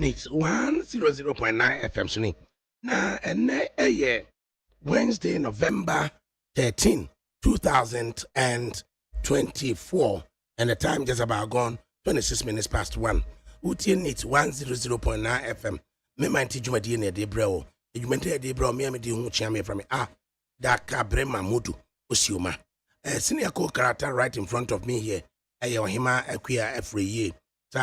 It's 100.9 FM Suni. Na ene Wednesday, November 13, 2024. And the time just about gone 26 minutes past 1. Utin it 100.9 FM. Me mind Jumadi ne de bro. You meant de bro me di hu chiame from me. ADAKABRI Mamudu Osioma. Senior co-character right in front of me here. Ayo hima equia every year.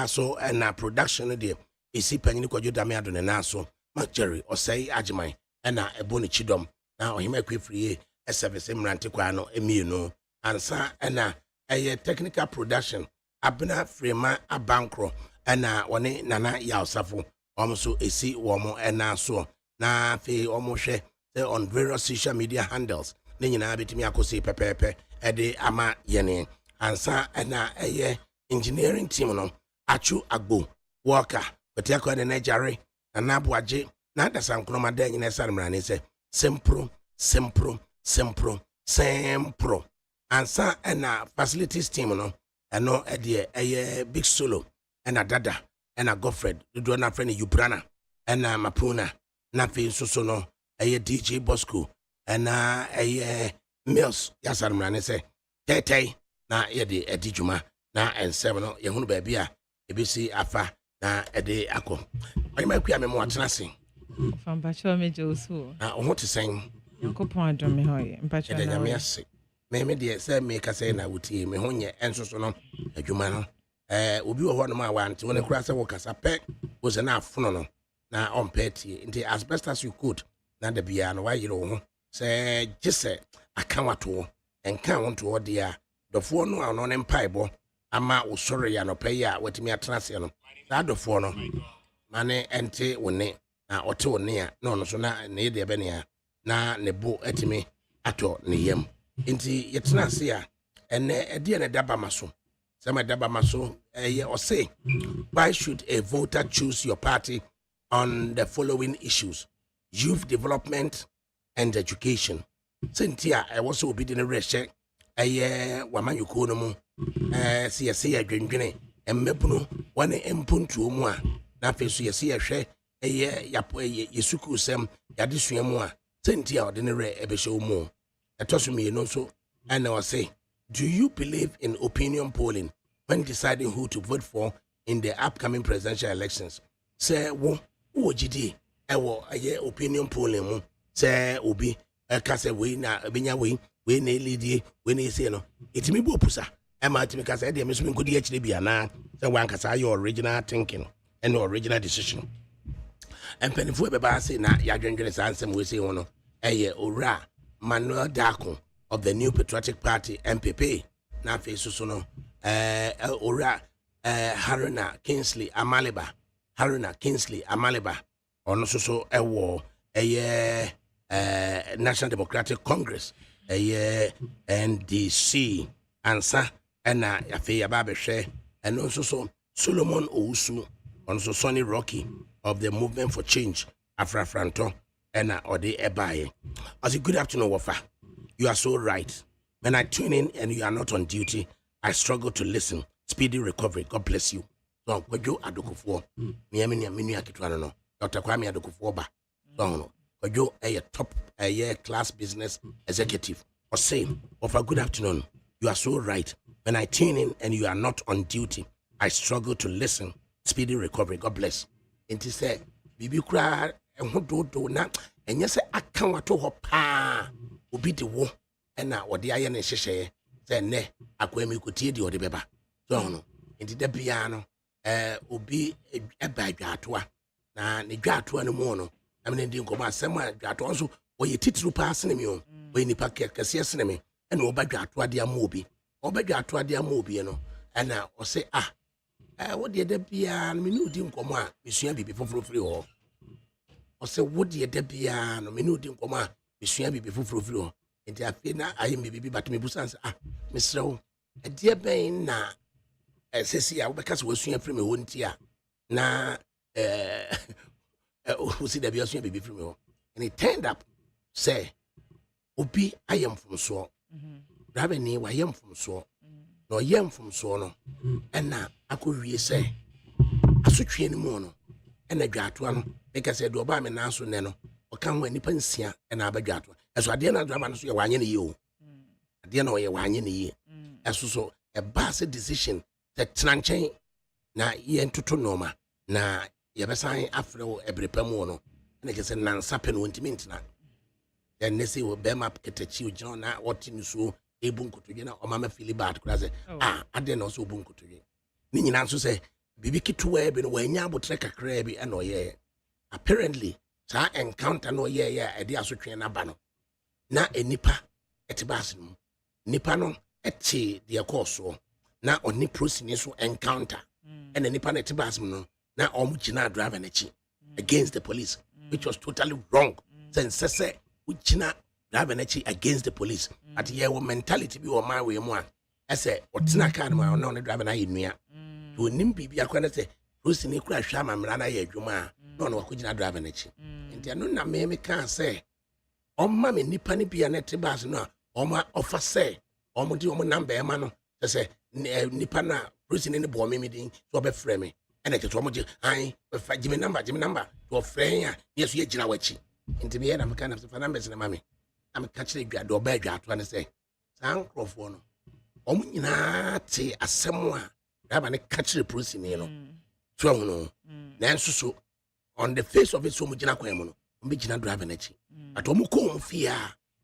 So and production there. Isi panyini kwa juda me adone naso Jerry osei ajiman na eboni chidom na ohima kwefriye service mrante kwa no emienu ansa na technical production abna frema abankro na woni nana ya osafo omso esi womo na so na fe omo hwe on various social media handles ne nyina betimi akosi pepepe ede ama yene ansa na engineering team no achu agbo worker but ya kwa na jare na abuaje na dasa nkroma da nyina sarmrane se sempro ansa na facilities team no eno ede big solo na dada na Godfred do na friend Ubrana na Mapuna na fe soso no DJ Bosco na Mills ya sarmrane se tetei na yede edijuma na ensem no ye hunu ba bia ebisi afa na ede akọ ayi ma kwia me mo atena sen famba cho me josu na o te sen yankopon adom me hoye mpacho na ede me ase me de se me ka se na wutie me ho nye ensoso no adwuma no obi wo ho no ma wante wona kura se wo kasa pe wo se na afono no na on peti nti as best as you could na da bia no wa yire wo ho se gise aka wato enka wonto wo dia dofo no ano ne mpaebo ama wo sori ya no pe ya watimi atena se no adofo no mane ente woni na ote woni a no no so na ne de be ne na ne bo atimi ato ne yam nti yetena se a ene ede ne daba maso sama daba maso o say why should a voter choose your party on the following issues: youth development and education? Sentia I was obedient reshe wamanyuko no mu se ya dwendwene emmebuno wane empuntuo mu a na feso yesi yehwe yesuku sem yade suamu a sentia ode ne re ebehye mu etoso me no so and I say, do you believe in opinion polling when deciding who to vote for in the upcoming presidential elections? Say wo gidi ewo opinion polling mu say obi ka say we na benya we na leadie we na say no etimi bo pusa ema timi ka say de meso nkodi akire bia na say wan ka say your original thinking and original decision and penifo be ba say na ya dwendwene say ansem we say wono ora Manuel Dako of the New Patriotic Party MPP na face so no ora Haruna Kingsley Amaliba ono so ewo National Democratic Congress NDC ansa na yafe ya ba behwe eno so Solomon Owusu ono so Sonny Rocky of the Movement for Change Afrafranto na ode ebaye. As a good afternoon Wafa. You are so right. When I tune in and you are not on duty, I struggle to listen. Speedy recovery. God bless you. so kwadwo adokofo me menu aketwa no Dr. Kwame adokofo ba so no kwadwo top class business executive or say of a good afternoon. You are so right. When I tune in and you are not on duty, I struggle to listen. Speedy recovery. God bless. And he said, Bibi kra ho do na enye se aka wato ho pa obi de wo na ode aye na hyehye se ne akwami kotie de ode beba. So no. Enti da bia no obi eba adwatoa na ne dwatoa no mu no na me ndi nkoma asem adwatoa nso oye titru pa asene mi o oye nipa kese asene mi na obadwatoa de ama obi obadwatoa de ama obi no na o se wo de da bia no me nudi nkoma a mesua bibi foforo firi ho o se wo de da bia no me nudi nkoma a mesua bibi foforo firi ho enti afi na aye bibi bat me busanse mesrewo de ben na sesi a wobeka se wasua firi me ho ntia na who see the biosua bibi firi me ho and it turned up say obi ayem from so rabe ni wa yem from so no yem from so no na akowie say asotwe ni mu no na dwato no because say do ba me na so ne no o kan ho nipa nsia na abadwato eso ade na drama no so ye wanye ne ye o ade na o ye wanye ne ye eso so a base decision that tranchen na ye ntoto noma na ye besan afrewo ebrepam no na ke say nansa pe no ntimi ntina then they say we be map ketachi ojina na what ni so ebunkotoje na o mama feel bad kura say ade na so ebunkotoje ni nyina nso say bibi kitwa bi no wanya abotre kakra bi na oye apparently sa encounter no ye ede asotwe na ba no na enipa etibas no nipa no eti de course na oni prosini so encounter and enipa na etibas no na omugina driver na chi against the police which was totally wrong since say ugina driver na chi against the police at ye mentality bi o man we mu a ese otina car ma na driver na yenua to nim bibi akwa na say prosini kura hwa mamra na ye adwuma na no wakugina driver na chi enti anu na me kan say omma me nipa ni bia na etibas no oma offer say omudi omo number ema no say nipa na prosini ni bo me din so be frame me ene ke to omo je an fa give me number to frame ya yeso ye gina wachi nti me na meka na fa numbers na mame am ka kire dwa do ba dwa to ne say san crofo no omo nyina te asem a da ne ka kire prosini no so no na nso so on the face of it so mo gina kwan mu no mo gina driver na chi at omo ko mo fia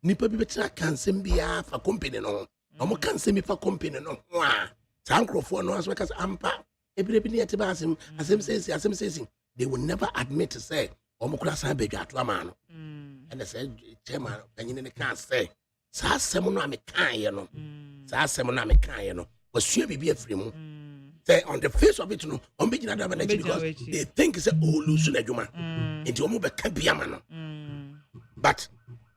nipa bi betra kansem bia fa company no omo kansem fa company no ho a san crofo no aso ka ampa ebire bi ne yete ba asem say they will never admit to say omo kura san be dwa to ama no and say chairman anyine ne kan say sa asem no amekan ye no sa asem no amekan ye no wasua bibi afiri mu say on the face of it no omo gina driver na chi because they think say oh lose na dwuma enti omo be ka bia ma no but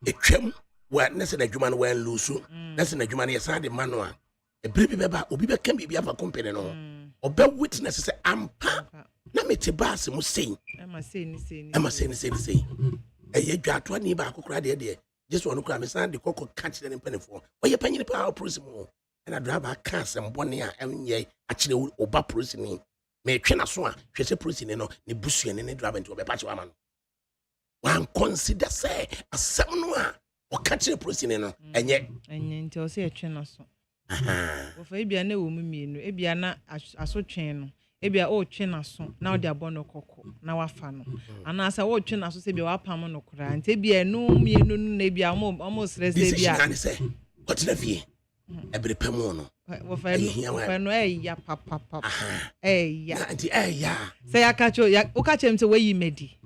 etwem wa nese na dwuma no wan lose nese na dwuma no yesa de ma no a ebire beba obi be kan bibia fa company no obe witness say ampa na mete bass mu sei ema sei ni eye dwato ani ba akokora de just wonu kura me san de kokko catch the penifo oye panyini pa police mu na driver ka asem bone a enye a kire oba police ni me twe na so a hwese police ni no ne busu ne driver nti obe pa che wa ma no wan consider say asem no a o ka kire police ni no enye nti o se etwe na so wo fa ebia na wo mu mienu ebia na asotwen no ebia o twe na so na o de abono kokko na wafa no ana asa wo twe na so se bia wapam no kura nti ebia no mienu no na ebia mo stress ebia this is say what na fie ebere pemu no wo fa no ya papa ya nti ya se ya kacho ya o kacho mte we yi medi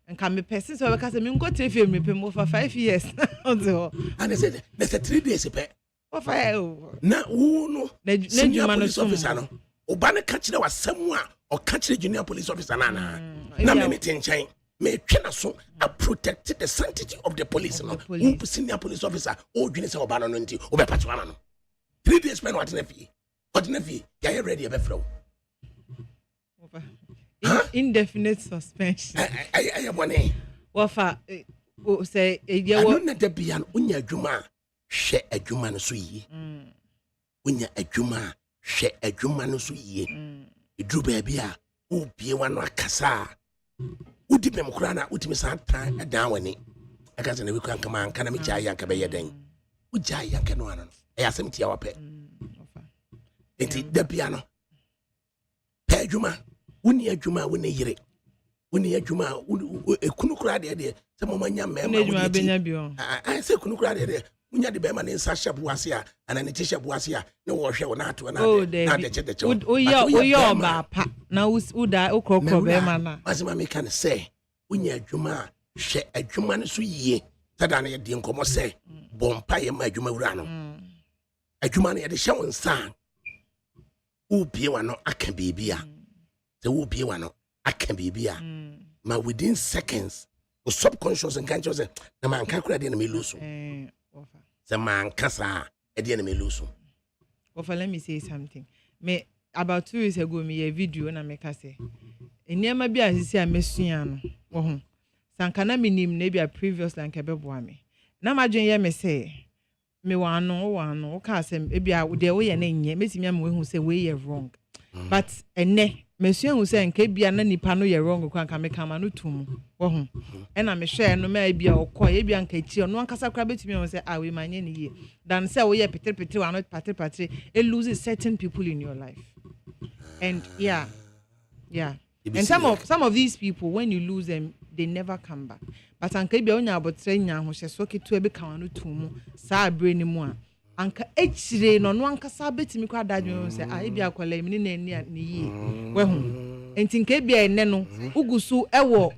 nka me person so we ka se me nko trefie me pem wo fa 5 years ozo and say there's a 3 days pe wo fa na wo no na juma no officer no oba ne ka kire wasem a o ka kire junior police officer na me tenchen me twena so a protect the sanctity of the police no who senior police officer o dwene se oba no nti o be patwa na no 3 days pen what na fi ya ready e be flow indefinite suspension I money wafa o say e wo na da bia onya adwuma hwe adwuma no so yi onya adwuma hwe adwuma no so yi edru baby a ubie wano akasa udi bem kura na utimi san tan edan wani aka se na we kwan kama anka na me gya yanka be yeden ugya yanka no ano e asem tia wape enti da bia no pa adwuma woni adwuma woni yire woni adwuma ekunu kura de se mama nya mema adwuma benya bio se ekunu kura de munya de be ma ne nsa hyebu ase a ana ne hyebu ase a ne wo hwe wo na ato na de che oyo ba pa na uda okrokro be ma na asema me kan say wonya adwuma hwe adwuma ne so yie tada na ye de nkomo say bompa ye ma adwuma wura no adwuma ne ye de hye wo nsa ubie wa no aka bibia se ubie wa no aka bibia ma within seconds o subconscious and conscious na man ka kura de na me lose the man kasa e na me lose. Let me say something. Me about 2 years ago me a video na me ka say enema bi asisi a mesua no wo ho sanka na minim na bi a previous like ebeboa me na madwen ye me say me wano o ka say e bi a de wo ye na nye metimi am we hu say we ye wrong but ene mesua hu say nka bia na nipa no ye wrong kwa nka me kama no tum wo ho e na me hwe no ma bia okoye bia nka chi no ankasa kra betimi am say we manye ne ye dan say we ye petre wa no patre it loses certain people in your life and yeah and some of these people when you lose them they never come back but anka bia onya abotre nya ho hye so ketu e be kan no tum sa abre ni mu a anka echire no ankasa betimi kwa dadwe say e bia akwala mi ne ne ye we ho enti nka bia ene no ugusu ewo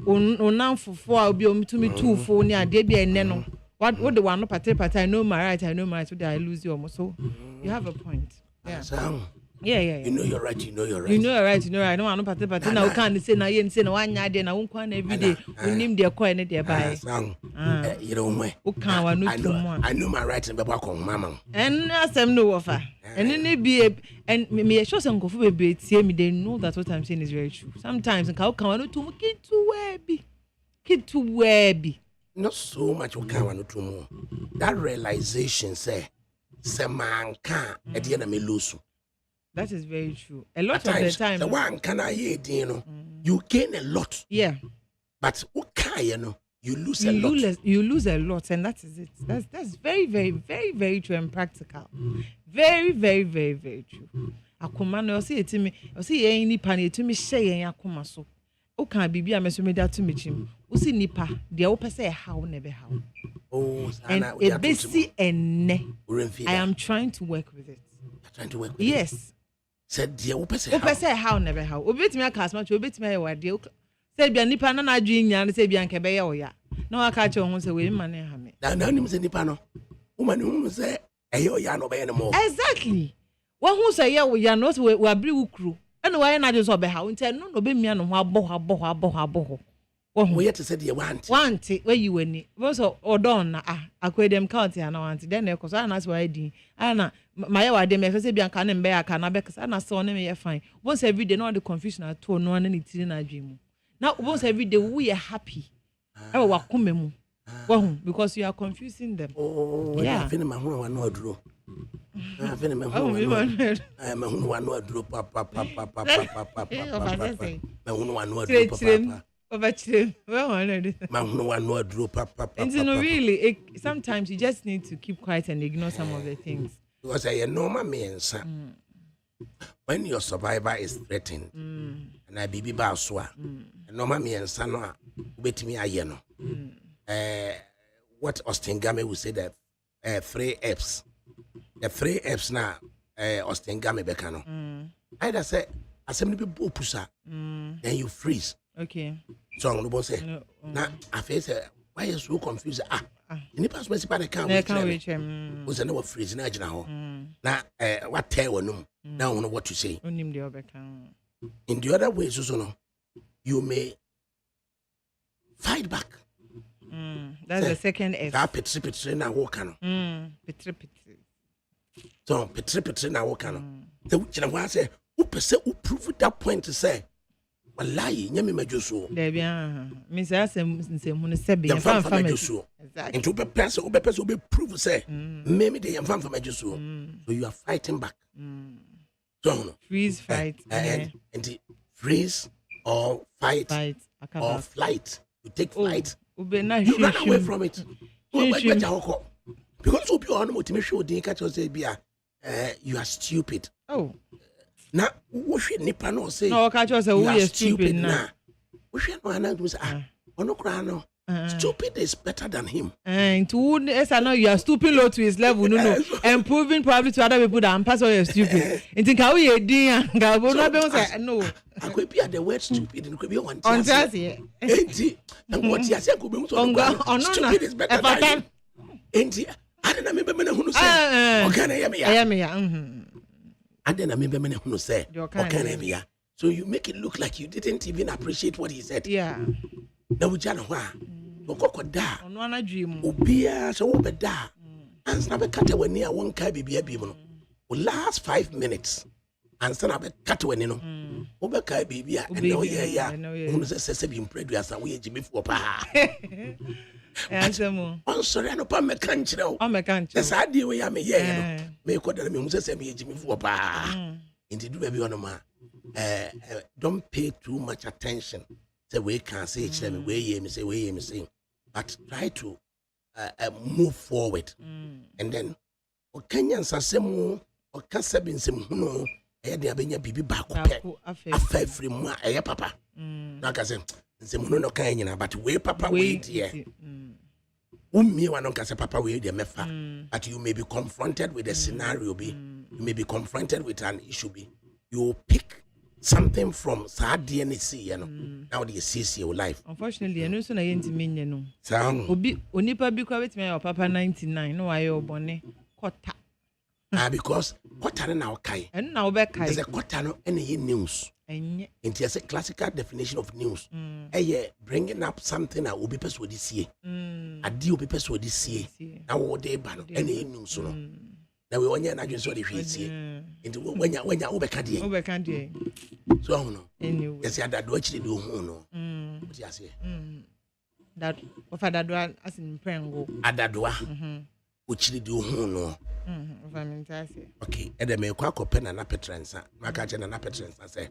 onamfofo a obi omitumi tuufo ni ade bia ene no what the one no patre I know my right so that I lose you so you have a point yeah you know you're right no one no patre na we can say na ye say na wanya de na won kwa na every day unim de koy ne de bai you know me o kan wa no tum I know my right and be ba kon mama and asem no wofa and ne bi and me sure say nkofo bebe tie me they know that what I'm saying is very true sometimes nka o kan wa no tum kitu webi not so much o kan wa no tum that realization say man can e de na me lose. That is very true. A lot of the time, the one can I you gain a lot. Yeah. But you lose a lot. You lose a lot, and that is it. That's very, very, very, very true and practical. Very, very, very, very true. Akuma no see it to me. I see any pani to me say akuma so. O can be a meso me that to me chim. O see nipa. The opa say how never how. Oh, and a basic and I am trying to work with it. You're trying to work with it? Yes. Said dear opa say how never how. Obet me a cast much obet me a word deal. Say be a nipa na dream yan say be anke be ya oya. No I catch on say we man ha me. Na nim say nipa no. Woman who say e oya no be no. Exactly. One who say ya oya no we abri ukru. And why na just obe how until no be me no ho abo. We yet said you want where you were also or done aquarium county and I want then because I asked why I did Anna my word they may say be can and bear can because I saw me fine once every day not the confusion at all no one anything in a dream now once every day we are happy because you are confusing them. Oh yeah I feel my one no draw I feel my one no draw papa really sometimes you just need to keep quiet and ignore some of the things because a normal man when your survivor is threatened and I be baswa normal man no wait me ayeno what Austin Game will say that 3 F's the 3 F's now Austin Game bekano either say assembly people pusa then you freeze. Okay. So I'm going to say, now I face why you so confused? You pass me by the count. Was a no freeze now. Now, what tell no? Now I know what to say. In the other way, so you may fight back. That's the second F. Petri na walk Petri. So Petri na walk The which I say, who prove that point to say. Wallahi nyame majoso there bia me say nsem hu ne sebe yam fam majoso exactly into be person be prove say me de yam fam majoso so you are fighting back So freeze, fight, and freeze or fight or akaba. flight. You take flight. Ube na You run away shim. from it. Shim. Because you are not to sure you are stupid. Oh. Now, what should Nipa no say? No, catch us you are stupid now. What should no say? Stupid is better than him. And to now you are stooping low to his level, no, and proving probably to other people that I'm passing you're stupid. And think how we dear no. I could be at the word stupid and could be one. On Thursday. And what you said could be stupid is better than him. And I don't remember who said, okay, I am. I don't remember who said, okay, so you make it look like you didn't even appreciate what he said. Yeah. Now we just da. On dream. Obia so obeda. And snabe kata wani a won ka bibia bi mu no. Last 5 minutes. And snabe kata wani no. Obeka bibia and no ya. Unu se bi mpredu asa we jimi fu pa. Ansemo. On sorry no pa me kan kire o. O me kan kire. Esa ade we ya me ye no. Me ko da me hu se me jimi fu pa. Inti do be ono ma. Don't pay too much attention. Say we can say each time we say, but try to move forward. And then o Kenyan sasemu o kasa bin sem huno e de abenya bibi ba ko pe afa free mu e papa na ka say sem huno no kan nyina but we papa we there ummi wa no ka say papa we there mefa but you may be confronted with a scenario be you may be confronted with an issue be you pick something from sad DNC, you know. Now the see your life. Unfortunately, I know so na yenti menye no. Sound. Obi onipa bi kwa betime your papa 99 no ayo bone kota. Because kota na okay. And na obe kai. There's a kota no any news. Enye. It is a classical definition of news. Bringing up something that obi pese odi see. Adi obi pese odi see. Na wo dey ba no any news no. Na we onya na dwen so dey hwese nti wanya obeka de so no anyway yes ya dado akire de ohu no what you say that of adado asin prengo adadoa okire de ohu no okay e de me kwa kopena na petrensa maka che na petrensa say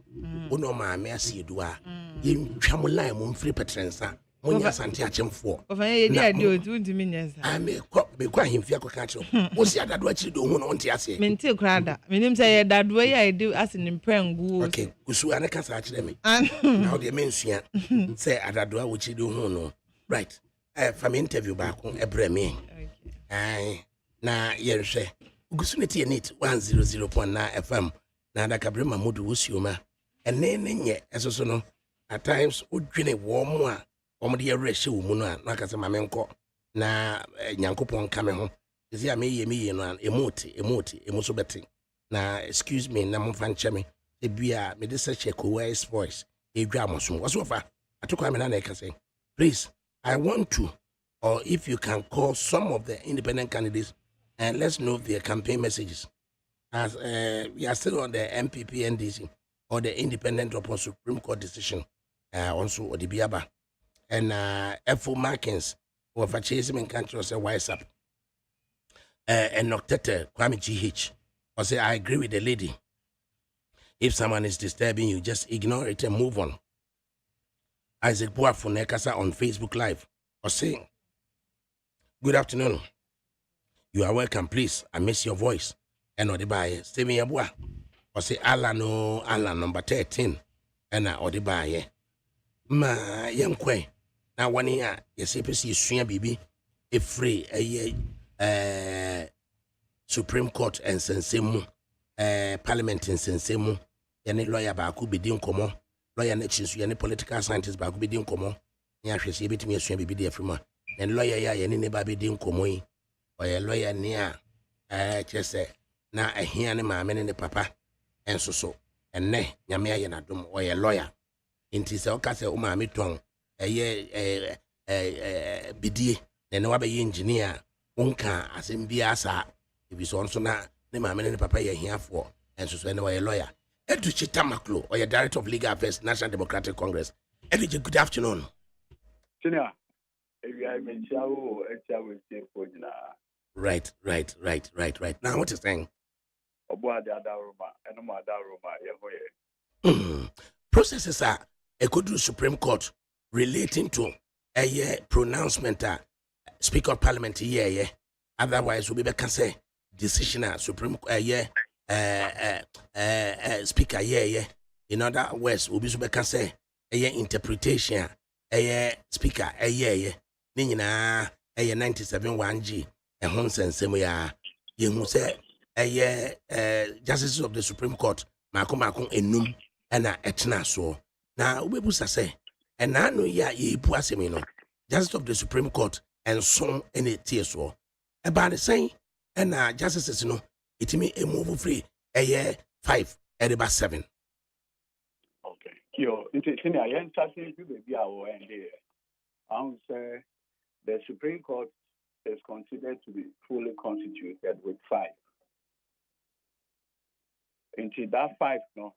wono ma me asiedu a ye ntwam line mo mfiri petrensa Monya santi achemfo. Ofanye ye ade o tuntimi nyesa. Me kwa himfia kwa kacho. Wo si adado akiri do hu no onte ase. Mente krada. Menim say ye dado ye ade ase ne mprangu. Okay, kusu ane kasa akire me. Now the mensua say adado a wo chiri do hu no. Right. From interview back on ebre me. Okay. Na ye hwe. Kusu ne tie net 100.9 FM. Na ADAKABRI Mamudu Usioma. Ene nye esoso no. At times odwene wo mo a omde ye reshe wo mu no a na kase mamenko na nyankopon ka me ho ezi a me no emote so beti na excuse me na mfa nche me e bia me de search Eco's voice e dwa amosom wo so fa atokwa me na na kase please I want to or if you can call some of the independent candidates and let's know their campaign messages as we are still on the MPP NDC or the independent upon Supreme Court decision also or the biaba and F4 markings or for chasing in country or say wise up and Noctete Kwame GH or say I agree with the lady. If someone is disturbing you, just ignore it and move on. Isaac Boafunekasa on Facebook Live or saying, good afternoon. You are welcome, please. I miss your voice. And Odibaye, Steven Yabua or say Allah number 13 and Odibaye. Ma yankwe na wani a yesepesi esua bibi efree Supreme Court and sensemu Parliament and sensemu yene lawyer ba ku bedi nkomo lawyer na chinsu yene political scientist ba ku bedi nkomo ya hwese betimi esua bibi de afrima and lawyer ya yene ne ba bedi nkomo yi oye lawyer ni a chese na ahia ne maame ne papa enso so enne nyame aye na dom oye lawyer inti se okase o maame ton bidie na ne wabe engineer wonka asem bia asa ebi so nso na ne maame ne papa ye hiafo enso so ne oye lawyer Educhi Tamaklo or your Director of Legal Affairs, National Democratic Congress. Educhi, good afternoon. Right. Now, what is saying? Obo the other room, and no other room, Processes are a good Supreme Court relating to a pronouncement Speaker of Parliament yeah. Otherwise we be can say decision Supreme Speaker yeah. In other words, we be can say interpretation Speaker yeah. Ni nyina 97 1G and ho nsensem ya ye hu say justices of the Supreme Court mako enum na etna so na obebusa say na no ya ye pu asemi no justice of the Supreme Court and so any tie so about the same and justices no itimi move free 5 about 7. Okay. Yo, interesting. I am starting to be our end here. I would say the Supreme Court is considered to be fully constituted with 5. Until that 5, no,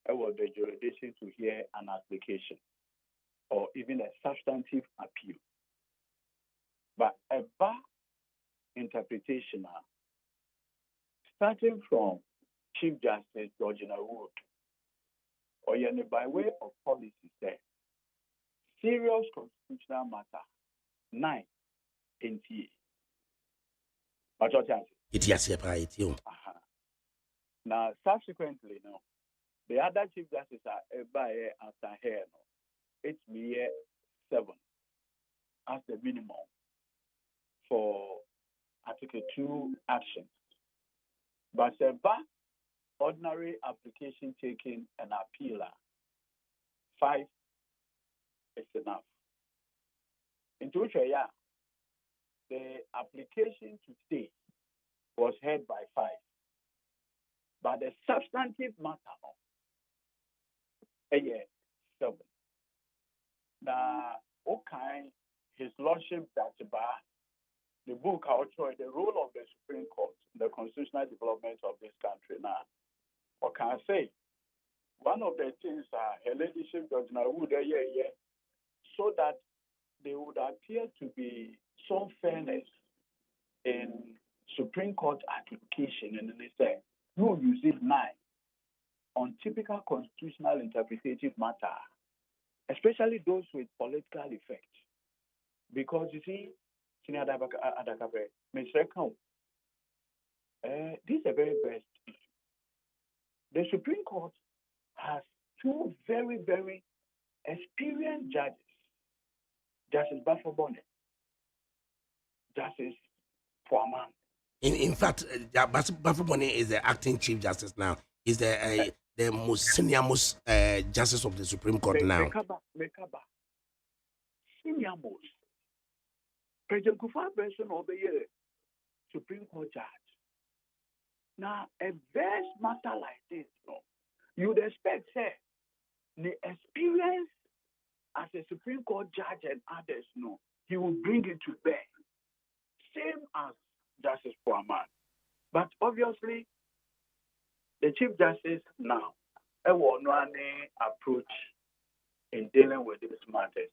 it was the jurisdiction to hear an application or even a substantive appeal. But a bar interpretation, starting from Chief Justice Georgina Wood, or by way of policy, say, serious constitutional matter, 9 NTA. But what you now, subsequently, no, the other Chief Justices are by after here, no, it's be 7 as the minimum for Article 2 action. But the ordinary application taking an appeal, 5 is enough. Into which the application to stay was heard by 5. But the substantive matter, 7. Now, okay, His Lordship that the book outshowing the role of the Supreme Court in the constitutional development of this country now. Or can I say one of the things Her Ladyship Georgina Wood so that there would appear to be some fairness in Supreme Court application, and they say you use it 9 on typical constitutional interpretative matter, especially those with political effect. Because you see, Senior ADAKABRI, Mr. Kau, this is a very best issue. The Supreme Court has 2 very, very experienced judges, Justice Bafobone, Justice Puaman. In fact, Bafobone is the acting Chief Justice now. He's the most senior Justice of the Supreme Court now. Mekaba. Senior most. President Kufuor version of the year, Supreme Court judge. Now, a vast matter like this, you would expect, the experience as a Supreme Court judge and others, he will bring it to bear. Same as Justice Puaman. But obviously, the Chief Justice now, a one approach in dealing with these matters.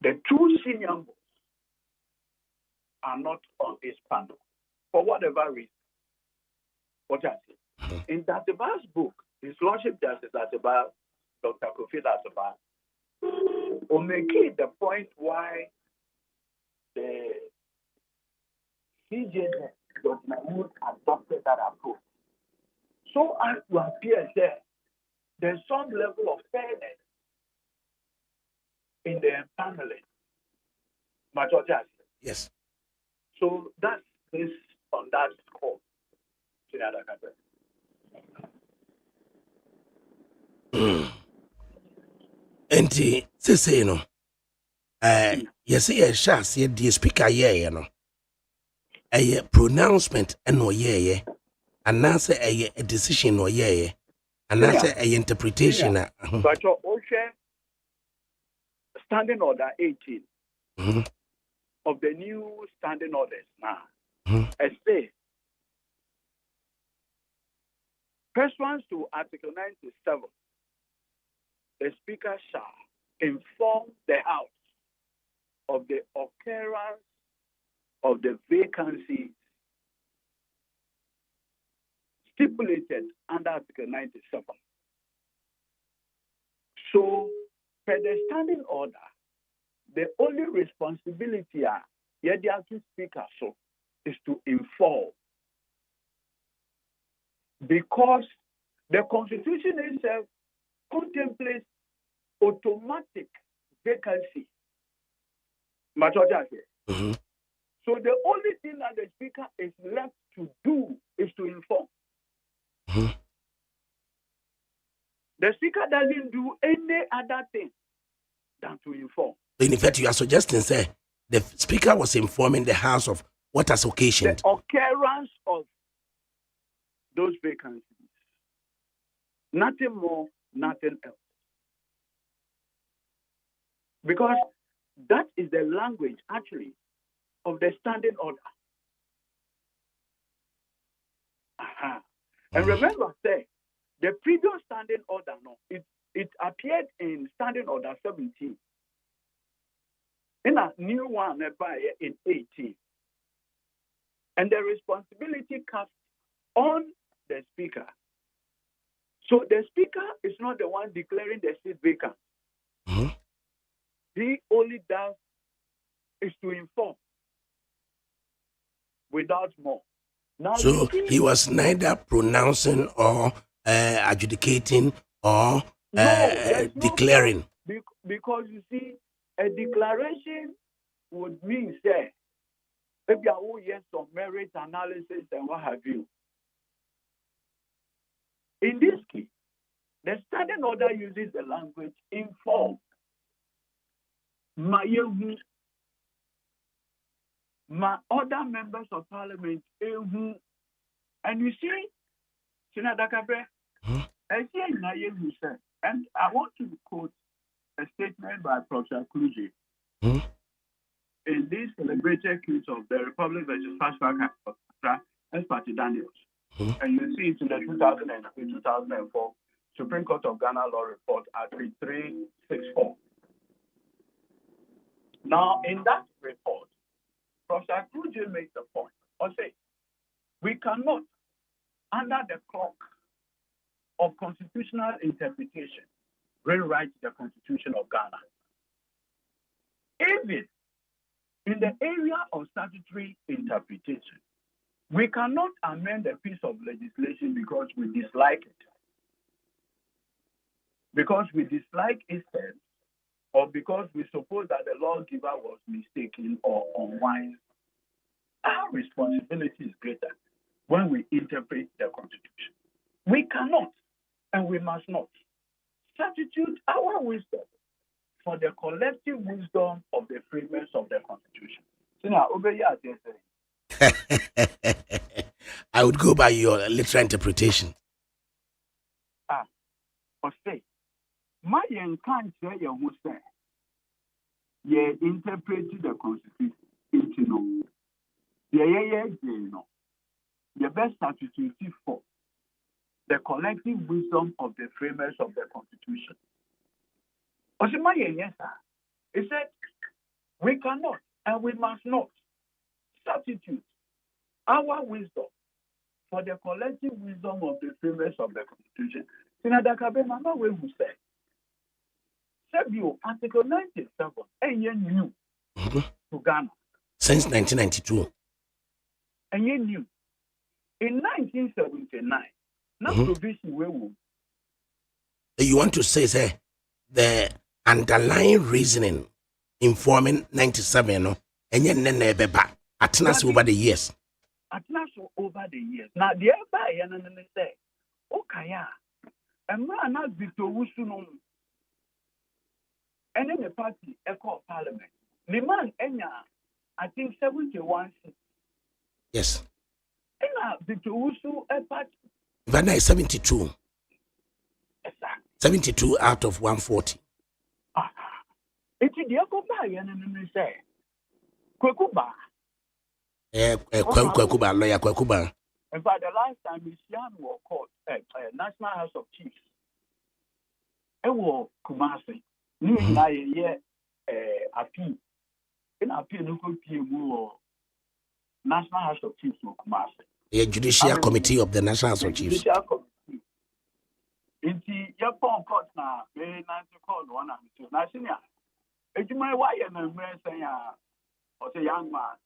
The 2 senior most are not on this panel for whatever reason. What I say. In Datiba's book, His Lordship Justice Datiba, Dr. Kofi Datiba, will make it the point why the CJ adopted that approach. So as to appear there's some level of fairness in the paneling. Yes. So that's this on that score. Enti say no yes shas the speaker no a pronouncement no and answer a decision no and answer a interpretation but your standing order 18 of the new standing orders now. I say, pursuant to Article 97, the Speaker shall inform the House of the occurrence of the vacancies stipulated under Article 97. So, for the standing order, the only responsibility the speaker is to inform. Because the Constitution itself contemplates automatic vacancy. Mm-hmm. So the only thing that the speaker is left to do is to inform. Mm-hmm. The speaker doesn't do any other thing than to inform. In effect, you are suggesting, say, the speaker was informing the House of what has occasioned the occurrence of those vacancies. Nothing more, nothing else. Because that is the language, actually, of the standing order. And remember, say, the previous standing order, it appeared in standing order 17. In a new one in 18. And the responsibility cast on the speaker. So the speaker is not the one declaring the seat vacant. Mm-hmm. He only does is to inform without more. Now, so he was neither pronouncing or adjudicating or declaring. Because you see, a declaration would mean, say, maybe I will yes some merit analysis and what have you. In this case, the standing order uses the language inform. My other members of parliament, and you see, ADAKABRI, and I want to quote a statement by Professor Kluge in this celebrated case of the Republic versus Fastback and Party Daniels. And you see it in the 2003-2004 Supreme Court of Ghana Law Report at 364. Now, in that report, Professor Kluge makes the point, or say, we cannot, under the clock of constitutional interpretation, rewrite the Constitution of Ghana. Even in the area of statutory interpretation, we cannot amend a piece of legislation because we dislike it. Because we dislike its terms, or because we suppose that the lawgiver was mistaken or unwise. Our responsibility is greater when we interpret the Constitution. We cannot, and we must not, substitute our wisdom for the collective wisdom of the framers of the Constitution. So now, I would go by your literal interpretation. Or say, my can't say you who say, ye interpreted the Constitution. The best substitute for the collective wisdom of the framers of the Constitution. He said, we cannot and we must not substitute our wisdom for the collective wisdom of the framers of the Constitution. ADAKABRI, Mama, we will say, Article 97, new to Ghana. Since 1992. And you knew. In 1979, not provision we will. You want to say the underlying reasoning informing 97, no? And yet, Atnas over the years. Atnas over the years. Now, the other say, okay, and man, not Victor Wusunum. And then the party, Echo Parliament. The man, I think 71 seats. Yes. And Victor Wusu, a party. Vanna is 72. Exactly. 72 out of 140. It's the Echo Parliament, and say, Kwekuba. Kwekuba, lawyer Kwekuba. And by the last time, Michian was called National House of Chiefs. It was Kumasi. Appeal. In appeal, no good National House of Chiefs of Kumasi. A judicial committee of the National House of Chiefs. Judicial committee. Inti ya pon court na me na to call one and two. Na senior. Ejuma why na mre say ya or say young man.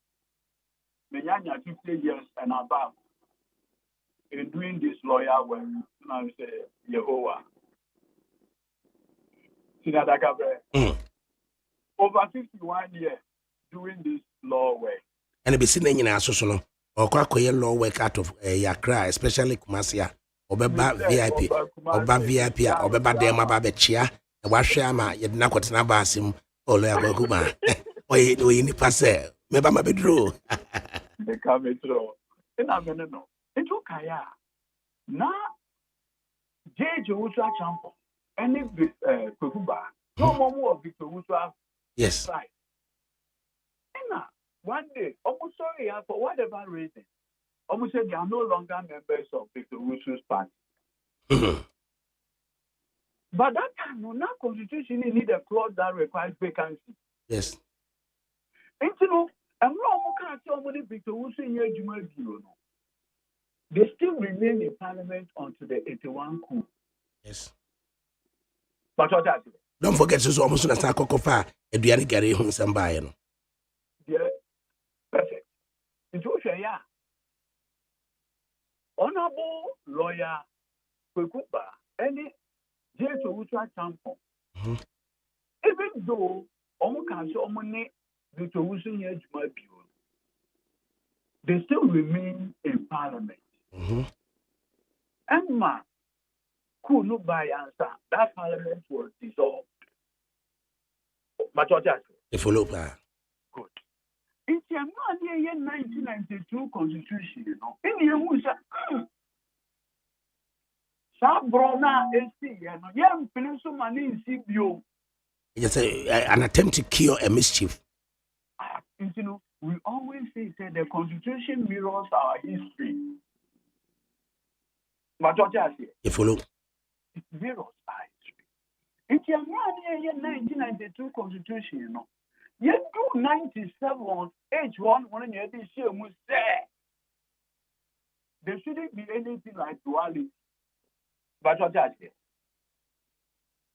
Me nyanya 50 years and above. In doing this lawyer work, now say Yehovah. ADAKABRI. Over 51 years doing this law work. And it be seen in our social or quack law work out of Yakra, especially Kumasia, Obeba VIP, Oba VIP, Obeba Dema Babechia, and Washama, yet Nakot Nabasim, or Laguma. We need pass it. Maybe my bedroom. They come through. And I'm going to know. It's okay. Now, J.J. Ultra Champo, any Kukuba, no more of Victor Ultra. Yes. Right. And one day, almost sorry for whatever reason, almost said they are no longer members of Victor Ultra's party. But that time, no constitution need a clause that requires vacancy. Yes. And you know, I'm not going to Victor Ultra in your Juma. They still remain in parliament until the 81 coup. Yes. But what that? Don't forget, so almost as a cocofa, a Diana Gary whom somebody. Yeah, perfect. It's also, yeah. Honorable lawyer, Kwekuba, any J.J. Ultra Champo, even though Omo can show money, Victor Ultra in your they still remain in parliament. And man, could not buy answer. That parliament was dissolved. But what that? The follow Good. It's a 1992 constitution, you know. In the Musa, Sabrona AC, and young Peninsula money in CBO. It's an attempt to cure a mischief. You know, we always say that the constitution mirrors our history. But what I say? You follow? It mirrors our history. It's a 1992 constitution, you know. You do 97 H1 when you this year must say there shouldn't be anything like duality. But what I say?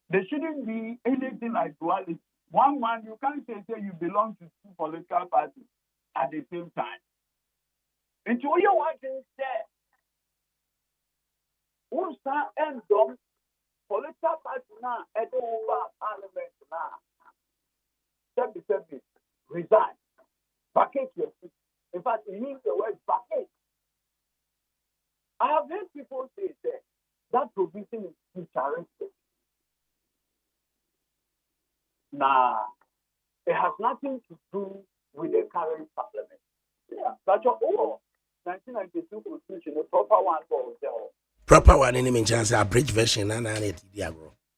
There shouldn't be anything like duality. One man, you can't say you belong to two political parties at the same time. And to you want to say, who's that end of political party now, and over parliament now? Resign. Vacate your seat. In fact, he means the word vacate. I have heard people say that provision is futuristic. Nah, it has nothing to do with the current parliament. Yeah, but your 1992 constitution, the proper one for the proper one in the meantime, a bridge version, and I need to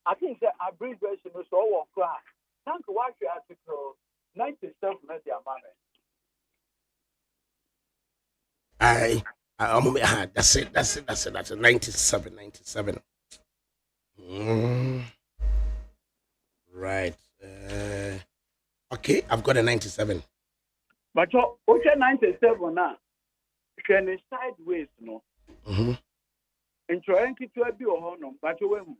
I think the abridged version is all class. Thank you, watch your article 97 met the amendment. That's it. 97. Right. Okay, I've got a 97. But your 97 now, can it sideways, no? And trying to be a honor, but you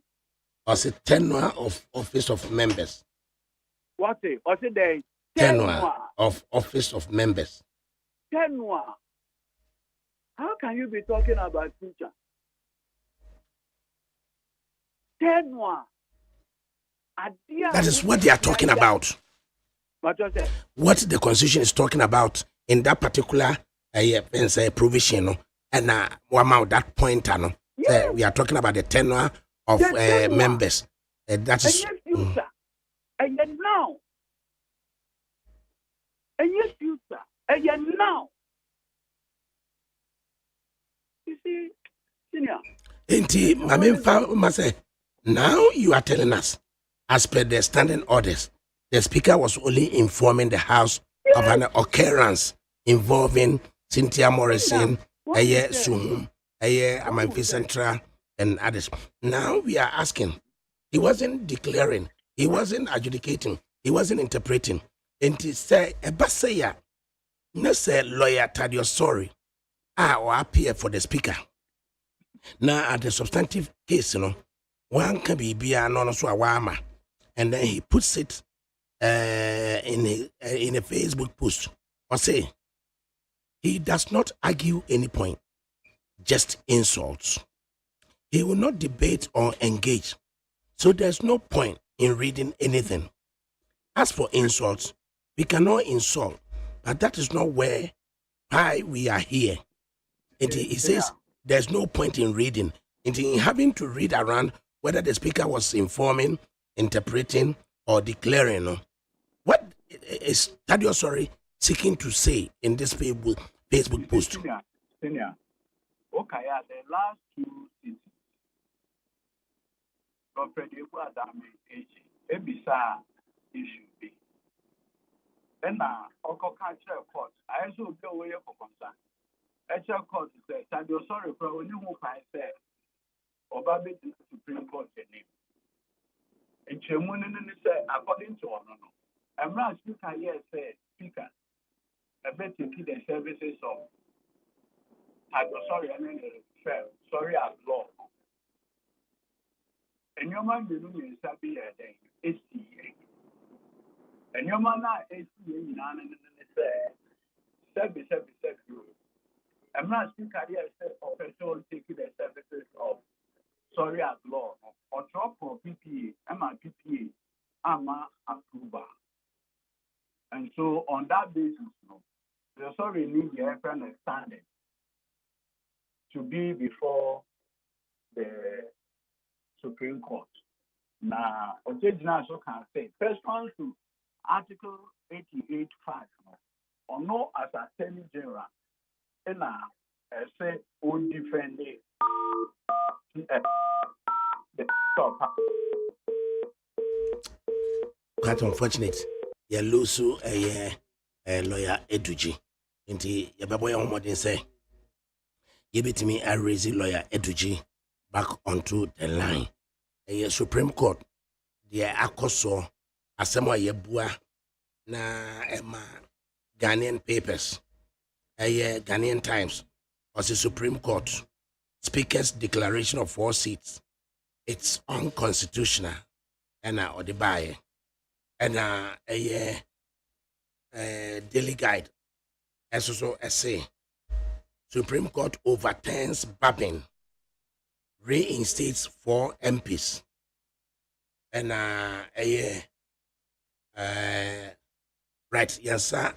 was it tenure of office of members? What it? Was it the tenure of office of members? Tenure. How can you be talking about future? Tenure. That is what they are talking about. What the constitution is talking about in that particular provision, and that point, we are talking about the tenure of members. That is. And yet now. And yes, future. And yet now. You see, senior. Now you are telling us, as per the standing orders, the speaker was only informing the House of an occurrence involving Cynthia Morrison, Sum, Amanfi Central, and others. Now we are asking. He wasn't declaring. He wasn't adjudicating. He wasn't interpreting. And he said, "Ebasaya, no say lawyer Tadio sorry. or appear for the speaker. Now at the substantive case, one can be no so awama, and then he puts it in a Facebook post or say he does not argue any point, just insults. He will not debate or engage, so there's no point in reading anything. As for insults, we cannot insult, but that is not why we are here. And he says there's no point in reading, and in having to read around whether the speaker was informing, interpreting, or declaring. What is Thaddeus seeking to say in this Facebook post? Senior. Okay, the last 2 cities, Ebisa issue be. And now, court. I also go away for concern. Actual court says, Thaddeus for when you say, Obabe to Supreme Court name. And Chemunin say, according to one. I'm not speaker here, say, speaker. I bet you keep the services of Thaddeus, I mean, sorry, as law. And your man, you know, is happy at the SCA. And your man, SCA, service. I'm not speaking here, say, professional taking the services of sorry as law or drop for PPA, PPA, approval. And so on that basis, the sorry need the referendum standing to be before the Supreme Court. Now, Judicial can say, first one to Article 88.5, or no as Attorney General, and say, on defend the top. Quite unfortunate. You lose a lawyer Eduji. Inti yababoy omodin say, give it to me a raise lawyer Eduji back onto the line. A Supreme Court, the akoso asema yebua na ema Ghanaian papers, a Ghanaian Times, or the Supreme Court Speaker's declaration of 4 seats. It's unconstitutional, and or the buy, and a daily guide, as also say, Supreme Court overturns Babin, reinstates 4 MPs, and right, yes, sir.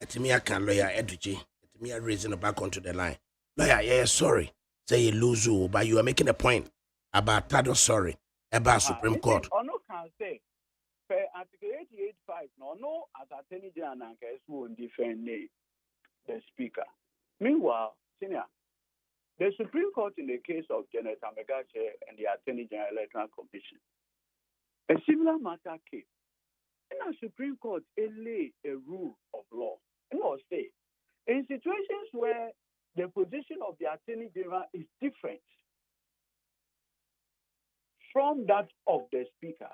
Etimia can lawyer Eduji, Etimia raising back onto the line. Lawyer, yeah, sorry, say you lose, but you are making a point about Thaddeus sorry about Supreme Court. Or no can say, Article 88.5, no, as Attorney General will defend the Speaker. Meanwhile, Senior, the Supreme Court in the case of Janet Amegache and the Attorney General Electoral Commission, a similar matter came. In the Supreme Court, it lay a rule of law. It will say, in situations where the position of the Attorney General is different from that of the Speaker,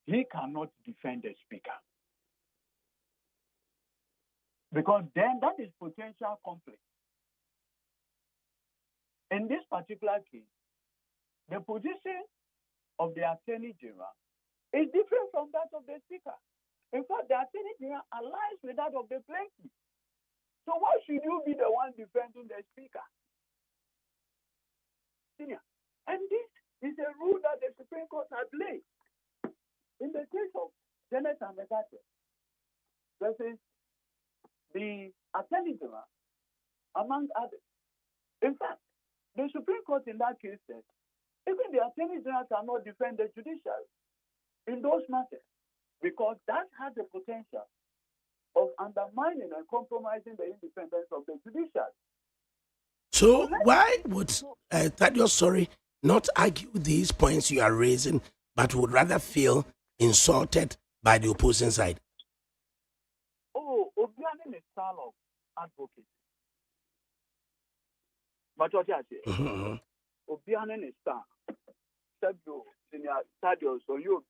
he cannot defend the Speaker. Because then that is potential conflict. In this particular case, the position of the Attorney General is different from that of the Speaker. In fact, the Attorney General aligns with that of the plaintiff. So why should you be the one defending the Speaker? Senior. And this is a rule that the Supreme Court has laid. In the case of Janet Amegache versus the Attorney General, among others. In fact, the Supreme Court in that case said, even the Attorney General cannot defend the judiciary in those matters because that has the potential of undermining and compromising the independence of the judiciary. So why would Thaddeus not argue these points you are raising, but would rather feel insulted by the opposing side? Oh, Obianen is style of advocacy. But what I say, Obianen is style. Sebio, senior Thaddeus, so you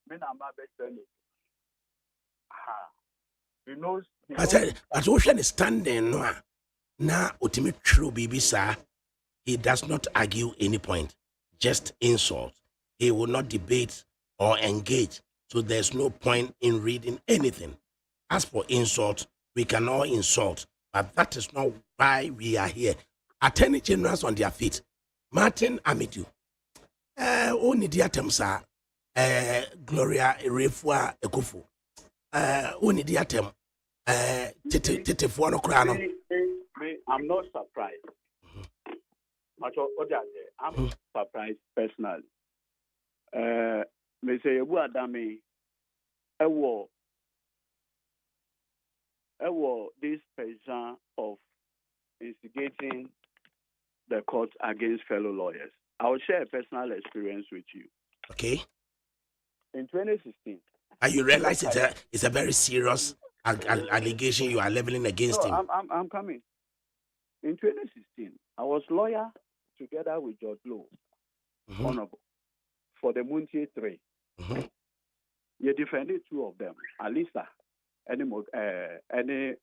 men are my best friend. He knows. But Ocean is standing, no. na otimi true bibi sa, he does not argue any point, just insult. He will not debate or engage. So there's no point in reading anything. As for insult, we can all insult, but that is not why we are here. Attorney generals on their feet. Martin Amidu. Only the items are Gloria Refua Ekufu. Only the item. Tete Fuano Crano. I'm not surprised. I'm surprised personally. Me say Ebu Adame, this person of instigating the court against fellow lawyers. I will share a personal experience with you. Okay. In 2016. And you realize it's a very serious allegation you are leveling against him. I'm coming. In 2016, I was lawyer together with George Lowe, Honorable, for the Muntie 3. You defended two of them, Alisa and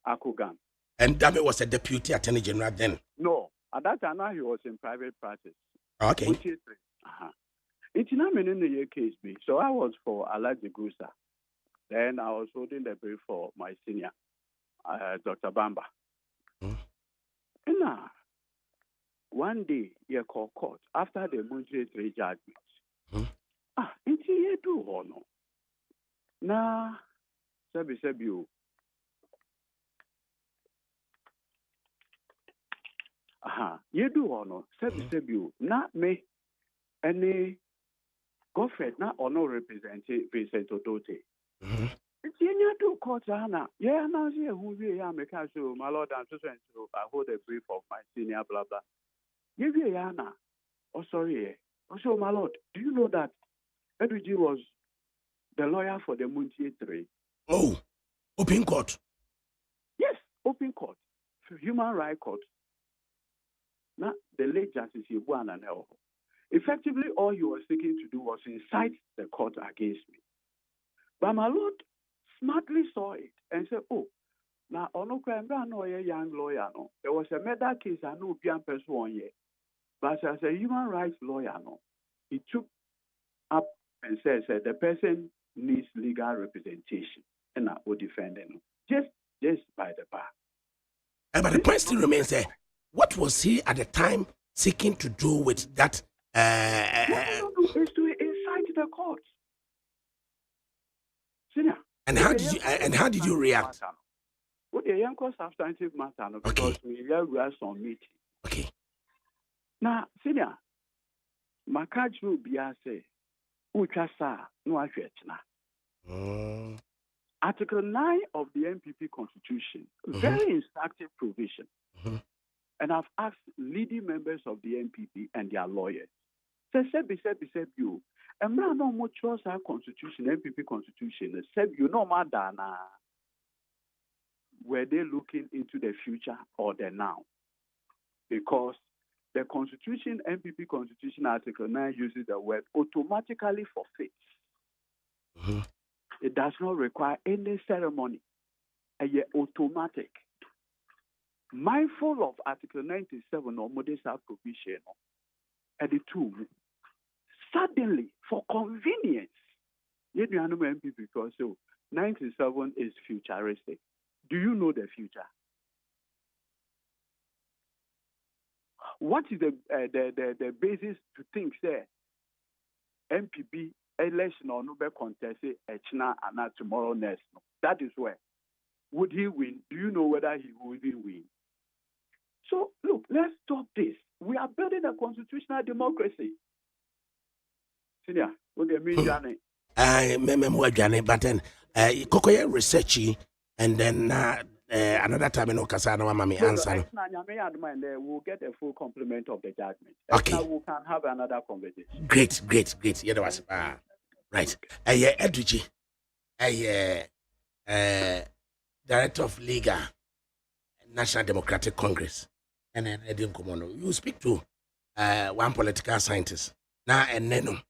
Akugan. And Dame was a deputy attorney general then? No, at that time he was in private practice. Okay. Muntie 3. It's not in the year case B. So I was for Alaji Gusa. Then I was holding the brief for my senior, Dr. Bamba. And one day, you call court after the Muntie 3 judgment. It's here to honor. Now, Sebi. You do honor. Sebi. Not me. Any Godfred, not honor representing Vincent Odote. It's in your court, Anna. Yeah, now here who we are, make us show my lord and so I hold a brief of my senior, blah blah. Give you Anna. Oh, sorry. Also, my lord, do you know that Edward was the lawyer for the Muntie 3? Oh, open court. Yes, open court. Human rights court. Now, the late Justice Yebuana Nel. Effectively, all he was seeking to do was incite the court against me. But my lord smartly saw it and said, oh, now, no young lawyer. No. There was a murder case, I know young person one year. But as a human rights lawyer, no, he took up and said the person needs legal representation. And I will defend him. Just by the bar. But the point still remains there. What was he at the time seeking to do with that? It's to incite the court. Senior. And how did you react? Well, the young substantive matter because we have some meeting. Okay. Now, senior, my catch will be a say, Uchasa, no Article 9 of the MPP Constitution, very instructive provision. And I've asked leading members of the MPP and their lawyers. Say you. And no more choice our constitution, MPP Constitution. Say you no matter were they looking into the future or the now? Because the Constitution, MPP Constitution Article 9 uses the word automatically forfeits. It does not require any ceremony. And yet automatic. Mindful of Article 97 or Modesa provision, and the two, suddenly, for convenience, you know MPP because 97 is futuristic. Do you know the future? What is the basis to think say MPP election or no contest Echna and tomorrow next? That is where. Would he win? Do you know whether he will even win? So, look, let's stop this. We are building a constitutional democracy. Senior, what do you mean, Johnny? But then, Kokoye researchy, and then another time in Okasano, Mami answer. We'll get a full complement of the judgment. Okay. Now we can have another conversation. Great. Yeah, that was right. Eduji, Director of Legal, National Democratic Congress, and then Edin Komono. You speak to one political scientist. Now and then,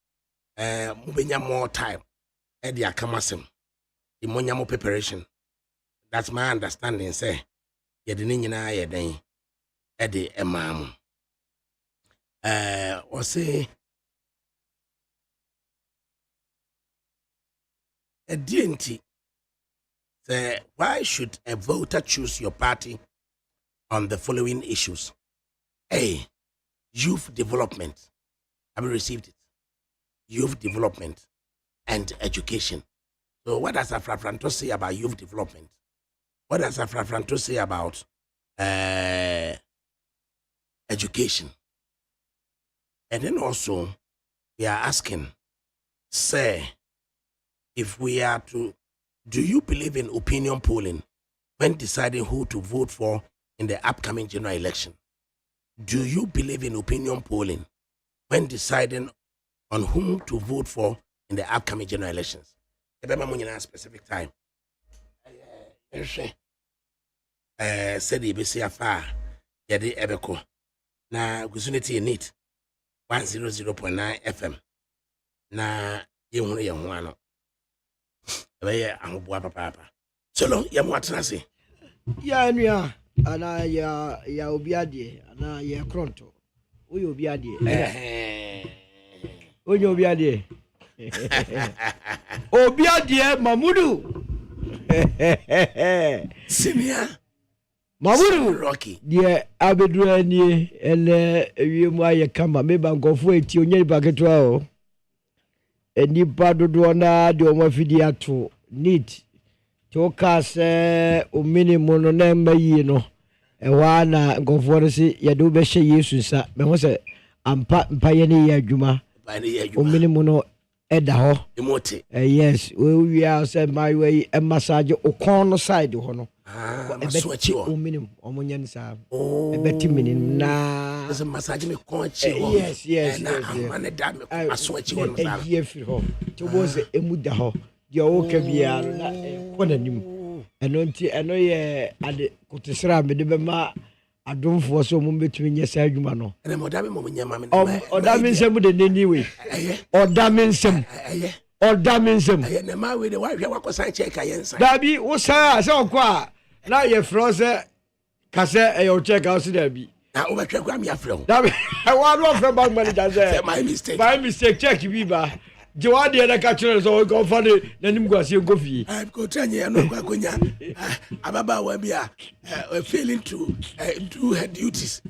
moving more time, Eddie Akamasem, the Monyamo preparation. That's my understanding, say. You didn't know. ede emam or say a DNT say why should a voter choose your party on the following issues? A, youth development. Have you received it? Youth development and education. So what does Afrafranto say about youth development? What does Afrafranto say about education? And then also, we are asking, say, if we are to, do you believe in opinion polling when deciding who to vote for in the upcoming general election? Do you believe in opinion polling when deciding on whom to vote for in the upcoming general elections? A specific time. Said the BCFA, Yadi Ebeko, na Gusunity in it 100.9 FM. Na Yawano. Papa. So long, Yamwatrasi. Ya, ana ya obiade, ana ya kronto. Uyo obiade. Uyo obiade. Obiade Mamudu. Senior Mamudu Rocky. Die abedruani ele wiemu aye kama meba nkofo eti onye paketwa o. Enipa dodo na de omafidi ato need to kase o minimum no na mayi no. Ewa na nkofo no se ye do be hye Yesu sa me ho se ampa mpaye ne ye adwuma. O minimum no eda ho emote yes we are say my way a massage o corner side ho no switch o minimum o monyan sa e beti minimum na there's a massage me conchi ho yes man da me switch ho na ye free ho to bo say emu da ho dia o ka bia na ko nanim eno nti eno ye ade kotesra me de be ma adomfo so mo betumi nya sa adwuma no ene modame mo nya ma me odame nsem de neni we odame nsem ne ma we de wa hwe wakosan check ayensa dabi wo sa se okwa na ye froze kase e yo check out dabi na o betwe kwa me afro dabi wa do afro bank manager say my mistake check bi ba Jawadi na kachiro so go fane nanim gwase go fi I go tanye no kwa konya ababa wa bia failing to do her duties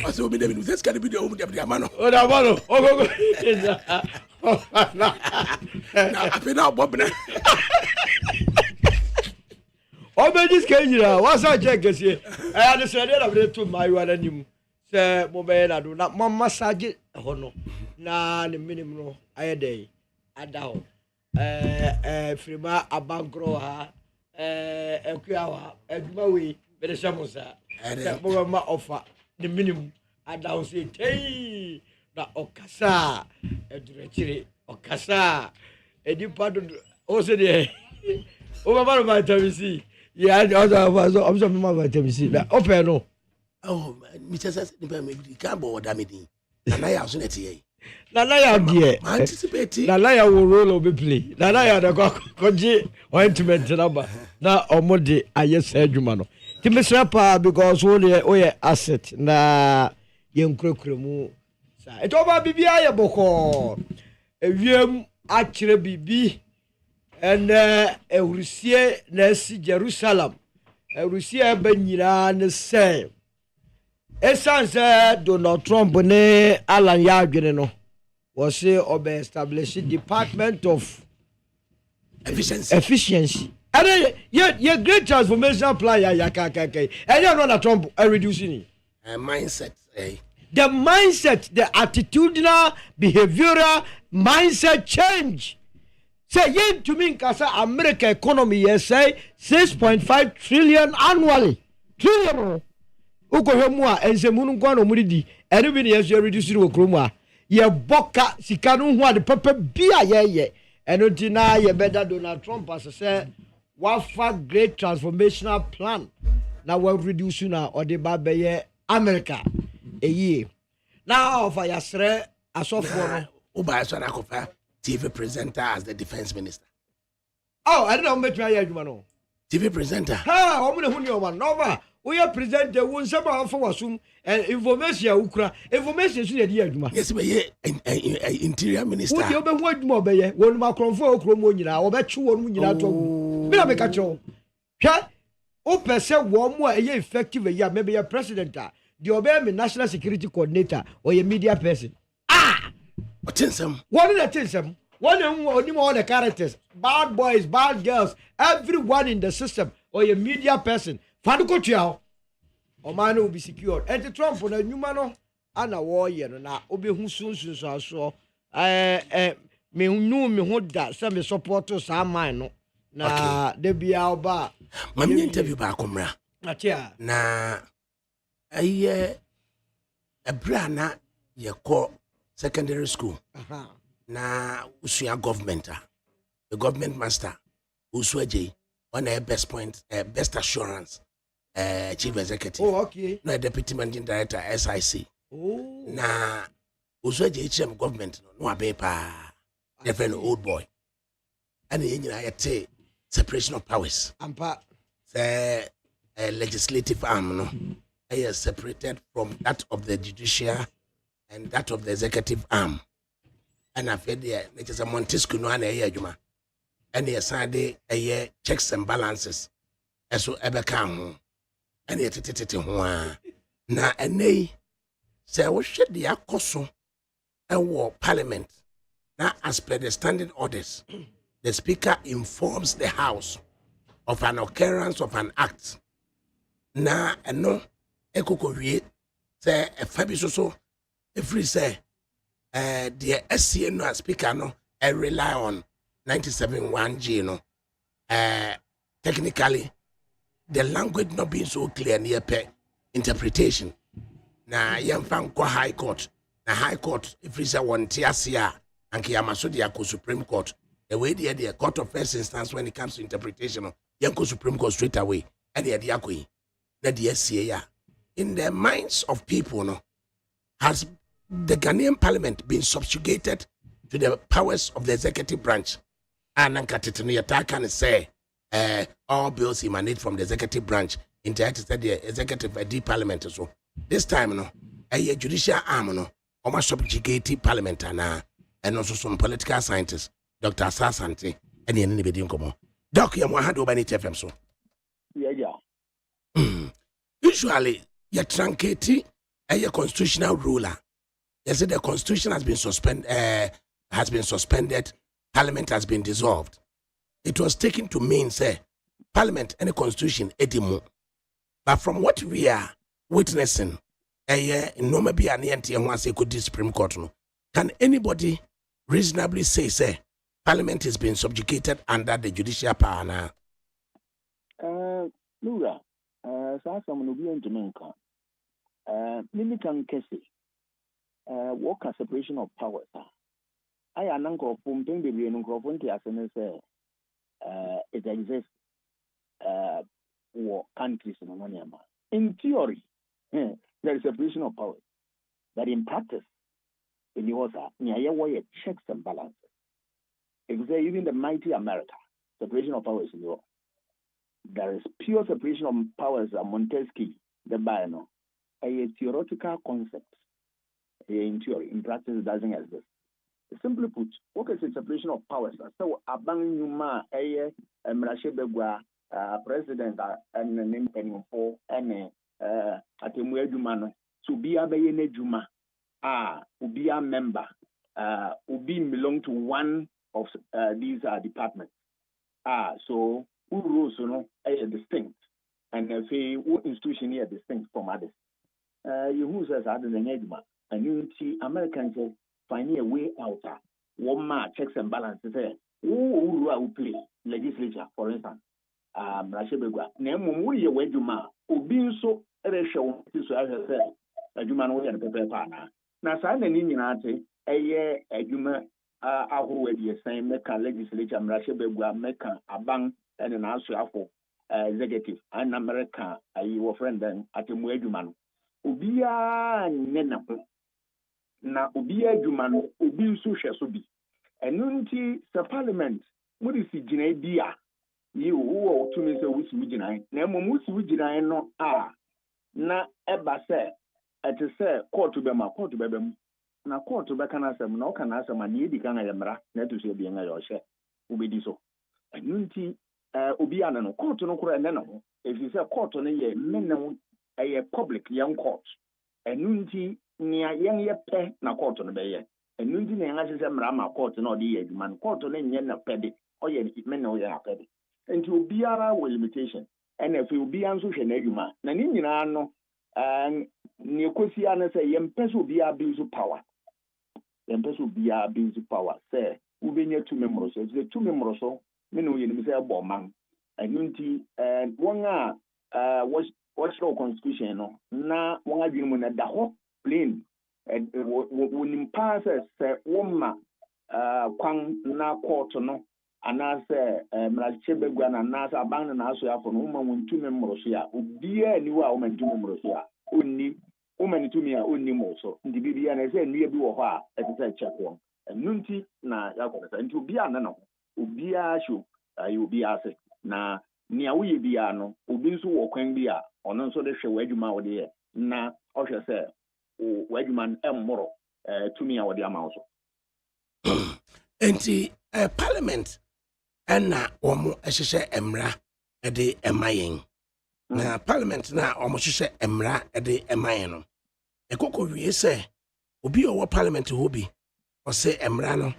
also be dem this can be the home dem amano o da mano o go na apena obobna o be dis kenjira wasa check kese I dey say dey na to my wa nanim se mo be na do na mo massage ho no na ne minimum no ayede adaho frima abankro ha ekuawa aduma we be de shamusa mo ma offer the minimum adaho say tey na okasa edurechire okasa edipa do o se de o ba ma vitamin ya o so ma vitamin C na open no oh mi chesa ni ba me ka bo oda me din na ya so neti ye Nana ya die anticipate Nana ya wo role obi play Nana ya da koji ointment number na omode ayesa adwuma no timisra pa because wo ye asset na ye nkrokremu sa eto ba bibia ye boko ewiem akire bibi ene ewrusie na si Jerusalem ewrusie ba nyira ne se Essence Donald Trump ne Alan Yadwene no was say obe establish Department of Efficiency. And ye great transformation plan ya kakake. And you know that Trump reducing mindset the mindset, the attitudinal, behavioral mindset change. Say ye to me kasa American economy yes say 6.5 trillion annually. Trillion. Uko hemu a ensemu nko na muridi ene bi ne yeso reduce wo kromu a ye boka sika no hu ade papa bia ye eno ti na ye beda Donald Trump as say wafa great transformational plan na we reduce na ode ba be ye America eyi na ofa yasre asofo no uba so na kofa TV presenter as the defense minister. Oh, I don't know me try adwuma no. TV presenter. Ha, omo ne hu ni o man no ba we are present the one some of wasum and information ukra information so dey adwuma yes be interior minister wo dey obe hu adwuma obeye wonu makronfo okromo nyina wo be twe wonu nyina to me na me ka cho hwe o pese wo mo a effective ya maybe your president the obey me national security coordinator or your media person Otinsem what is that tinsem one and all the characters bad boys bad girls everyone in the system or your media person faduko tua o man will be secured and the Trump na nyuma no ana wo ye no na obehu sunsun so aso me nu me ho da se me support sa man no na de bia oba mami interview ba akomra atia na aye ebra na ye call secondary school na usua government the government master usuaje on a best point best assurance chief executive okay na deputy managing director SIC na usuaje HM government no abepa different old boy and yenyina yete separation of powers ampa legislative arm no is separated from that of the judicial and that of the executive arm. And I've heard there, it is a Montesquieu no and a year, Juma. And a Sunday, a year checks and balances. As so ever come. And yet, now, and nay, say, what should the Akoso and war parliament? Now, as per the standing orders, the speaker informs the House of an occurrence of an act. Now, and no, Ekoko say, a fabiso so. If we say, the SCA no speaker no, I rely on 97.1G no. Technically, the language not being so clear near per interpretation. Na yamfan kwa High Court. Na High Court, if we say one tiasia and kiyamaso the Supreme Court, the way the Court of First Instance when it comes to interpretation, yanko Supreme Court straight away. And the yakoi, na the SCA in the minds of people no has the Ghanaian parliament been subjugated to the powers of the executive branch. And Ankatitini can say all bills emanate from the executive branch into the executive deep parliament. So this time, no, a judicial arm, no, almost subjugated parliament and also some political scientists, Dr. Sasante, and anybody in common. Doc, you want to do any FM so? Yeah. Usually, you're truncating a constitutional ruler. Yes, the constitution has been suspended, parliament has been dissolved. It was taken to mean, say, parliament and the constitution, edimu. But from what we are witnessing, no maybe an ENT and once could Supreme Court, no. Can anybody reasonably say, parliament is being subjugated under the judicial power now? Lura, someone will be in Jamaica. Mimikan Kessie. What a separation of powers. I am uncle pumping the real uncle as it exists for countries in Moniama. In theory, there is separation of powers. But in practice, in the water, near checks and balances. If you say even the mighty America, separation of powers in the world. There is pure separation of powers Montesquieu, the Bible, a theoretical concept. In theory, in practice, it doesn't exist. Simply put, what is the separation of powers? So, Abang Yuma, Mrashebegwa, president, and the name for and Atemwe Jumano, to be a Bayene Juma, be a member, Ubi belong to one of these departments. So, who rules, are distinct, and say, what institution here distinct from others? You who says other than Edma. And you see Americans finding a way out. One man checks and balances. Who will play legislature, for instance? Rashebegwa. Nemo, we away Juma. Ubin so ratio to say a Juman way and prepare partner. Now, sign an Indian a year a Juma. Who will be a same Mecca legislature, Rashebegwa, Mecca, a bank, and an answer for executive and America. Your friend then at the Mueduman. Ubia Nenapo. Na obi adwuma no obi nso hwɛ so bi ɛno nti the parliament what is gyina bia you who to me say we see wujina na mo mu si wujina no na eba say ete say court be ma court be bem na court be kana asem na o kana asem na e di kan ayemra na to so bi nga yo hye obedi so anunti obi ana no court no koro ene no if you say court no ye menno a public young court anunti nia yen ye pe na court no be ye anunti na nga se mra ma court no de ye adwuma court no nye na pede o ye menno ye apede enti obiara with limitation and if you be anso hwe na adwuma na ni nyina no ne kosi ana say yempeso obiara abuse power yempeso obiara abuse power say ubenya tu memro so the tu memro so me no ye ni say bo man anunti won a what's the constitution no na won adwene mu na da ho plain wonim pa say woma kwan na court no anase mrache begwa na anase aban na aso afo no woma wontu memro so ya obia ni wa woma ntu memro so ya onni woma ni tumi a onni mo so ndi bibia na say nua bi wo ho a etese check won enunti na yakobesa nti obia na no obia sho ayi obia ase na nia wo ye bia no obi nso wo kwan bi a ono nso de hwe wadwuma wo de na ohwe say wadwuma emmoro tumi a wo de ama so enti parliament na omo ehyehyɛ emra de emayen na parliament na omo hyehyɛ emra de emayen no ekoko wie sɛ obi owo parliament ho bi ɔsɛ emra no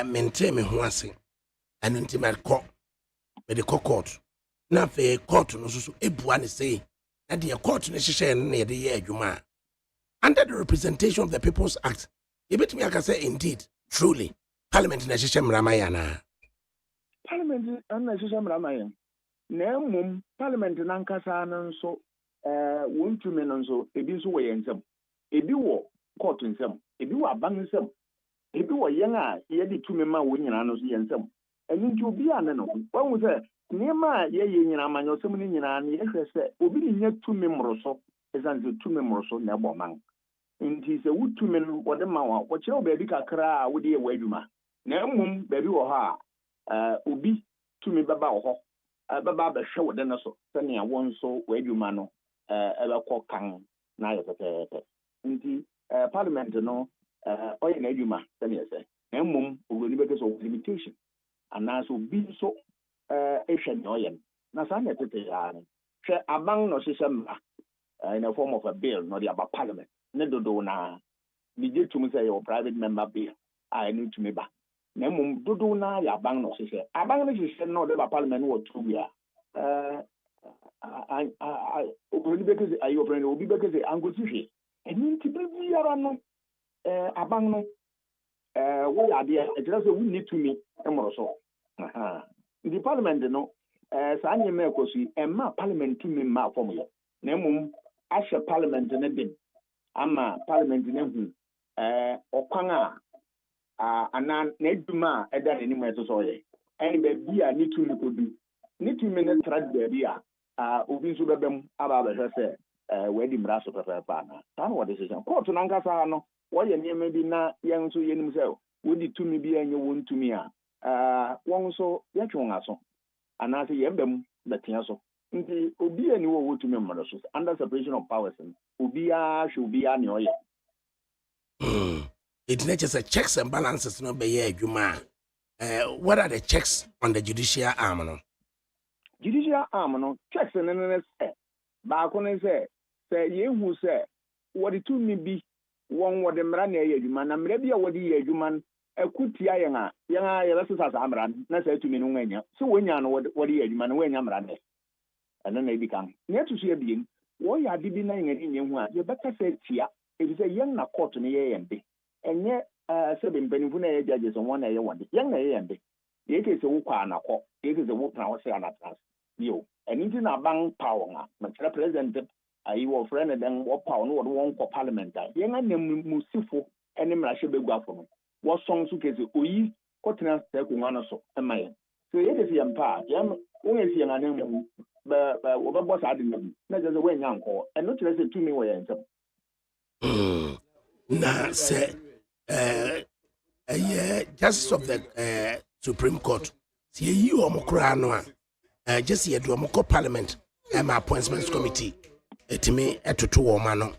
maintain me ho ase ɛno nti me de court na fe court no so ebua ne sei na de court no hyehyɛ no na de yɛ adwuma under the representation of the people's act yebetumi aka sɛ indeed truly parliament na hyehyɛ emra mayana parliament na hyehyɛ emra mayen na mum parliament na nkasa no nso wontumi no nso ebi nso wɔ yɛn nsam ebi wɔ court nsam ebi wɔ aban nsam ebi wɔ yɛn a yɛde tumi ma wɔ nyina no so yɛn nsam ɛno nti obi a ne no wɔn sɛ nneɛma a yɛyɛ nyina ma nyɔsɛm no nyina no yɛhwɛ sɛ obi ne nya tumi mmoroso ɛsan sɛ tumi mmoroso na ɛbɔ man nti sɛ wotumi no wɔde ma wɔn wɔkyerɛ wɔ baabi kakra a wode yɛ wɔ adwuma na mmom baabi wɔ hɔ a obi tumi bɛba wɔ hɔ bɛba bɛhwɛ wɔ de no so sɛnea wɔn nso wɔ adwuma no ɛbɛkɔ kan na ayɛ pɛpɛɛpɛ nti parliament no ɔyɛ n'adwuma sɛnea sɛ na mmom owurani bɛkɛ sɛ limitation anaasɛ obi nso ehwɛ nea ɔyɛ no na saa na ɛtete yaa no hwɛ aban na ɔhyehyɛ mmara in the form of a bill na ɔde aba parliament ne dodow na bigye tum sɛ yɛwɔ private member bill a ɛno tumi ba na mmom dodow na yɛ aban na ɔhyehyɛ aban no hyehyɛ na ɔde ba parliament no wɔ tuwi a owurani bɛkɛ sɛ ayi ɔfrɛ no obi bɛkɛ sɛ ankosi hwɛ ɛno nti biribiara no aban no wɔyɛ adeɛ ɛkyerɛ sɛ wonni tumi mmoro so nti parliament no saa nneɛma ɛkɔ so yi ɛma parliament tumi mma afɔm yɛ na mmom ahyɛ parliament no den ama parliament no hu ɔkwan a anaa n'adwuma a ɛda n'anim a ɛsɛ sɛ ɔyɛ ɛne baabi a ne tumi kɔdu ne tumi no tra baabi a obi nso bɛbɛ mu aba abɛhwɛ sɛ wɔadi mmara so pɛpɛɛpɛ anaa saa na wɔde hyehyɛ kɔɔto no ankasa no wɔyɛ nneɛma bi na yɛn nso yɛnim sɛ wodi tumi bi ɛnyɛ wɔn tumi a wɔn nso yɛtwe wɔn aso anaasɛ yɛn bɛ mu bɛtea so nti obiara ni wɔ tumi mmara so under separation of powers no obiara hwɛ obiara ne ɔyɛ. It natures checks and balances no bɛyɛ adwuma what are the checks on the judicial arm no? Judicial arm no checks no ne sɛ baako ne sɛ yɛhu sɛ wɔde tumi bi wɔde mmara na ɛyɛ adwuma na mmara bi a wɔde yɛ adwuma no akutia yɛn a yɛbɛsesa saa mmara no na saa tumi no wɔanya sɛ wɔanya no wɔde yɛ adwuma no wɔanya mmara no ɛno na ɛdi kan na ɛto so abien wɔyɛ ade bi na yɛn ani nyɛ hu a yɛbɛka sɛ tia ɛfiri sɛ yɛn na court no yɛ yɛn de ɛnyɛ sɛ mpanimfo na ɛyɛ judges wɔn na ɛyɛ wɔn de yɛn na ɛyɛ yɛn de yɛkɛ sɛ wokɔ anakɔ yɛkɛ sɛ wopena hɔ sɛ anatras bio ɛno nti na aban pa wɔn a makyerɛ president ayi wɔ frɛ no den wɔpaw no wɔde wɔn kɔ parliament a yɛn anam musifo ne mmarahyɛ bɛguafo no wɔsɔn so kɛsɛ oyi kɔtena sɛ akonnwa no so ma yɛn so yɛde sɛ yɛn pa a yɛn wɔn asi yɛn anan mu wɔbɛbɔ saa de no bi na kyerɛ sɛ wɔanya nkɔ ɛno kyerɛ sɛ tumi wɔ yɛn nsam na sɛ ɛyɛ justice of the supreme court sɛ yɛyi wɔn koraa no a just here do mo parliament my appointments committee etimi etoto wo ma no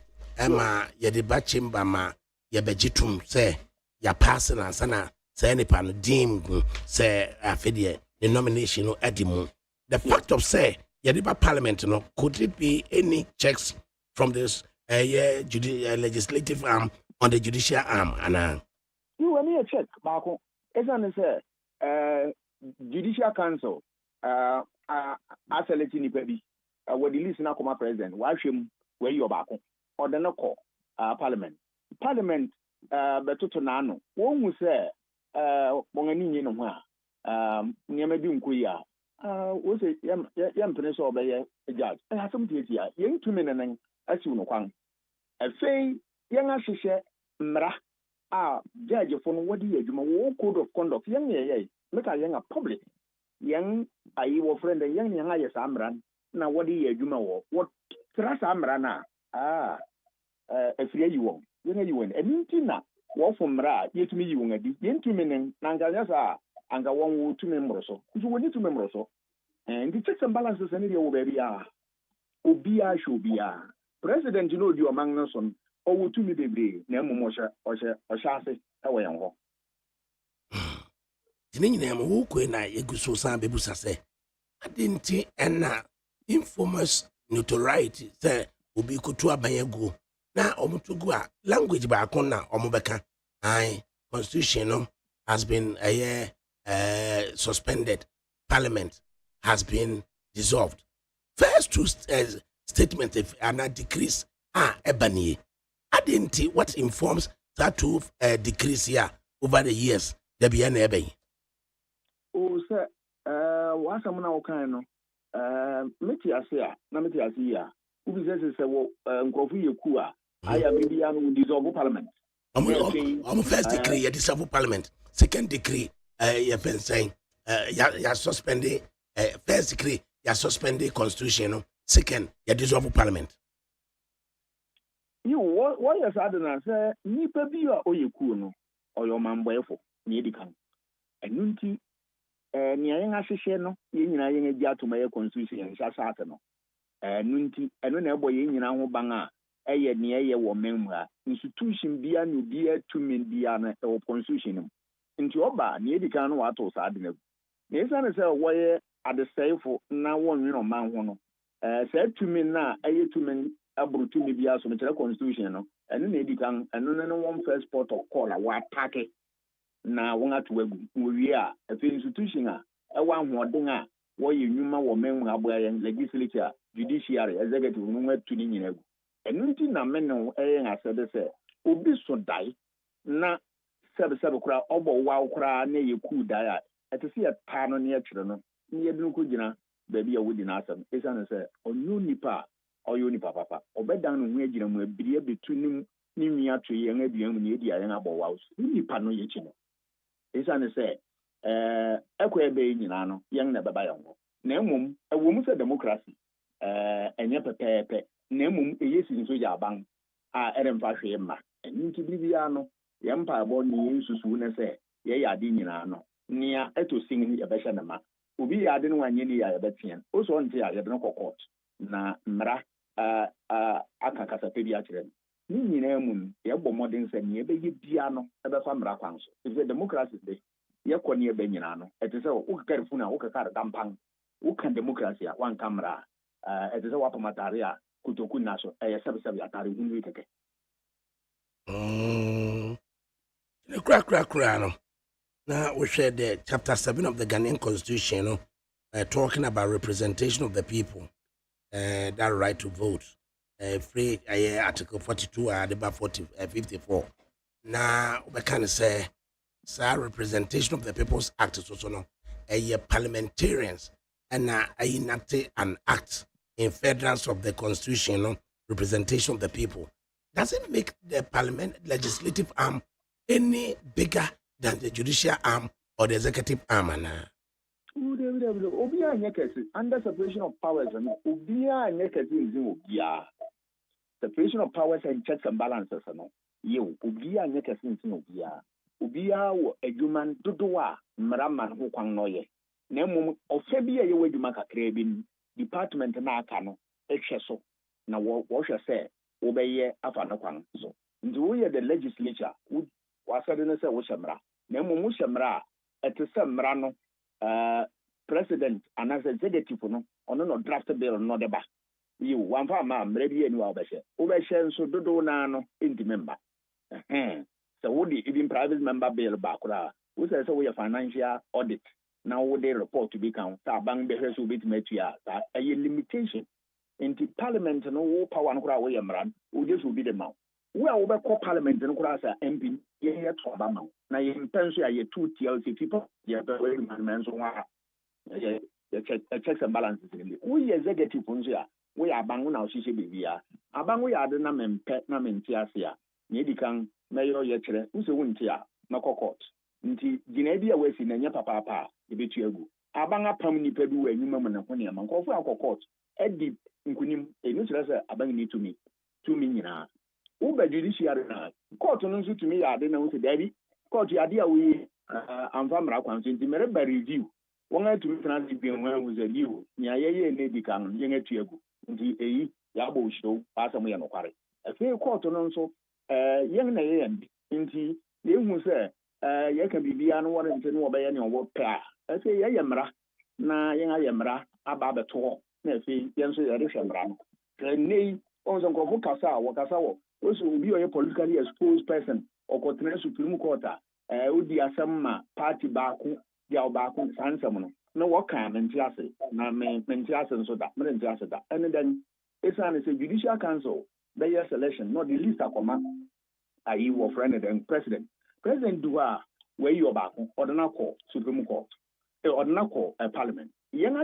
ma ye deba chamber ma ye begitum say ya pass na sana say nipa no dim say afedie the nomination no edimu the fact of say ye deba parliament no could it be any checks from this legislative arm on the judicial arm and you want me a check Marco isn't say judicial council aselect ni pebi we the list na come president wa hwem we your back or the no call parliament betoto na no won hu say bon ani nyi no ho a nyema bi nko ya wo say yam pene so obeye judge asem tietia yen tumi nenen asiw no kwan afei yen ahyehyɛ mmara judge for no wodi adwuma wo code of conduct yen ye make a yen a public yen ayi wo friend yen yen aye sa mmara na wodi adwuma wo what tra sa mmara na afiri yi wo yen yi wo eninti na wo fo mmara yetumi yi wo ngadi yen tumi nen na nganya sa anga won wo tumi mmoroso nso woni tumi mmoroso and the checks and balances any dey wo baby obia shobia president no di omang no son o wo tumi bebre na emmo ohye ase e wo yen ho tini nyina mo wo ko na yeguso san bebusa se adinti ena informers notoriety say obi kotu abanyagu na omutugu a language ba akon na omobeka constitution no has been suspended, parliament has been dissolved. First two statements are not decrease ebony. I didn't see what informs that to decrease here over the years. There be an ebe. Oh, sir, what's some now kind of Metiasia, Nametiasia, who says, Nkofu Yakua, I am maybe dissolve parliament. I'm first decree, dissolve parliament. Second decree, you've been saying, you're suspending, first decree, you're suspending constitution. Second, you're dissolve parliament. You, what is other say, Nipa Bia or Yakuno, or your man wherefore, Nidikan. And Nunti, Niang Ashisheno, Yin a jar to my constitution and Shasatano. Nunti, and when a boy in our banga, a near ye or member, institution Bia no beer to mean Diana or constitution. Into Oba, Nidikan Watos Adina. Yes, I say, why at the safe for now one, man, said to me now, a to men. Able to be as a constitution, and then they can, and then one first port of call a white packet. Now, one at we are a institution, a one more dinger, where you know more men and legislature, judiciary, executive, no to the and nothing na men no I said, say, Obi so die, na seven crowd, over wow cry, near you could die at to see a town near children, near Blue baby, I wouldn't ask them. It's an answer, or no nipa. Or you papa, or bed down and wage them will be between Nimia tree and a young lady and about house. You pano yachino. It's an say, Equa bay in ano, young never by Nemum, a woman's a democracy, and yet a Nemum, a yes in Soja bang, Adam Fashiema, and into Bibiano, the empire born news to soon as say, yea, dinano, near eto singing a beshanama. Ubi I didn't want any Betian, also until I had no court. Na mra akakasa pedia chire ni nyina mu ye bɔ modern sɛ ne be bia no e be fa mra kwan so if the democracy dey ye kɔ ne be nyina no it is sɛ wo kakari fu na wo kakari dampan wo kan democracy a wan kamra it is sɛ wa pamatare a kutoku na so e ye sɛbe atare hu keke ne kra no na we share the chapter 7 of the Ghanaian constitution no talking about representation of the people. That right to vote, free Article 42 and about 54. Now we can say, representation of the People's Act is also no, parliamentarians and enacted an act in furtherance of the Constitution, no, representation of the people. Does it make the parliament legislative arm any bigger than the judicial arm or the executive arm? Obia nyekesi under separation of powers and obia nyekesi nzi obia separation of powers and checks and balances no you obia nyekesi nzi obia wo adwuman dodo a mraman ho kwan no ye na mmom ofa bi a yɛwɔ adwuma kakra bi no department na aka no ehwɛ so na wɔhwɛ sɛ wobɛyɛ afa no kwan so nti woyɛ the legislature wasɛde no sɛ wohyɛ mmara na mmom wohyɛ mmara a ɛte sɛ mmara no president anaasɛ executive no ɔno no draft bill no de ba yiw wamfa ma mmara bi ani wa wobɛhyɛ nso dodow naa no ntimi mba sɛ wode even private member bill ba koraa wosɛ sɛ woyɛ financial audit na wode report bi kan sɛ aban bɛhwɛ sɛ wobɛtumi atua saa ɛyɛ limitation nti parliament no wo power no koraa woyɛ mmara no wogye so obi de ma wo a wobɛkɔ parliament no koraa sɛ mp yɛyɛ to aba ma wo na yɛmpɛ nso a yɛto tia wo sɛ fipa yɛpɛ wɔadwuma nso ho a checks and balances ni woyɛ executive nso a woyɛ aban wo na wohyehyɛ biribiaa aban woyɛ ade na mempɛ na mente ase a na ɛdi kan mɛyɛ ɔyɛ kyerɛ wo sɛ wonte a mɛkɔ court nti gyina bi a wasi na nyɛ papaapa a yɛbɛtu agu aban apam nnipa bi wɔ anwuma mu ne ho nneɛma nkɔfo akɔ court ɛdi nkunim ɛno kyerɛ sɛ aban ni tumi nyinaa woba judiciary na court no nso tumi yɛ ade na wo sɛ daabi court yɛ ade a woyi amfa mmara kwan so nti mɛreba review wɔn atumi tena se bi ho ahu sɛ bio nea yɛyɛ ne di kan no yɛn atu agu nti ɛyi yɛabɔ ohyɛw asɛm yɛ nokware afei court no nso yɛn na yɛyɛ nti yɛhu sɛ yɛka biribiara no wɔre nti no wɔbɛyɛ ne ɔwɔ pɛ a afei yɛyɛ mmara na yɛn ayɛ mmara aba abɛto hɔ na afei yɛn nso yɛde hwɛ mmara no nnɛ yi ɔhu sɛ nkurɔfo kasa a wɔkasa wɔ wɔsɛ obi a ɔyɛ politically exposed person ɔkɔtena supreme court a wodi asɛm ma party baako deɛ ɔbaako saa nsɛm no na wɔka mente ase na mente ase nso da mente ase da ɛne dɛn ɛsiane sɛ judicial council bɛyɛ selection na ɔde list akɔma ayi wɔfrɛ no dɛn president du hɔ a wɔayi ɔbaako ɔde no akɔ supreme court ɔde no akɔ parliament yɛn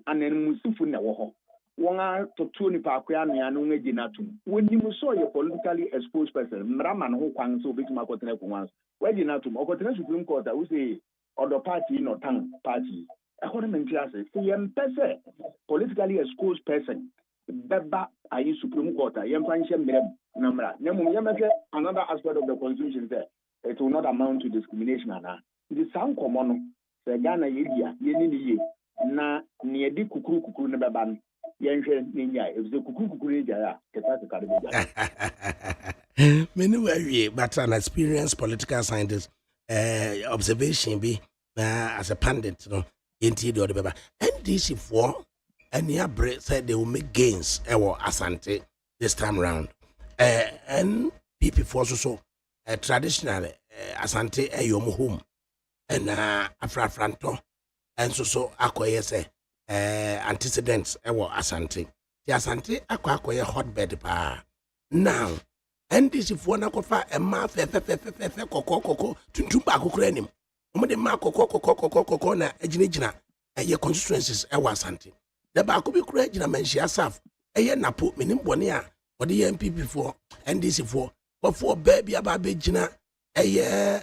ananmusifo na ɛwɔ hɔ wɔn atoto nipa akoya nea no wɔn agye n'atom wɔnim sɛ ɔyɛ politically exposed person mmara ma no ho kwan sɛ obɛtumi akɔtena akonnwa so wɔagye n'atom ɔkɔtena supreme court a wosɛ ɔdɔ party na ɔtan party ɛhɔ no mente ase sɛ yɛmpɛ sɛ politically exposed person bɛba ayi supreme court a yɛmfa nhyɛ mmerɛ mu na mmara na mmom yɛmɛhwɛ another aspect of the constitution sɛ it will not amount to discrimination anaa nti saa nkɔmmɔ no sɛ Ghana yɛdi a yɛni ne yie na nea ɛde kukuru no bɛba no yɛnhwɛ ne nyaa ɛfisɛ kukuru no gyae a kɛtakeka de bɛgyae many were but an experienced political scientist observation be as a pundit no into the other NDC for any abre said they will make gains Asante this time round and people for so traditional Asante yom home and afrafranto and so akoye say antecedents Asante the Asante akoye hotbed pa now NDC for na kofa ema fe kokoko tuntum ba kokora nim omo de ma kokoko na agina eye constituencies Asante the ba ko bi kura agina manhia saf eye napo menim bone a ode ye MPP for NDC for baby aba be gina eye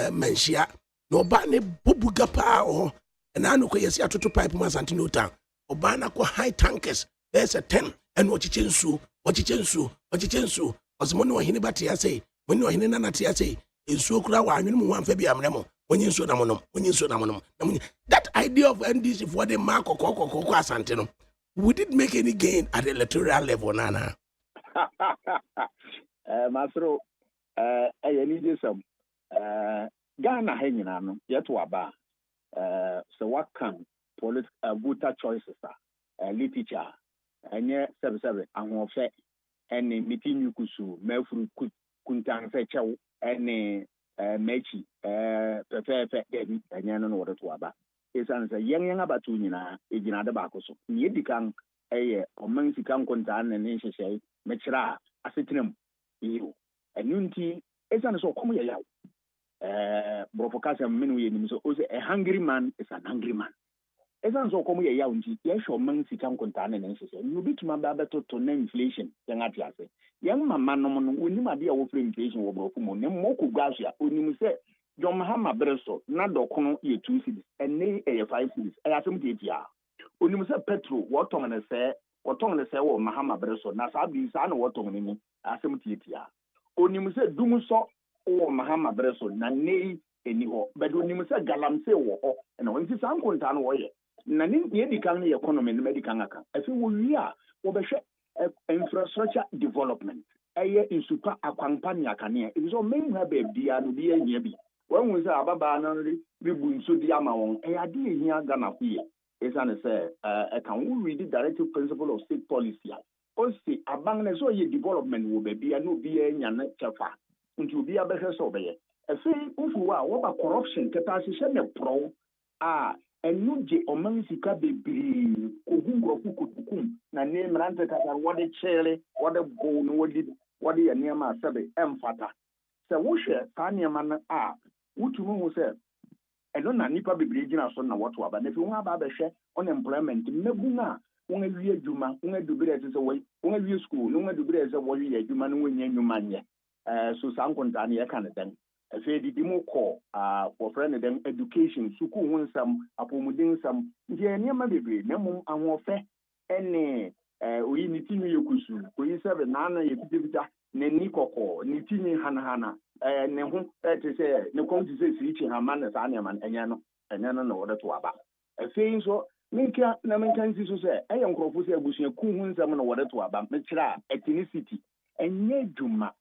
manhia no ba ne bobuga pa o na no ko yesi atoto pipe ma Asante no town oba na ko high tankers there's a 10 and ochichensu Osmono wa hini bati ya say, when you are in anati ya say, in so kura wa anyumu wa mfebi amremo, when you so namonom, that idea of NDC for the mark or koko Asante no, we didn't make any gain at the electoral level, Nana. Masro, I need some Ghana hanging on, yet to aba. So what can voter choices are? Literature, and yet 7 and more fair. Any meeting you could sue, Melfru Kuntan Fetchow, any Mechi, Pepe, and Yanan order to Abba. It's answer young Abatunina, Ejinada Bacoso. Yedikan, or Mexican Contan and Nation say, Mechra, Asitinum, you. And Unity, it's an so come here. Brofocas and Menuin, so a hungry man is an hungry man. Esan so komu ye yaunti ye show man sikam kontane ne nsese you bit ma ba beto to na inflation yan atiase yan mama no no oni ma de a wo free inflation wo brofo mo ne mo ko gwaso ya oni se John Mahama Breso na dokono ye 2 cities ene ye 5 cities e asem de dia oni se petrol wo ton ne se wo Mahama Breso na sa bi sa na wo ton ni asem de dia oni se dum so wo Mahama Breso na nei eni ho but onim sɛ galamsey wɔ hɔ na wɔn san konta no wɔyɛ na ne di kan ne economy ne medical aka afi wo wi a wo bɛhwɛ infrastructure development ɛyɛ nsupa akwanpa ne akane ebi so men ha ba bia no bi ehia bi wɔn hu sɛ ababa no ribu nso di ama wɔn ade ehia Ghana ko yɛ esane sɛ can we read the directive principle of state policy o si abang na so yɛ development wo ba bia no bi enya na chefa nti obi abɛhwɛ sɛ ɔbɛyɛ efe ufu a wo ba corruption keta hyehyɛ ne pro a enu je oman sika bebree ogun grofu kutukum na ne mrante kata wode chere wode bo no wode ya niam asabe emfata se wo hwe ta niam na a wutumu hu se eno na nipa bebree gina so na woto aba na fi wo aba behwe unemployment mebu na won awie adwuma won adubire se wo won awie school no won adubire se wo wie adwuma no won adwuma nye so sankonta ne ye kan den efe di mo ko for friend dem education suku ho nsam apomuden nsam nje niam bebree na mum ahofe ene oyi ni timi yokusu oyi sebe na na yekutibita ne ni kokko ni timi hana ne ho te se ne konti se sirichi ha man sa ne man enya no na wode to aba efe so minka nsi so se eye nkrofo se abusua ku ho nsam na wode to aba me kira ethnicity enye dwuma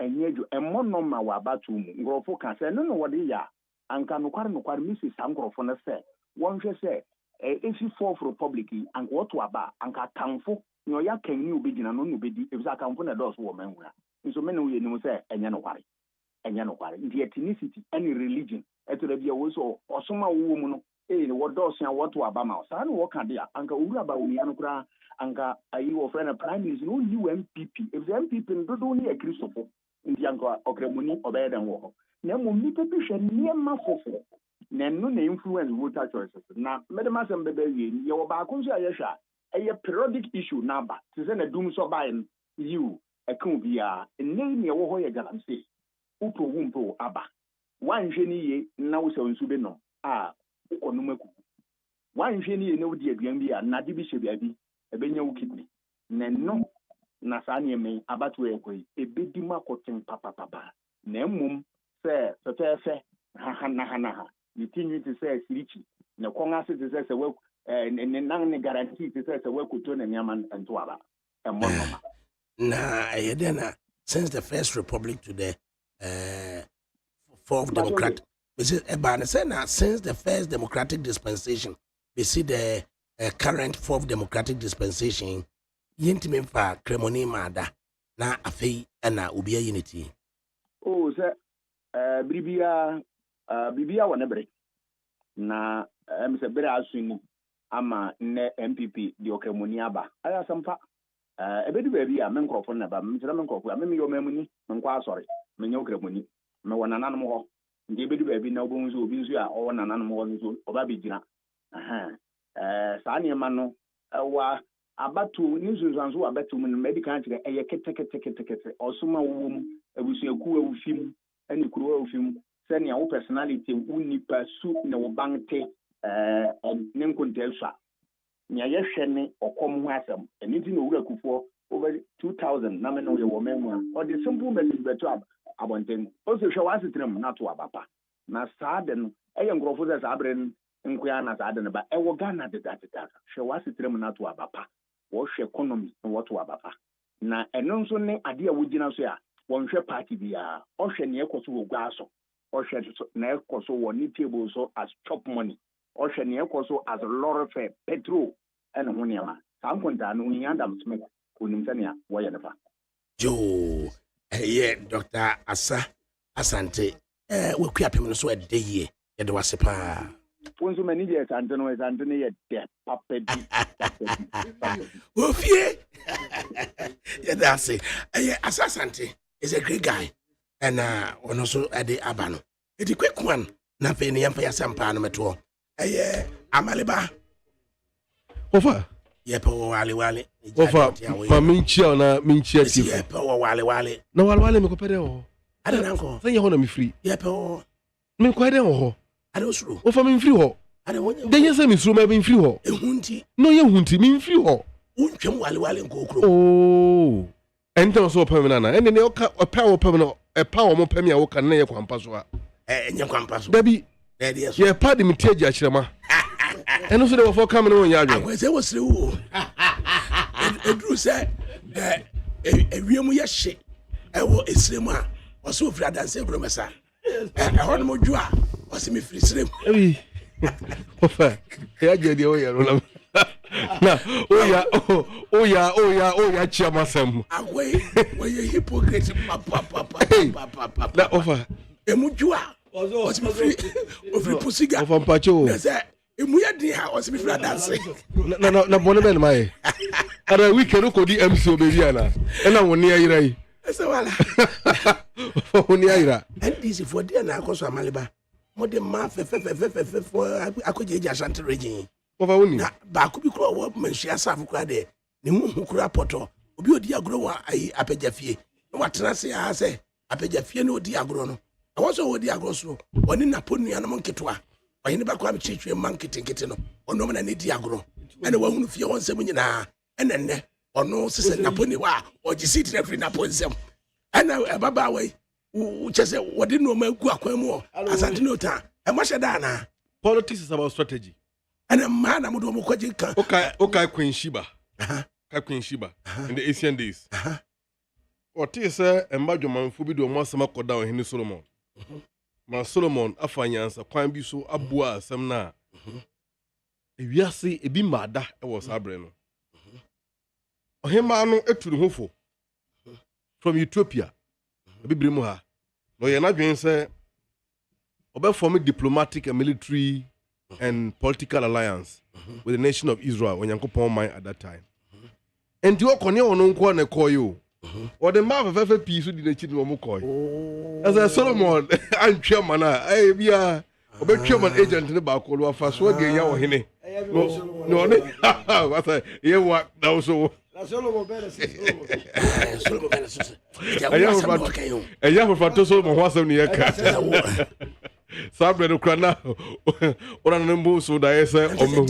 enyeju emmono ma wa batu mu ngrofo ka se no wode ya anka nokware misi sangrofo na se wonhwe se efi fourth republic anka woto aba anka kanfo no ya kanyi obegina no bedi ebisa kanfo na dos wo manhura nso me no ye nim se enye nokware the ethnicity any religion etore bia wo so osoma wo mu no wo dos ya woto aba ma sa no wo ka dia anka owura ba wo ya no kura anka ayi wo friend prime minister no UMPP if the MPP ndodo ni Christopher ndi anka okremuni obeden wo na mo mi pepe hwe niema fofo na no na influence voter choices na medema sem bebe wie ye wo ba ko so ayehwa eye periodic issue na ba se na dum so ba you ekun bia ne wo ho ye galamsey upo wumpo aba wanhwe ni ye na wo se nsu be no ukonum aku wanhwe ni ye na wo di aduan bi na de bi hye bia bi ebenya wo kidney na no na sa ne me abatu ekoi ebedi makoten papa na mmom se fefe ha ni tinwi ti se sirichi na konga se ti se we ne nang ne guarantee ti se we kuto na nyama nto aba emmonoma na yedena since the first republic to the fourth democrat since the first democratic dispensation we see the current fourth democratic dispensation yintime fa kremoni mada na afei na obia unity se bibia wona bre na se bre asuni ama ne MPP di okremoni aba aya sampa ebedu baabi a menkrofo na ba mtira menkrofo a memi yo mamuni menkwa asori menye okremoni me wona nanom ho ndi ebedu baabi na obonzu obi nzu a o wona nanom ho nzu oba bejina saa ne ma no wa abatu nizunzanzo abatu mu medical kire eye kete osuma wom abusuaku awufim ani kuro awufim senia wo personality unipa su na wo bante ne nkontelsa nya yehwe ne okom ho asem eniti no wura kufo over 2000 na me no ye wo memu o the simple message beto abonten o se hwe wasitrem na to abapa na saade no eye ngrofo ze sabren nkuya na saade ne ba ewo Ghana de that hwe wasitrem na to abapa wo hwe economy na wo to abapa na eno nso ne ade a wogina so ya wo hwe party bia o hwe ne ekoso wo gwaso o hwe na ekoso wo ni table so as chop money o hwe ne ekoso as lorry petrol ene ho niama sankonta no nya Adam Smith onim sania wo ye nefa jo Dr. Asante we kuapem no so ede ye ye de wasepa wonso mani je Asante no ye de papedi ofie ye da say Asante is a great guy and ono so ade abano edi quick one na fe ne yamfa yasampa no meto amaleba ofa yepo wale ofa ma minchia na minchia ti yepo wale na wale me ko pede ho ada nanko sanya ho na me free yepo me ko ede ho ada osuro ofa me free ho ada wonya denye se me suro me be free ho ehunti no ye hunti me free ho untwem wale nkokro oh ento so pem na ene ne oka opa wo pem no epa wo mo pem ya wo kan na ye kwampa so a enye kwampa so Dabi. There so Ye party me tie achirema. Eno so dey for come no nya adwen. akwese wo sire wo edru se ewiem ye hye ewo esiremu a oso ofri adanse gromesa ehon mo dwu a osi me firi siremu Ebi. Ofa. Ya je dey o ye no na oya chiama sem. agwe we hypocrite papa Na ofa. emu dwu a osi me firi ofri pusiga Ofa mpacho. na se emu ye din ha osi me firi adanse Na bone ben mai. Ara weekend ko di MC obebi ana. Na woni ayira yi. ese wala Woni ayira. NDC for there na akoso amaliba mo de ma fe for akoje Ashanti region Ofa woni. na ba ko bi kro wo manhia safo kra de ne hu kra poto obi odi agro wa ayi apejafie na watena se ha se apejafie na odi agro no awoso odi agro so oni na ponua no nketwa oyene ba kwa bichichwe manketenkete no ono na ne di agro ene wa hunu fie won sem nyina enenne ono sese na poni wa ogisiti na free na ponsem ene baba we chese wodi no ma ku akwan mu Asante no ta e mo sheda na Politics is about strategy. ene ma na mo do mo kwaji kan Okay, Queen Sheba. Queen Sheba in the Asian days. What is Embajomanfo bi do mo asema koda o hene Solomon. Ma Solomon afanyansa kwan bi so abua asem na. Ewiase ebi mada e wo sabre no. Ohema no eturu hofo from Ethiopia. Ebibiri mu ha. No ye na dwen say form diplomatic and military and political alliance with the nation of Israel when Yankopon mine at that time. And the Okonia on Unko and a koyo. Or the map of FFP so did the children of Mukoi. As a Solomon and chairman, I be a chairman agent in the Bakolo for Swaggy Yawahine. No, what I hear what now so. Solomon I have for Solomon was on the car. Sabre no krana ora no mbo so da ese omo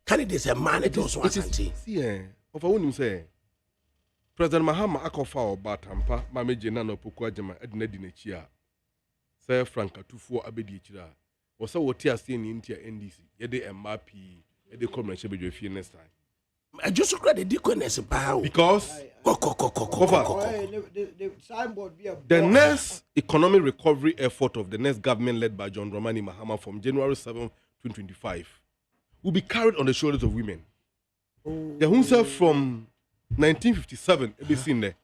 candidates a man it also Asante see of wonim say President Mahama akofa oba tampa ma meje na no poku agema edina di na chi a say Franka Tufo abedi achira wo say wo ti ase ni ntia NDC ye de MRP ye de commercial bedwe fie next time I just credit the deaconess because the next economic recovery effort of the next government led by John Dramani Mahama from January 7, 2025 will be carried on the shoulders of women. The Hunsa from 1957 be seen there.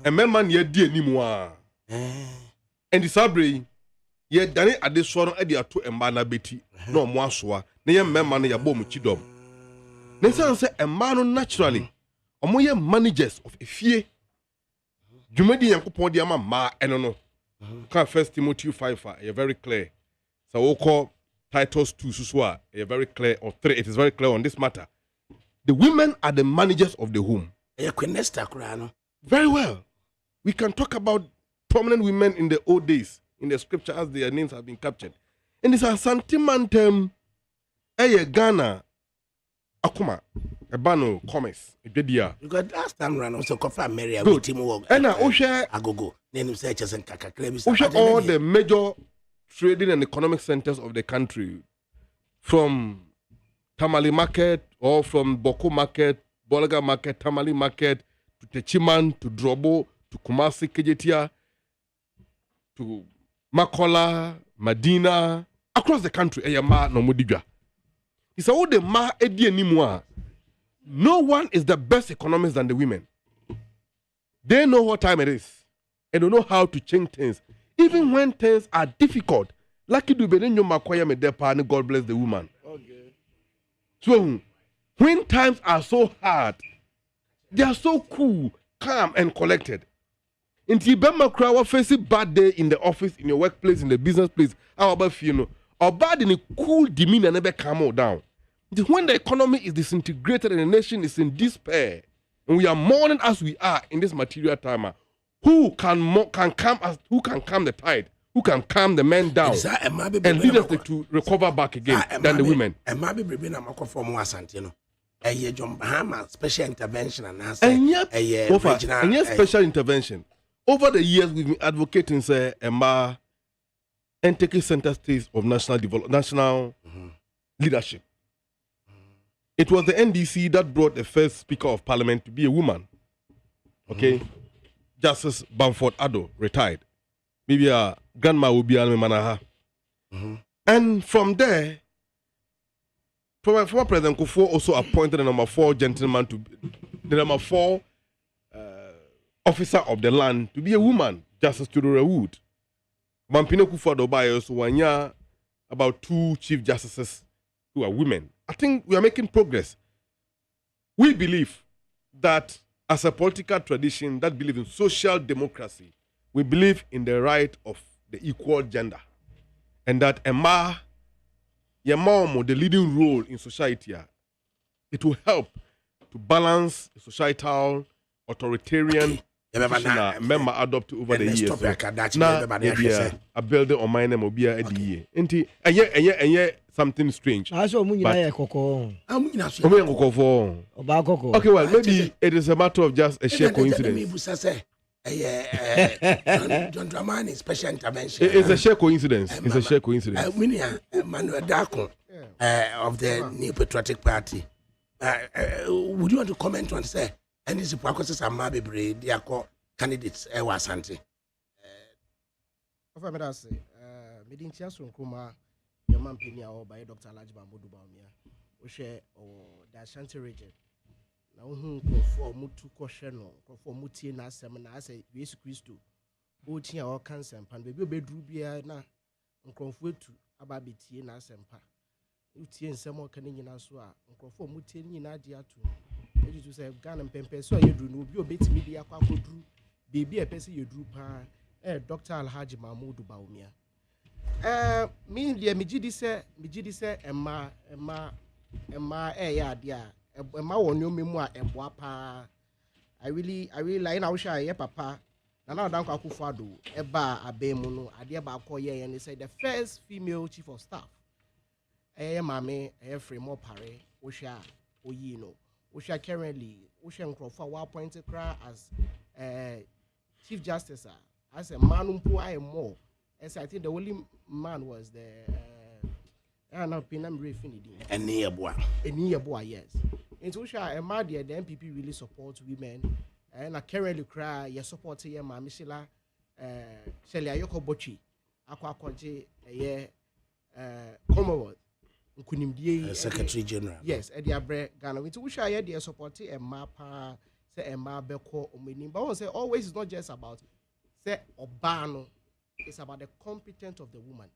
And men man ye dear anymore. And the Sabre ye done it at this one at the two embana beti no more swa. Ne men man ya bom chidom. Nensan say a man naturally. Omoye managers of a fie. Jumedi Yankopon di ama ma eno no. Kan 1 Timothy 5 you're very clear. So we call Titus 2 suswa you're very clear or 3 it is very clear on this matter. The women are the managers of the home. Very well. We can talk about prominent women in the old days in the scripture as their names have been captured. And it's a sentimentum Ghana Akuma Ebano commerce Edia. Because last time around also confirm Mary with him work. And now Agogo. Name searches and Kaka all the major trading and economic centers of the country, from Tamale Market or from Boko Market, Bolaga Market, Tamale Market, to Techiman, to Drobo, to Kumasi Kejetia, to Makola, Medina, across the country. Eyama no Mudija. It's all the ma edi anymore. No one is the best economist than the women. They know what time it is. And they know how to change things. Even when things are difficult. Lucky do be no makwaya me depa and God bless the woman. Okay. So when times are so hard, they are so cool, calm, and collected. In Tibema Krawa face bad day in the office, in your workplace, in the business place, how about you know? Or bad in a cool demeanor never calm down. It is when the economy is disintegrated and the nation is in despair, and we are mourning as we are in this material time. Who can calm the tide? Who can calm the men down and lead us to recover back again than the women? Special intervention and yet special intervention. Over the years, we've been advocating, say, Emma, and taking center stage of national leadership. It was the NDC that brought the first Speaker of Parliament to be a woman. Okay, Justice Bamford Addo retired. Maybe a grandma will be Alme Manaha. And from there, former President Kufuor also appointed the number 4 gentleman to the number 4 officer of the land to be a woman, Justice Tudor Wood. Mampino Kufuor Dobayo also one year about 2 chief justices who are women. I think we are making progress. We believe that as a political tradition that believes in social democracy, we believe in the right of the equal gender. And that your mom, the leading role in society, it will help to balance the societal authoritarian member adopt over the years. Now, a building on my name will be a year. And something strange. Okay, well, maybe it is a matter of just a sheer coincidence. John Dramani special intervention. It's a sheer coincidence. It's a sheer coincidence. Manuel Darko of the New Patriotic Party. Would you want to comment on say? And this is because some maybe they are candidates. Wasante. Of I say, meeting Chasun Kuma, your man Pinia or by Dr. Lajba Modubamia, or share or the Ashanti region. Now, who go for Mutu Kosheno, go for Mutina seminar, say, Jesus Christo, Botia or cancer, and baby bedrubia na, and conflict to Ababiti and Asempa. Uti and some more Canadian Aswa, and go for Mutin in Adia too. Ready to say, Gan and Pempe, so you do no, you bit media, Quaco drew, baby a person you drew pa, Dr. Alhaji Mahmoud Baumia. Me, dear Mijidi say, Emma, dear. Emma won you memoir and wapa. I really like now shy, papa. Now down Kakufado, Eba Abemuno, Adiaba Koye, and they said the first female chief of staff. Mammy, frame more pare, Osha, Oyino, Osha currently, Ocean Crawford, appointed cry as chief justice, as a man who I am more. As I think the only man was the not Pinam Refinity. A near boy, yes. In Tosha, and my dear, the MPP really supports women. And I currently cry, you support here, my Mishila, Shelly Ayoko Bochi, Aqua Koje, Commonwealth, Secretary General. Yes, Eddie Abre Ghana. We Tosha, yeah, they support a mapa, say a mabeko, but I say always it's not just about say Obano, it's about the competence of the woman.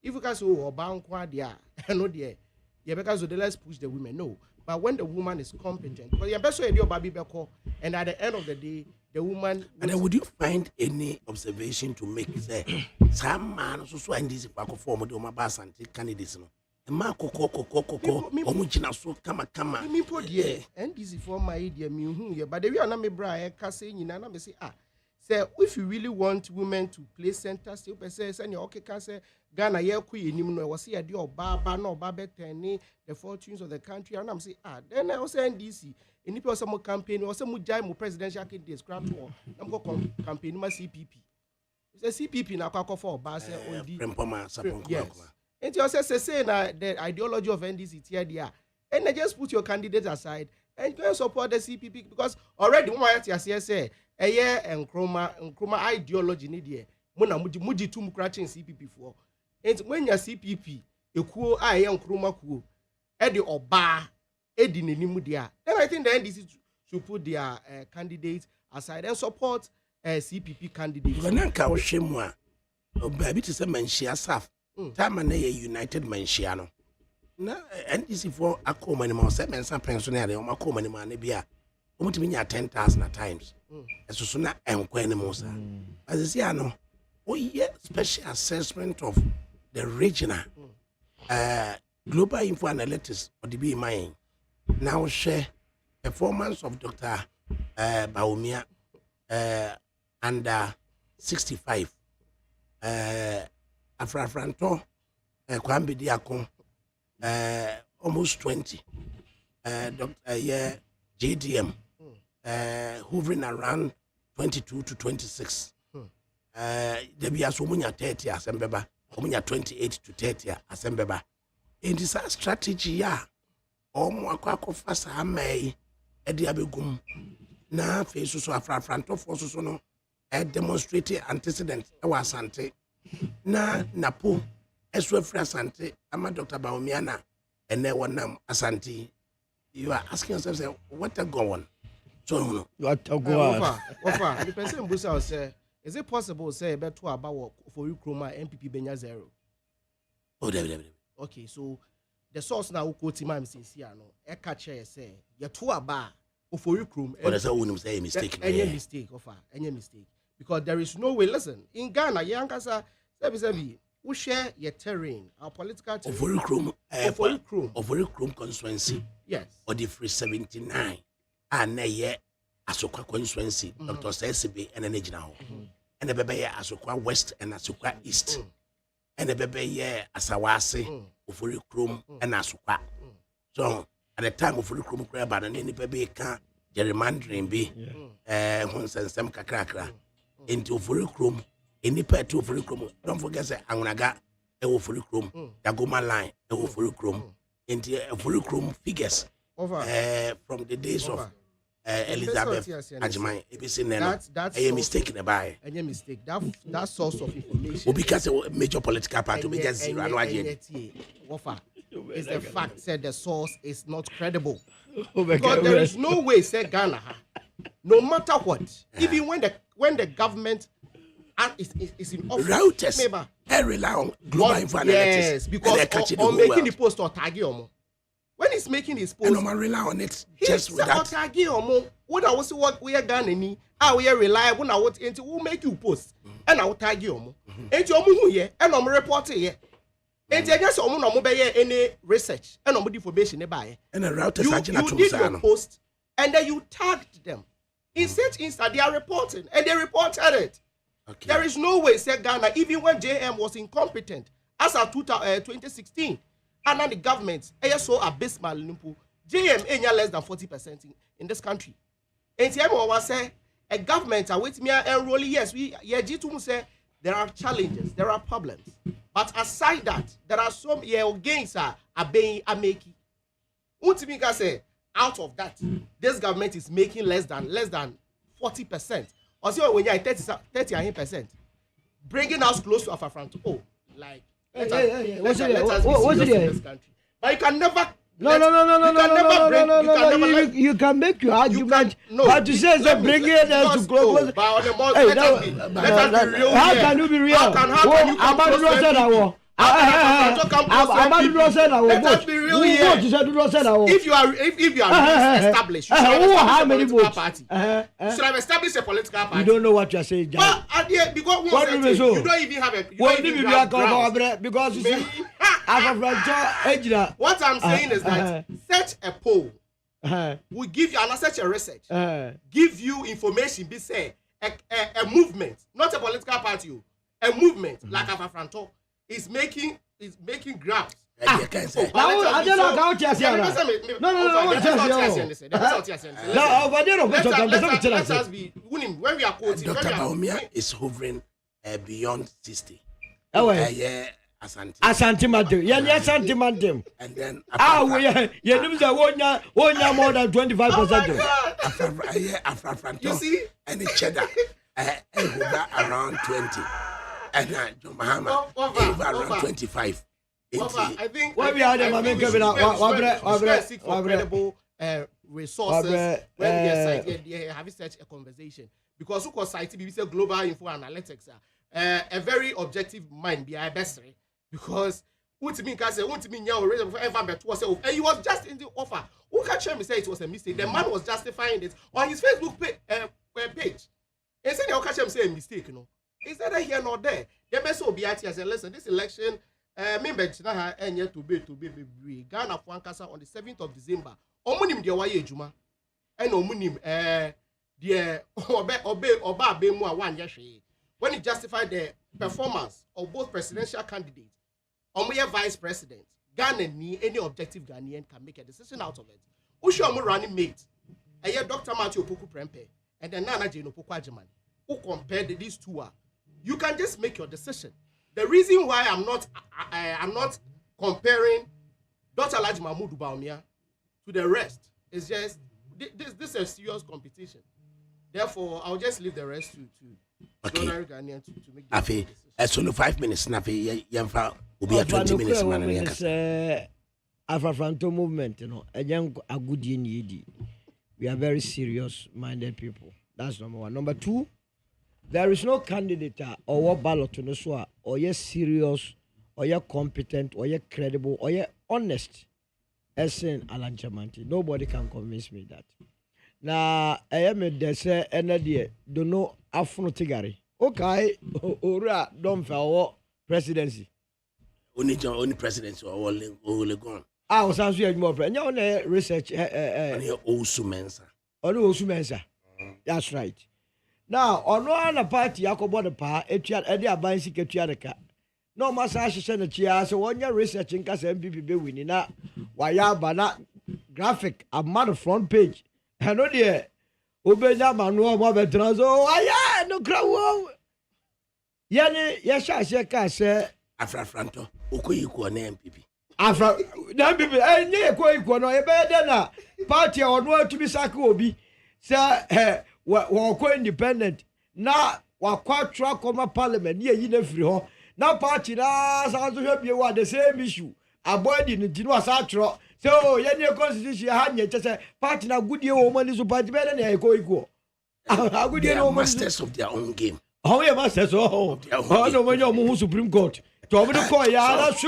If you can say Obankwa dia, no dear, yeah, because let's push the women. No, but when the woman is competent, because you're best idea baby beko, and at the end of the day, the woman. And then would you find any observation to make say some man so and this Paco form the Omabas and candidates no? And Marco Omuchina so kama. Me put yeah, and this is for my idea me who but the real name bra saying you know say say if you really want women to play center stage, say your okay can say Ghana ye ku enim no was here the oba no oba beteni the fortunes of the country and I'm say then I was NDC any person mo campaign or say mo jai mo presidential candidates grant war am go campaign ma CPP say CPP na kwa for oba say ondi yes and you say na the ideology of NDC here there and just put your candidate aside and go support the CPP because already one say and Nkrumah ideology ni there mona muji tum cracking CPP for and when your CPP ekuo Nkrumah kuo the oba edi nenimu there then I think the NDC should put their candidates aside and support CPP candidates. Nanka wo hwemu a obabi te se manhia saf time na ye United manhia no na NDC for akoma ni ma se mensa pensioner de o makoma ni ma na bia o mutimi nya 10,000 at times eso na enkwa ni mo sa as you know yeah special assessment of the regional global info analytics or the be mine now share performance of Dr. Baumia under 65 Afrafranto Kwambi Diakon almost 20 Dr. JDM hovering around 22 to 26 there be as woman 30 as embeba omunya 28 to 30 asembeba in this strategy ya omo akwa sa mai e dia begum na fe so afrafranto for so no e demonstrate antecedent e wa Asante na napo esu afra Asante ama Dr. Bawumiana ene wonam Asante. You are asking yourself, say, what a go on? So, what a go on? The person who say, is it possible say better about for you, Chroma MPP Benya zero? Oh, okay, so the source now quote him since here no. I catch say, you're too about for you, Chrome. But that's how we say mistake. Any mistake, any mistake, because there is no way. Listen, in Ghana, Yankasa, we share your terrain, our political terrain. Ovary Chrome constituency. Yes. Or the free 79. And ye Asokwa constituency, Dr. Sesibe and an now. And the baby Asokwa West and Asokwa East. And the baby Asawase, Ovary Chrome and Asokwa. So at the time of Ovary Chrome crab and any baby can gerrymandering be once and some kakrakra into Ovary Chrome. Any part to Ovary Chrome. Don't forget that Angaga Ovary Chrome, Dagoma line, Ovary Chrome. Into Ovary Chrome figures from the days of Elizabeth Ajimai. That's a mistake in the buy. Any mistake. That source of information. Well, because a major political party be just zero. Is the fact that the source is not credible. Because there is no way say Ghana, no matter what, even when the government is in office. Routers. I rely on global information. Yes, because on making the post or tag you. When he's making his post, and I rely on it just with that. Tag you. When I was what we are Ghana, we are reliable. Now what into will make you post, and I will tag you. And you here, and I'm reporting here. And I guess I'm not any research and no information nearby. And the routers you did your post, and then you tagged them. In such instance, they are reporting, and they reported it. Okay. There is no way, said Ghana, even when JM was incompetent, as of 2016, and then the government, so abysmal, JM ain't less than 40% in this country. And TM was say, a government, with me and rolling, yes, G2 say there are challenges, there are problems. But aside that, there are some gains are making. Ultimately, say, out of that, this government is making less than 40%. Also, when you're 30%, bringing us close to Afrafranto. Oh, like, what's it? But you can never. No. You can make your argument. But you say that bringing us to close. Let us be real. How can you be real? How can you let us be real here. If you are established, you should have established a political party. Should have established a political party. You don't know what you are saying, John. But because you don't even have a. Because you see, what I'm saying is that such a poll will give you such a research, give you information. Be say a movement, not a political party, a movement like Afrafranto is making grounds. You can't say. Let us be winning when we are quoting. Dr. Bawumia is hovering beyond 60. Yeah, Asante Madam. Asante Madam. And then we more than 25%. You see, and the cheddar around 20. And John Mahama around 25. I think we are credible resources when they have such a conversation. Because who can cite BBC Global Info Analytics, a very objective mind behind best, because and he was just in the offer. Who can share me say it was a mistake? The man was justifying it on his Facebook page. And said, "How can you say a mistake? No, is that here nor there? The best will be at as a lesson. This election, member Chinaha and yet to be Ghana for Ankasa on the 7th of December. Omunim de waye juma, and omunim the oba bemu 1 year. When he justified the performance of both presidential candidates, or vice president, Ghana ni any objective Ghanaian can make a decision out of it. Ushomu running mate, Dr. Matthew Opoku Prempe, and then Nana Jane Opoku Ajiman, who compared these two. You can just make your decision. the reason why I'm not comparing Dr. Alhaji Mahmoud Bawumia to the rest is just this is a serious competition. Therefore, I'll just leave the rest to ordinary Ghanaian to make the decision. It's only 5 minutes. Nafi, Yamfa will be 20 minutes. Afro-Franto movement, you know, a young a good yedi. We are very serious-minded people. That's number one. Number two, there is no candidate or what ballot to know or you're serious, or you're competent, or you're credible, or you're honest. As in Alan Chamanti. Nobody can convince me that. Now, I am a dessert and idea. Don't know Afro Tigari. Okay, Ora, don't for presidency. Only presidency or all gone. I was answering more friend. You know, research. Also Mensa. Also Mensa. That's right. Now, on one party, Yakobo the pa, Eddie Aban Secretary. No massage send chair, so when you're researching, because MPP be winning that. Why, but graphic, a man front page. I know dear. Obenya Manu, Mother Transo. Why, no crowd. Yani, yes, I say, Afro-Franto, Okoyiko and MPP. Afro, MPP, and ye, Koyiko, no, a better party or no to be Sakobi. Sir, we're independent. Now, we're quite track on my parliament, ye, you know, now party, now, sounds to help you what the same issue. Avoiding it, you know, Satro. So, your constitution, had just a party now good year woman is a party better than a Koyiko. How good year masters of their own game. How you masters? Oh, no, when you're Supreme Court. To over the court, yeah, that's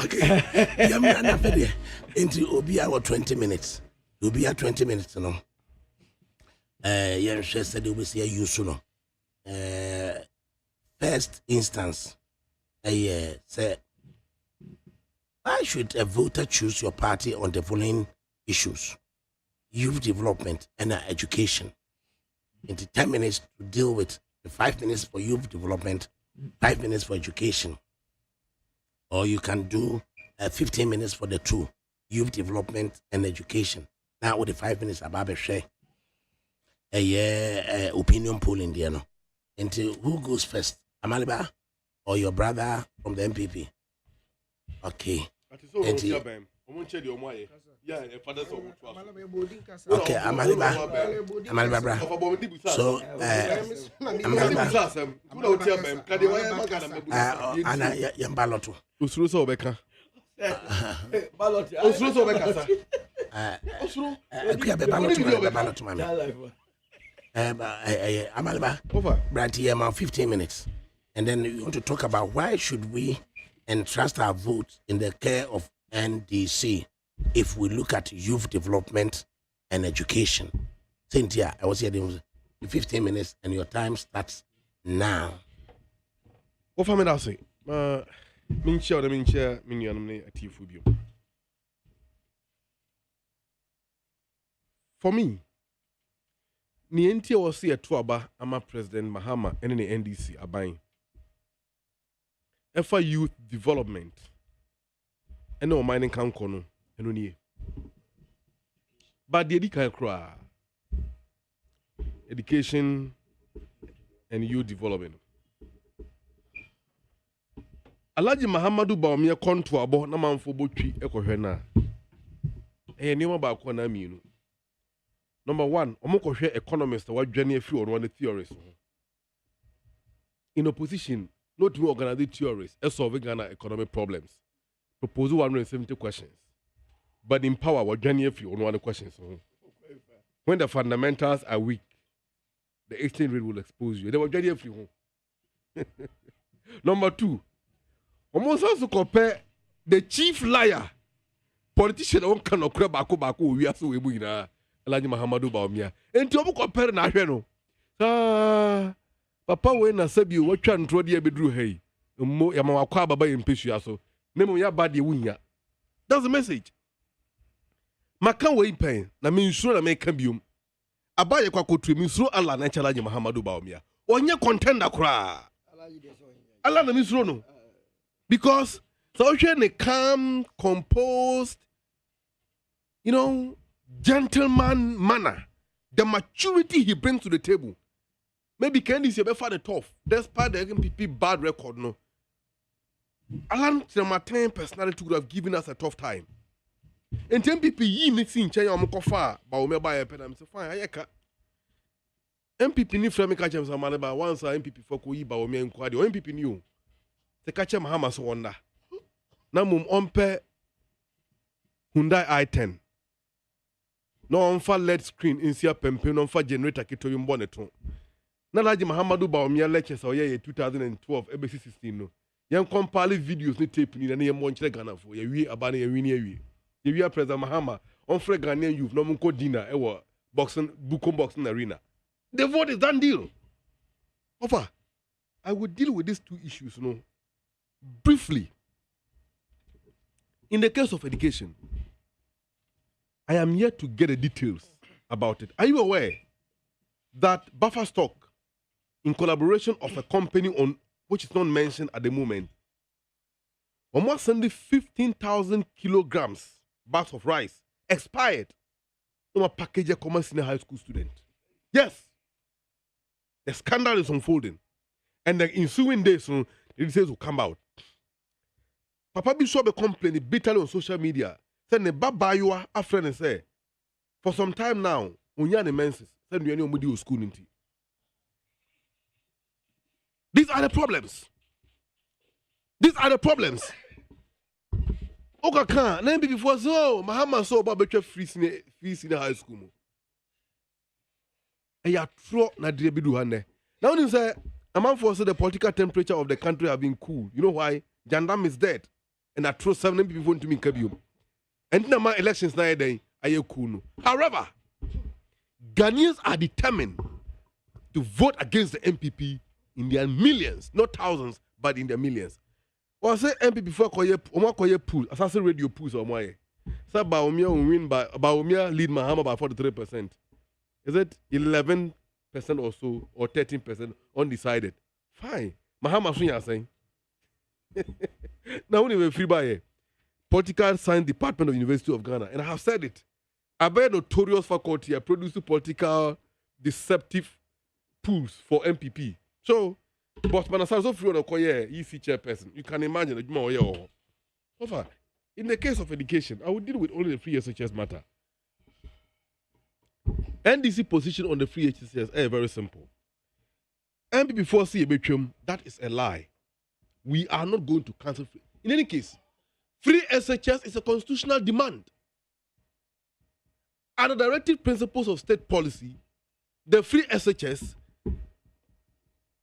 okay. Into Obia 20 minutes. Obia 20 minutes, no. Yeah, she said you will see a use, no. First instance, say, why should a voter choose your party on the following issues? Youth development and education. Into 10 minutes to deal with 5 minutes for youth development, 5 minutes for education. Or you can do 15 minutes for the two, youth development and education. Now with the 5 minutes about share a opinion poll in there. No? Until who goes first? Amaliba or your brother from the MPP? Okay. Okay, Amaliba bra. So, Anna Yambaloto. Usruso Beka. Usruso Beka. Amaliba. Over. Branty, 15 minutes. And then you want to talk about why should we entrust our vote in the care of NDC if we look at youth development and education. Cynthia, I was here in 15 minutes and your time starts now. What family I say? Mincha, Minion, a tea for you. For me, Nienti was see a tuaba, ama President Mahama, and the NDC are buying. For youth development, and no mining can corner, and only. But the education and youth development. Alhaji Muhammadu Bawumia konto abo na manfo botwi ekohwe na. Nioma ba ko na mienu. Number 1, omokohwe economist wadwane afi or one theories. In opposition, not to organize theories, solving Ghana economic problems. Propose 170 questions. But in power, wadwane afi or one questions. When the fundamentals are weak, the exchange rate will expose you. They wadwane afi. Number 2, almost also compare the chief liar, politician on can okra bako we are so we na Alhaji Muhammadu Bawumia. And to compare na hwe no. Papa we na sabi wo twa ntro de abedru hey. Mo ya ma wakwa baba yempesu aso. Nemu ya bad ye wunya. That's the message. Maka we pen na me nsuro na me ka biom. Abaye kwa kotru me nsuro Allah na Alhaji Muhammadu Bawumia. Onye contender kra. Allah na me nsuro no. Because so a calm, composed, gentleman manner, the maturity he brings to the table. maybe Candice you find it tough. Despite the MPP bad record, no. Alan Martin personality would have given us a tough time. And 10 people yi mixing China Mokofa, but we buy a pen. I'm so fine. I MPP ni frame catch him some money, once MPP for Koi, but we inquired. MPP knew. The catch him Hamas wonder. Now mum ompe Hyundai i10. No onfa LED screen in sia pempe no onfa generator kito yumbone ton. Na laji Mahamadu ba omia lectures or ye 2012 ABC 16 no. Yan compile videos ni tape ni na ye monchre Ghana for ye wi abane ye wini ye wi. Ye wi President Mahama on free Ghanaian youth no munko dinner ewo boxing bukom boxing arena. The vote is done deal. Over. I will deal with these two issues no briefly. In the case of education, I am yet to get the details about it. Are you aware that buffer stock, in collaboration of a company on which is not mentioned at the moment, almost sending 15,000 kilograms bags of rice expired on a package of common senior high school student? Yes, the scandal is unfolding, and the ensuing days, the details will come out. Papa Bishop complained bitterly on social media. Said ne babayua a friend and say, for some time now, unya ne menses. Said we any omudi school ninti. These are the problems. These are the problems. Oka kan na mbi before so Mahama so ba betwa free senior high school mo. E ya tro na de bi du hande. Now you say a man for the political temperature of the country have been cool. You know why? Jandam is dead. And I throw 7 people to me Kabium. And now my elections now day are cool. However, Ghanaians are determined to vote against the MPP in their millions, not thousands, but in their millions. Or say MPP for koye pool, assassin radio pools or my. So Baumia will win by Baumia lead Mahama by 43%. Is it 11% or so, or 13% undecided? Fine. Mahama Sunya saying. Now, when we free by political science department of University of Ghana, and I have said it, a very notorious faculty are producing political deceptive pools for MPP. So, but when I say so free on a EC chairperson, you can imagine it more. Over. In the case of education, I will deal with only the free SHS matter. NDC position on the free SHS is very simple. MPP 4C a between, that is a lie. We are not going to cancel free. In any case, free SHS is a constitutional demand. Under the directive principles of state policy, the free SHS,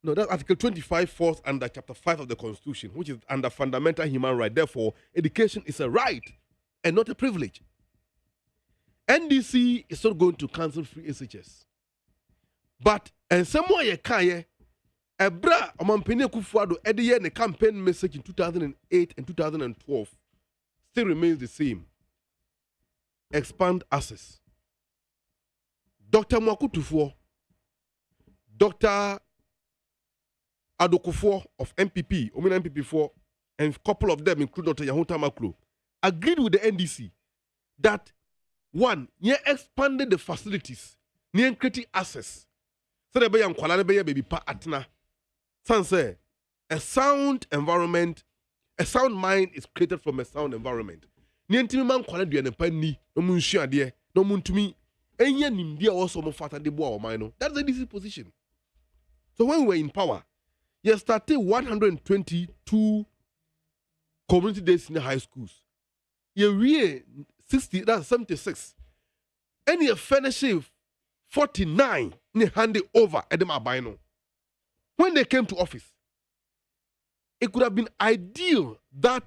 no, that's Article 25 falls under Chapter 5 of the Constitution, which is under fundamental human right. Therefore, education is a right and not a privilege. NDC is not going to cancel free SHS. But, and somewhere you can, Ebra Omampene Kufuado Ediye the campaign message in 2008 and 2012 still remains the same. Expand access. Dr. Mwakutufo, Dr. Adokufo of MPP, Omina MPP4, and a couple of them, including Dr. Yahuta Maklo, agreed with the NDC that one, ye expanded the facilities, ye creating access. So the baby and baby pa atna. Say, a sound environment, a sound mind is created from a sound environment. Nientimi man kwala duane pa ni, no munshia de, no muntumi, enya nimdia also mo fata de boa o mine. That's the DC position. So when we were in power, you started 122 community days in the high schools. You really 60, that's 76. And you finish 49, you hand it over at the Mabino. When they came to office, it could have been ideal that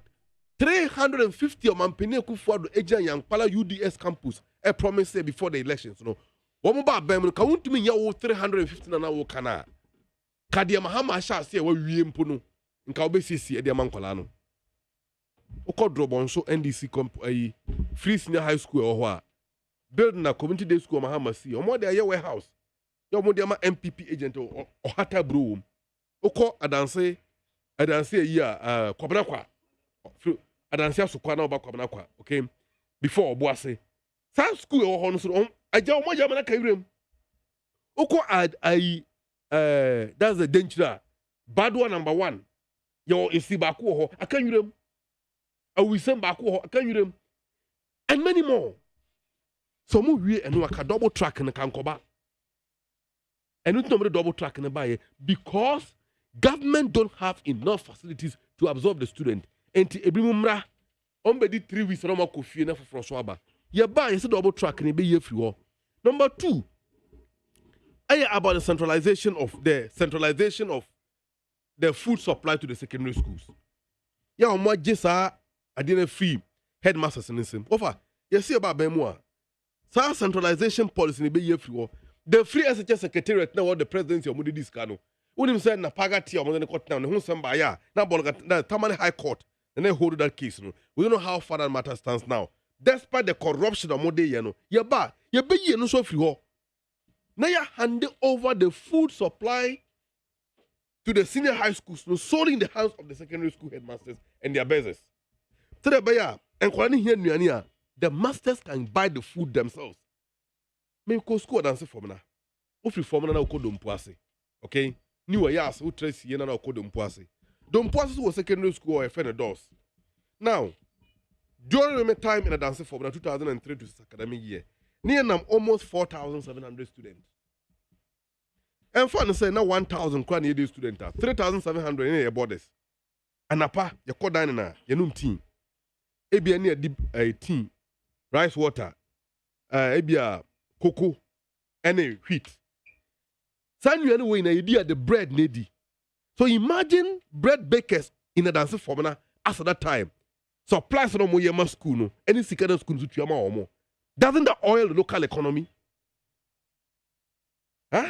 350 of Mampene Kufuado Ejan Yankpala UDS campus a promise before the elections. No, one about Bem, count to me, you 350 and now Kana. Kadia Mahama shall say, well, we impuno in Kaubesi at the Mankolano. Oko Drobon, so NDC free senior high school or what? Building a community day school, Mahama see, or more their warehouse. Your Modiama MPP agent or Hata Broom. Oko Adanse yeah, Kwabnakwa. Adanse Sukwana about Kwabnakwa, okay? Before Boase. South school or Honson, I don't want Yamana Kairim. Oko ad that's the danger. Bad one number one. Yo, isi baku ho, akan yurem. Awisem baku ho, akan yurem. And many more. So mu wie eno aka double track ne kankoba. And it's not double track ne baye because government don't have enough facilities to absorb the student. Enti ebimumra ombedi 3 weeks no makofie na foforo so aba. Ye ba ye se double track ne be ye free ho. Number 2, about the centralization of the food supply to the secondary schools. Yeah, on what jesa I didn't free headmasters in sim. Offer, you see about Bemwa. So centralization policy in be free. The free SHS secretariat now what the presidency of Mudi Discano. When him said na pagati or the court now, who some by ya, now the Tamale High Court, and they hold that case. No? We don't know how far that matter stands now. Despite the corruption of Mode, you know, you be no so free. Now you hand over the food supply to the senior high schools, no, solely in the hands of the secondary school headmasters and their bases. So the buyer and here the masters can buy the food themselves. Me ko school dance formula. Ofri formula na ko dompoase. Okay? Ni wa yas who trace here na ko dompoase. Dompoase was secondary school or a doors. Now, during my time in a dance formula 2003 to this academic year, near nam almost 4,700 students. And fun say now 1,000 kwan ye student 3,700 in your borders. Anapa your call down na your num team. Ebia near deep tea, rice water, ebia cocoa, and wheat. San you anyway na idea the bread needy. So imagine bread bakers in a dance formula as at that time. Supplies no more yama school no any secondary school to yama or more. Doesn't that oil the local economy? Huh?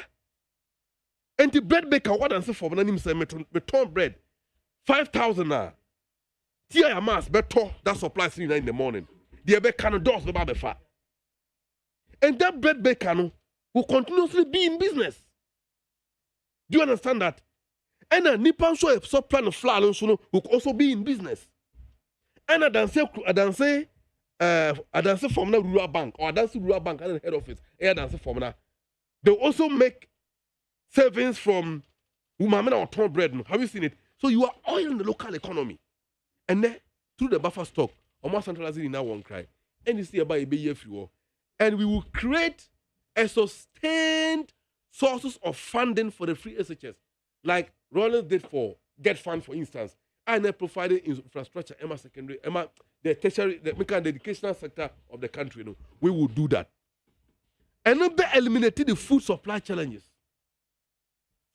And the bread baker, what answer for when I say meton bread 5,000 na. Tia mass better that supplies in the morning. The be can doors no be fat. And that bread baker no will continuously be in business. Do you understand that? And a nipan so a supply of flour will also be in business. And I dance from the rural bank or dance rural bank and head office. I dance from now. They also make savings from women or torn bread. Have you seen it? So you are oiling the local economy. And then through the buffer stock, almost centralizing in that one cry. And you see about a year free. And we will create a sustained sources of funding for the free SHS. Like Rollins did for Get Fund, for instance. And then providing infrastructure, secondary, the tertiary, the educational sector of the country. You know, we will do that. And then eliminating the food supply challenges.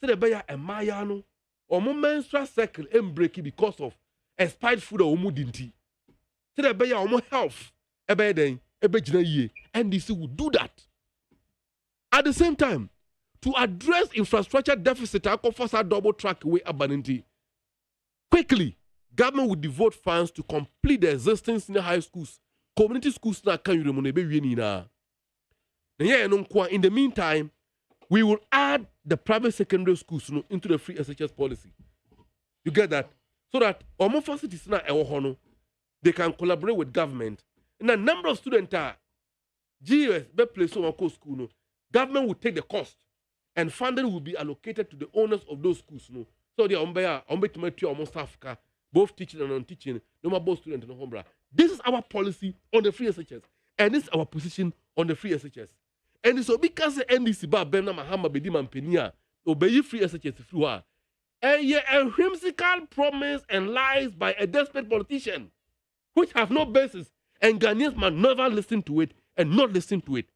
So the buyer a mayano or menstrual cycle and breaking because of expired food or mudinti. So the buyer or health a bed and this will do that. At the same time, to address infrastructure deficit, I can force a double track away abundantly. Quickly, government will devote funds to complete the existing senior high schools, community schools na kan yure mo na be wie ni na. In the meantime, we will add the private secondary schools into the free SHS policy. You get that? So that almost facilities na they can collaborate with government. And a number of students are GS be place on school no. Government will take the cost and funding will be allocated to the owners of those schools no. So they are almost staff both teaching and non-teaching, no more both students and home. This is our policy on the free SHS, and this is our position on the free SHS. And so because the NDC ba Bemna Mahama Bedim and Penia obey free SHS through her, a whimsical promise and lies by a desperate politician, which have no basis, and Ghanaians must never listen to it and not listen to it.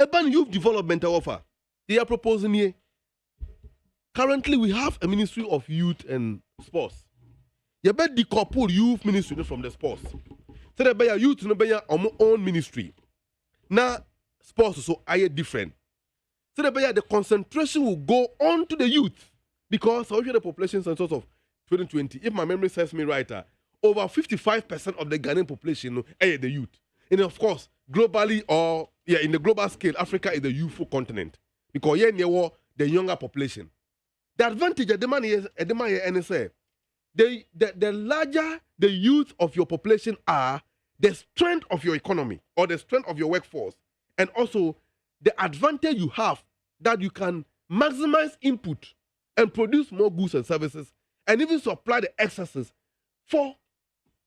Urban youth development offer they are proposing here. Currently, we have a Ministry of Youth and Sports. You better decouple youth ministry from the sports. So that by your youth, no by our own ministry. Now, sports so are different. So that by the concentration will go on to the youth because our the population census of 2020, if my memory serves me right, over 55% of the Ghanaian population are the youth. And of course, globally or in the global scale, Africa is the youthful continent because here near the younger population. The advantage of the money is the larger the youth of your population are, the strength of your economy or the strength of your workforce, and also the advantage you have that you can maximize input and produce more goods and services, and even supply the excesses for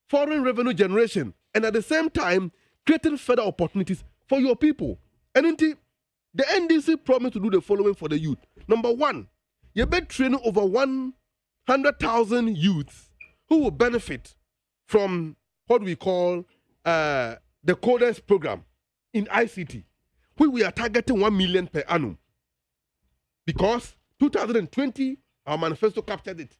foreign revenue generation, and at the same time creating further opportunities for your people. And indeed, the NDC promised to do the following for the youth. Number one, you be training over 100,000 youths who will benefit from what we call the Coders program in ICT, where we are targeting 1 million per annum. Because 2020, our manifesto captured it.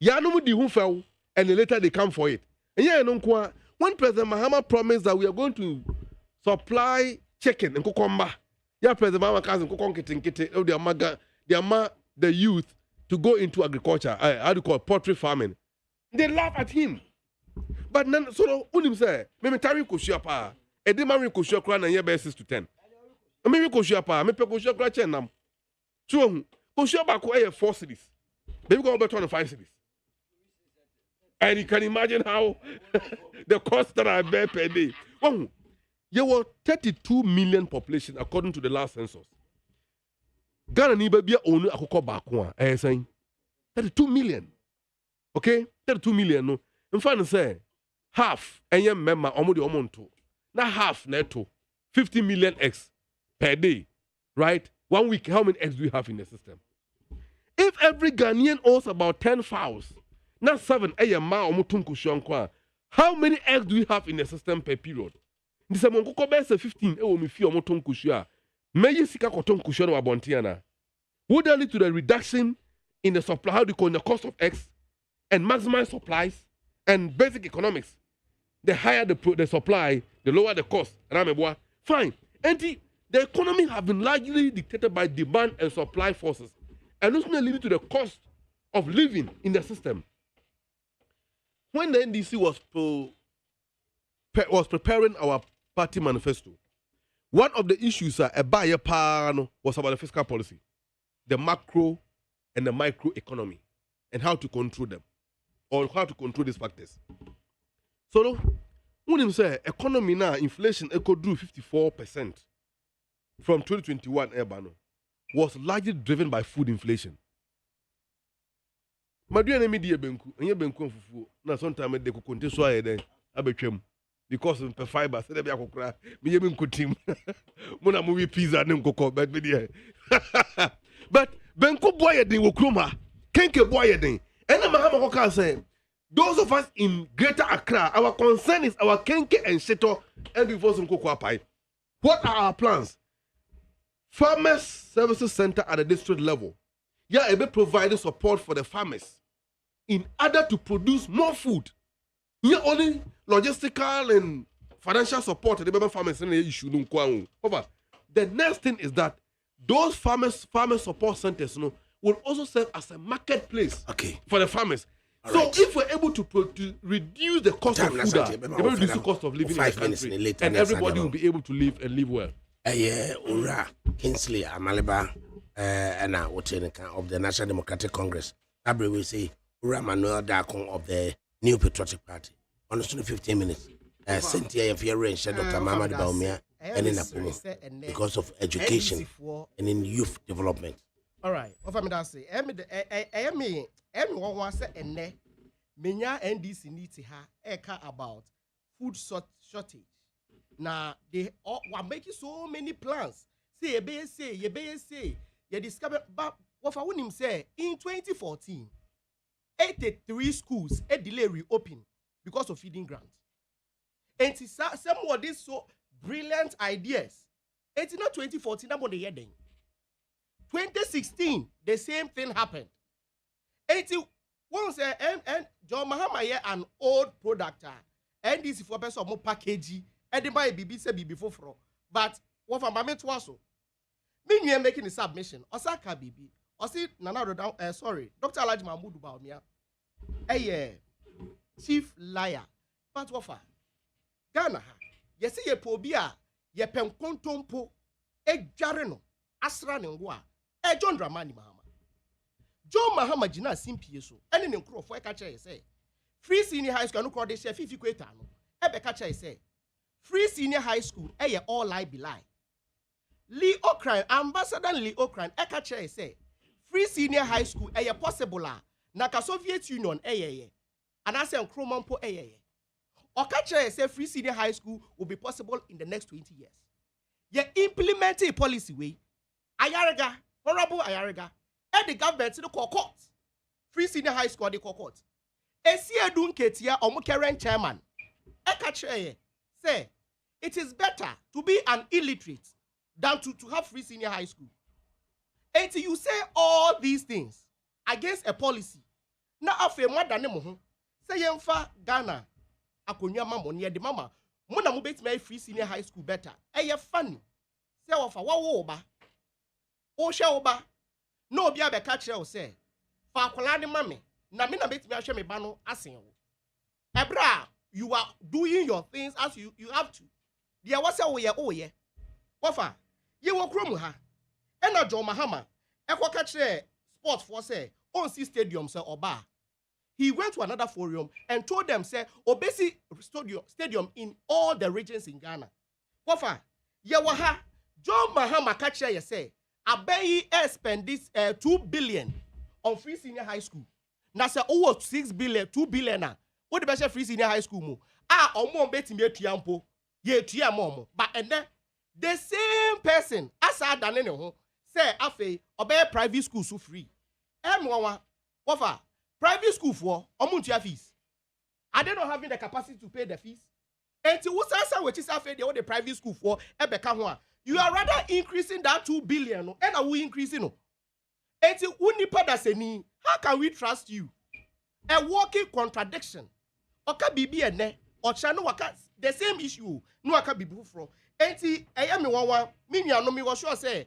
Yanumu di fell, and later they come for it. And yeah, when President Mahama promised that we are going to supply chicken and cucumber, yeah, President Mahama cousin the youth to go into agriculture, how do you call it, poultry farming. They laugh at him. But none, so unim say, maybe Tari Kushiapa, a demand Kushia and year 6 to 10. Maybe Kushiapa, maybe Kushia Chenam. So Kushiapa 4 cities. Maybe go about 5 cities. And you can imagine how the cost that I bear per day. Well, there were 32 million population according to the last census. Ghana ni baby onu akoko bakwa saying 32 million. Okay? 32 million no. In fact say half enye member omo de omonto. Na half neto 50 million eggs per day. Right? 1 week how many eggs do we have in the system? If every Ghanaian owns about 10 fowls, not 7 how many eggs do we have in the system per period? This is 15 would that lead to the reduction in the supply, how do you call it, the cost of eggs, and maximize supplies and basic economics? The higher the supply, the lower the cost. Fine. And the economy has been largely dictated by demand and supply forces, and also leading to the cost of living in the system. When the NDC was preparing our party manifesto, one of the issues was about the fiscal policy, the macro and the micro economy, and how to control them, or how to control these factors. So, when you say economy now, inflation echo drew 54% from 2021, was largely driven by food inflation. Maduane media benku enye benku fufu na sometimes they could contain so aye abetwam because of the fiber say dey akokra me ye benku team muna movie pizza ne nkoko but media but benku boy den wokroma kenke boy den ena mahama koka say those of us in Greater Accra, our concern is our kenke and sheto and before some cocoa pie. What are our plans? Farmers Services Center at the district level. Yeah, able providing support for the farmers in order to produce more food. Here only logistical and financial support to the farmers in the issue. However, the next thing is that those farmer support centers will also serve as a marketplace for the farmers. All so right. If we're able to reduce the cost of food, we'll reduce the cost of living in the country, and everybody will be able to live and live well. Ura Kingsley Amaliba and of the National Democratic Congress. Abri will say Ura Manuel Dakon of the New Patriotic Party. On the 15 minutes. Cynthia if you're range, Dr. Mamad Baumia and in Apumo because of education and in youth development. All right. What am I say? Everyone wants to say Menya NDC needs to have about food shortage. Now they are making so many plans. Say you discover. But what I want say in 2014, 83 schools delay reopen because of feeding grants. And some of these so brilliant ideas. It's not 2014. I'm on the heading. 2016, the same thing happened. 81 say and John Mahama an old product. And this is for person more packaging. And they buy BB say BB for. But what for my mate was so. Me making a submission. Osaka BB. Or see Nana down. Sorry, Dr. Alhaji Mahmoud Baumia. Chief liar. But what for? Ghana. You see ye pobia. Ye pen kontompo. Jareno. Asra nengwa. John Dramani Mahama. John Mahama jina simpi so. Ene ne nkro fo e ka kire say. Free senior high school no call dey share 50 kweta no. Ebe ka kire say. Free senior high school all lie be lie. Lee Okran, Ambassador Lee Okran, Ekache say, free senior high school, possible naka Soviet Union, and I say on Kromampo, Okache say free senior high school will be possible in the next 20 years. Ye implement a policy way, Ayaraga, Honorable Ayaraga, and the government to the court. Free senior high school, the court. Esia Dunketia, or Mukeren chairman, Ekache say, it is better to be an illiterate than to have free senior high school. And you say all these things against a policy. Now, after more than a say yemfa Ghana, akonya mama near the mama, mona mubet my free senior high school better. Eye funny. Say ofa wa o sha oba. No bia be catch o say. Fa akola ne mame, na me na bet me ahwe me ba no asen wo. Ebra, you are doing your things as you have to. Dia wasa wo ye. Wafa, ye wo krom ha. Ena John Mahama, ekwa catch sport for say, on see stadium say oba. He went to another forum and told them, say, Obesi stadium in all the regions in Ghana. Wafa, Yawaha, John Mahama Kacha, say, Abeyi spend this 2 billion on free senior high school. Now, say, 6 billion, 2 billion. What the best free senior high school? Omo beti me tiampo, ye tiamomo. But and then the same person, asa danene say, Afe, obey private school so free. Wafa. Private school for omuntia fees. Are they not having the capacity to pay the fees? And to who says which is after the private school for ebeka you are rather increasing that 2 billion and are we increasing? And to unipadaseni, how can we trust you? A walking contradiction. Oka bibi ene or chano waka the same issue. No aka bibu from. And ti ayami wawa mini anomi was sure say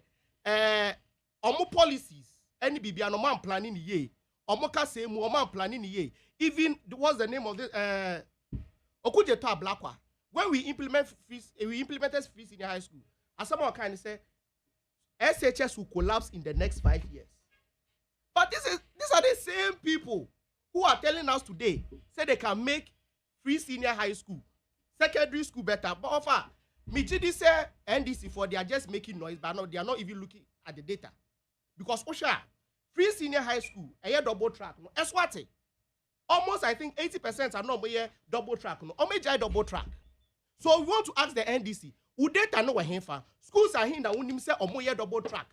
omu policies any bibi anoman planning ye. Omoka say mu oman planning ye. Even what's the name of this Okujeto Ablakwa. When we implemented free senior high school, as someone kind of say SHS will collapse in the next 5 years. But these are the same people who are telling us today say they can make free senior high school, secondary school better. But offer Mijidi say NDC for they are just making noise, but no, they are not even looking at the data. Because Osha free senior high school, a double track. No, Eswate. Almost, I think 80% are not double track. No, or major double track. So we want to ask the NDC, would they know what for? Schools are here that wouldn't say or double track.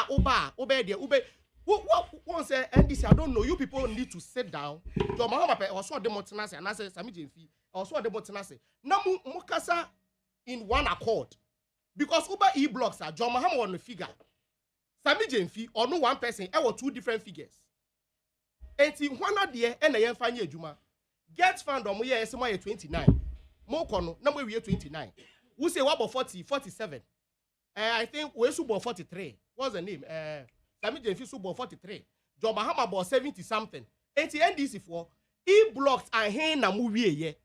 Obey there, obey. What say NDC? I don't know. You people need to sit down. To Mahama also the Montanasi and I say Sami Jenfi also the Montanasi. Now Mukasa in one accord because Uber e-blocks are John Mahama on the figure. Sami Jenfi or no one person, or 2 different figures. And in one idea, and I am finding Juma. Get found on year 29. Mokono, number we 29. We say what about 40, 47? I think we about 43. What's the name? Sami Jenfi about 43. John Mahama about 70 something. And the NDC for e-blocks and hen na movie ye.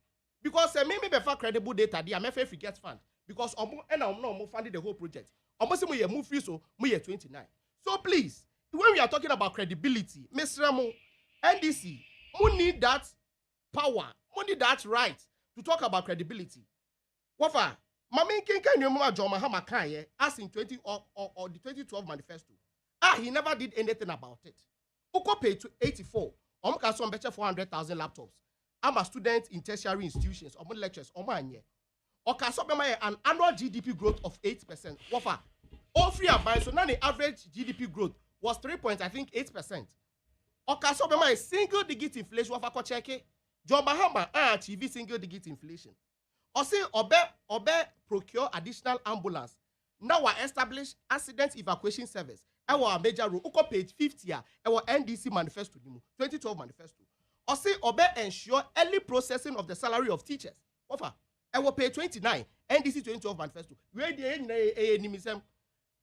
Because maybe before credible data, the MFA get fund. Because and I'm not funding the whole project. Almost we move free so we 29. So please, when we are talking about credibility, Mr. Ramo, NDC, we need that power, we need that right to talk about credibility. Wafa, Mami can you remember John Mahama Kanye as in 20 or the 2012 manifesto? He never did anything about it. Oko paid to 84. Omka some better 400,000 laptops. I'm a student in tertiary institutions, or lectures, or my year. An annual GDP growth of 8%. Wafa, all free and so now the average GDP growth was 3.8%. Okasobema single digit inflation. Wafa ko cheke. John Mahama achieve single digit inflation. Ose obe procure additional ambulance. Now we establish accident evacuation service. Our major role. Uko page 50 our NDC manifesto 2012 manifesto. Ose obe ensure early processing of the salary of teachers. Wafa. I will pay 29. NDC 2012 manifesto.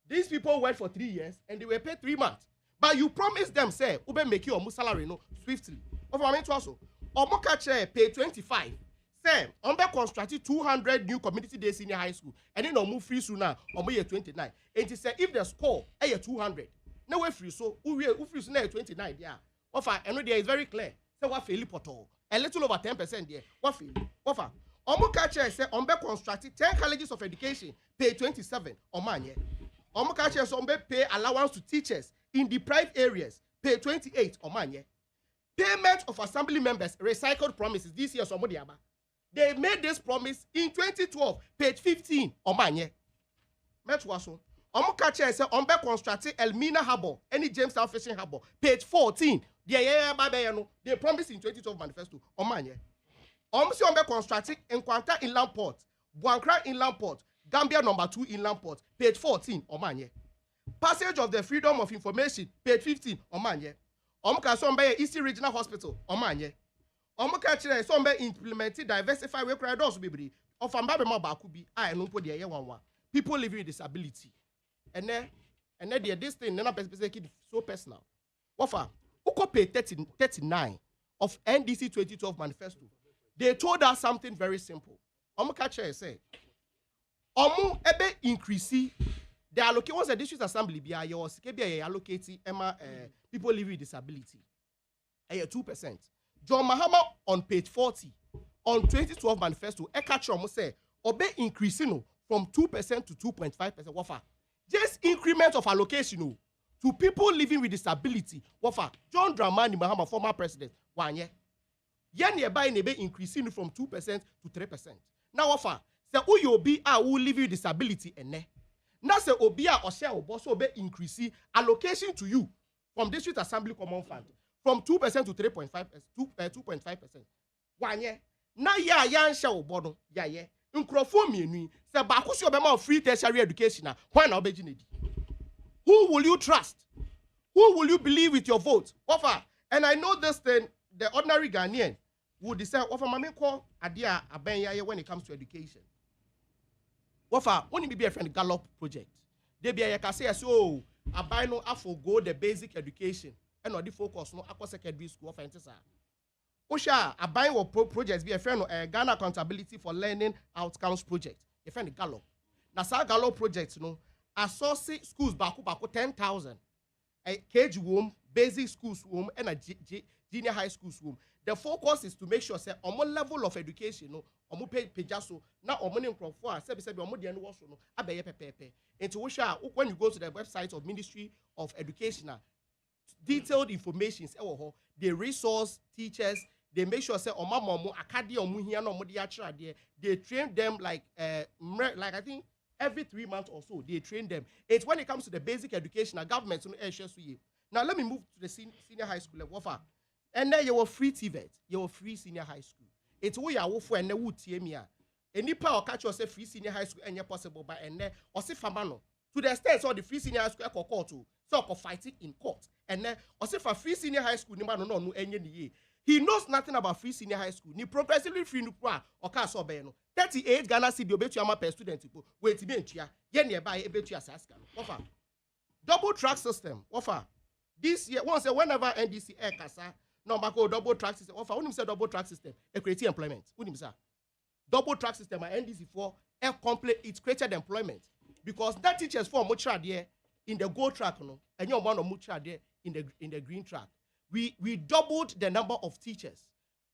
These people worked for 3 years and they were paid 3 months. But you promised them, say, ube make your salary no swiftly. Of I mean to also. Omoka chair pay 25. Say, umbe constructed 200 new community day senior high school. And then move free soon now. Year 29. And he said if the score a 200. No way free so who free soon 29 yeah. Offer and there is very clear. Say what fail portal. A little over 10% there. What fail? Offer. Omoka chair say umbe constructed 10 colleges of education pay 27 on man yeah. Omo ka che so pay allowance to teachers in deprived areas. Pay 28 omanye. Payment of assembly members recycled promises this year somebody aba. They made this promise in 2012, page 15 omanye. Metwaso. Omo ka che say ombe constructing Elmina Harbor, any Jamestown fishing harbor, page 14. They promised in 2012 manifesto omanye. Omo si ombe constructing Nkwanta Inland Port, Buankra Inland Port, Gambia number 2 Inland Port, page 14 omanye. Passage of the freedom of information, page 15 omanye. Omuka sombe Eastern Regional Hospital omanye. Omuka chere sombe implemented diversified way cry dos bibiri of ambabe ma ba kubi I no po de ye wanwa. People living with disability. And then this thing na person kid so personal. Wafa uko page 39 of NDC 2012 manifesto. They told us something very simple. Omuka chere say omu ebe increase the allocate once the district assembly be your CKB allocating people living with disability. 2%. John Mahama on page 40 on 2012 manifesto, Ekachrom say obey increasing from 2% to 2.5%. Wafa. Just increment of allocation to people living with disability. Wafa. John Dramani Mahama, former president, 1 year. Yen nearby nebe increasing from 2% to 3%. Now wafa. Say who you be who living with disability ene. Now say obia or share or so be increase allocation to you from district assembly common fund from 2% to 2.5%. 1 year. Now ya yan share obodo ya ye. Nkrofo mienu say ba kusi obema free tertiary education na when na obejinedi. Who will you trust? Who will you believe with your vote? Offer. And I know this thing, the ordinary Ghanaian would decide offer mame call adia abenya when it comes to education. Wafa, when you be a friend Gallup project, they be a say so I no forgo the basic education and not the focus no aqua secondary school for entesa. Osha, I will projects be a friend of Ghana Accountability for Learning Outcomes project. A friend Gallup. Now, sa Gallup projects associate schools baku 10,000. A KG womb, basic schools womb, and a junior high schools womb. The focus is to make sure say omo level of education omo pay jaso na omo ne nkrofo a sebi omo de no wo so no abeye pepepe. Into which when you go to the website of Ministry of Education, detailed information they resource teachers, they make sure say omo momo akade omo hia na omo de akira de, they train them like I think every 3 months or so they train them. It's when it comes to the basic education government no share so ye. Now let me move to the senior high school level. And then you were free TVET, you were free senior high school. It's who you are for and ne would TMia. Any power catch yourself free senior high school and you're possible by and then or say famano. To the extent so the free senior high school court to so fighting in court. And then or say for free senior high school, no any. He knows nothing about free senior high school. Ni progressively free no or cast or beno. 38 Ghana cedi obetu per student people. Wait be yen nearby ebetu asaska. Offer. Double track system. Offer. This year, once whenever NDC air kasa. Number code double track system. Offer when say double track system, it creates employment. When say double track system and NDC for air complete, it created employment because that teachers for much there in the gold track, and your one of much there in the green track. We doubled the number of teachers,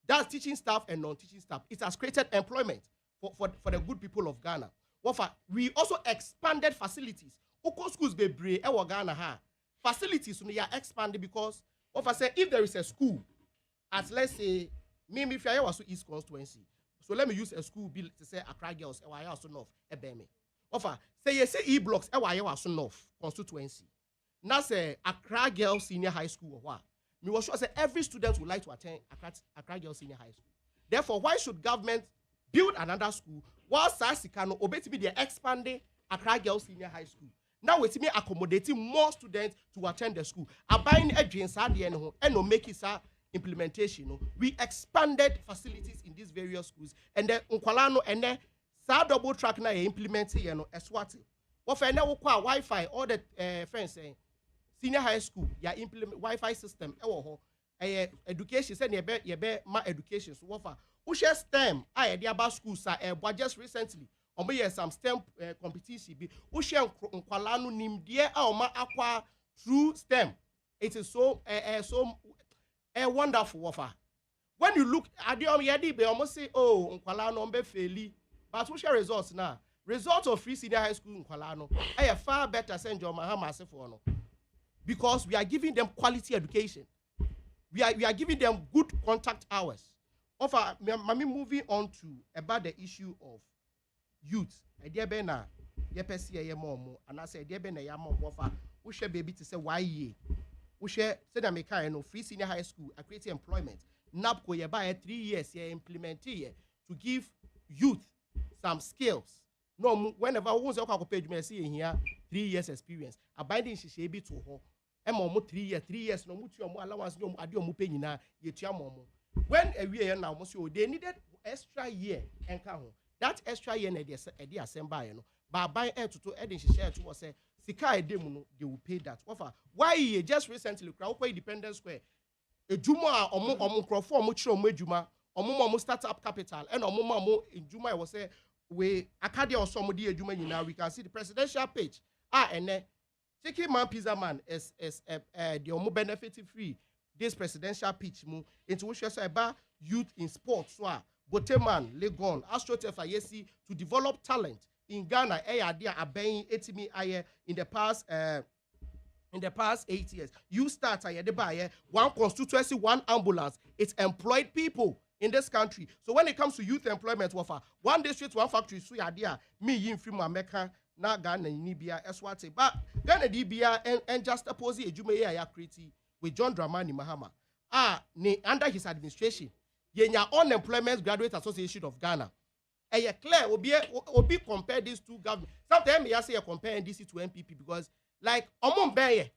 that's teaching staff and non-teaching staff. It has created employment for the good people of Ghana. Offer we also expanded facilities. Oko schools be brave Ghana ha facilities we are expanded because. Of I say if there is a school at let's say maybe if I was to East constituency, so let me use a school bill to say Accra Girls I also North Ebeme. Offer say you say E blocks I was North constituency. Now say Accra Girls Senior High School or what? Me was sure say every student would like to attend Accra Girls Senior High School. Therefore, why should government build another school while Sasikano obey to be the expanding Accra Girls Senior High School? Now we see me accommodating more students to attend the school. Abiding against and no make it implementation. We expanded facilities in these various schools, and then Unkwalano and then double track na implementing Eswati. What for now Wi-Fi all the friends saying senior high school implement Wi-Fi system education say you be ma education so what for who share STEM the about schools just recently. Some STEM competition be Ocean Nkwalano nimdie ma aqua through STEM. It is so wonderful offer. When you look at the almost say, oh, Nkwalano fairly, but we share results now. result of free senior high school in Kwalano are far better than John Mahama for no, because we are giving them quality education. We are giving them good contact hours. Offer mami moving on to about the issue of youth. Idea bena yepesi ye momo and I say idea bena ya mom offer we share baby to say why ye. We share say that make no free senior high school a create employment. NAPCO ye buy 3 years ye implement here to give youth some skills. No, whenever we want to page me see here 3 years experience. A binding she be to her. Emo 3 years no mutu omo allowance no ade omo pay nyina yetua momo. When a year now must they needed extra year enka ho. That extra year na dey assemble no. But buy air to edin she share to was say sika edem no they will pay that. Offer why ye just recently crowd Independence Square. Ejuma omo crofo omo chiro omo ejuma omo startup capital and omo ejuma was say we akadia or somebody ejuma nyina we can see the presidential page ene Chicken Man Pizza Man is the omo benefit free this presidential pitch mu into which say about youth in sports so Boteman Legon AstroTurf yesi to develop talent in Ghana dia aben etimi aye in the past 8 years. You start aye de buy one constituency, one ambulance. It's employed people in this country. So when it comes to youth employment, one district, one factory, so idea me yin film America na Ghana Nibia Eswate. But Ghana Dibia and just oppose Ejume ya create with John Dramani Mahama. Under his administration, yenya Unemployment Graduate Association of Ghana. Eye clear obi compare these two governments. Sometimes I say compare NDC to MPP because like Omon Beye,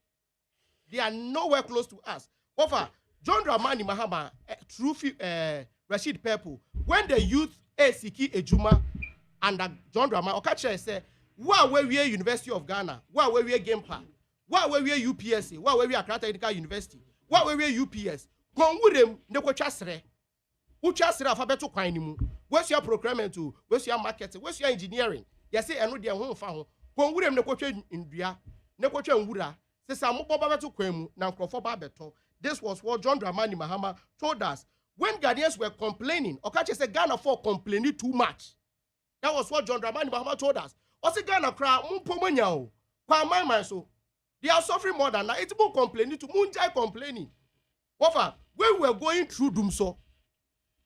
they are nowhere close to us. Over John Dramani Mahama through Rashid Purple, when the youth Siki Ejuma and John Dramani Okache say, "Why we University of Ghana? Why we Gamepa? Why we UPSC? Why we Accra Technical University? Why we UPS? Kon wudem ne ko twasere. Wo twasere alphabet kwan ni mu. Where's your procurement to? Where's your marketing? Where's your engineering? You say eno de ho fa ho. Kon wudem ne ko twa ndua, ne ko twa nwura. Se sam bo ba beto kwan mu na nkrofo ba beto. This was what John Dramani Mahama told us. When Ghanaians were complaining, Okache said Ghana for complaining too much. That was what John Dramani Mahama told us. Ose Ghana kra mpomanya o. Kwa man so. They are suffering more than that. It's more complaining to Munjai complaining. Wafa, when we were going through Dumso,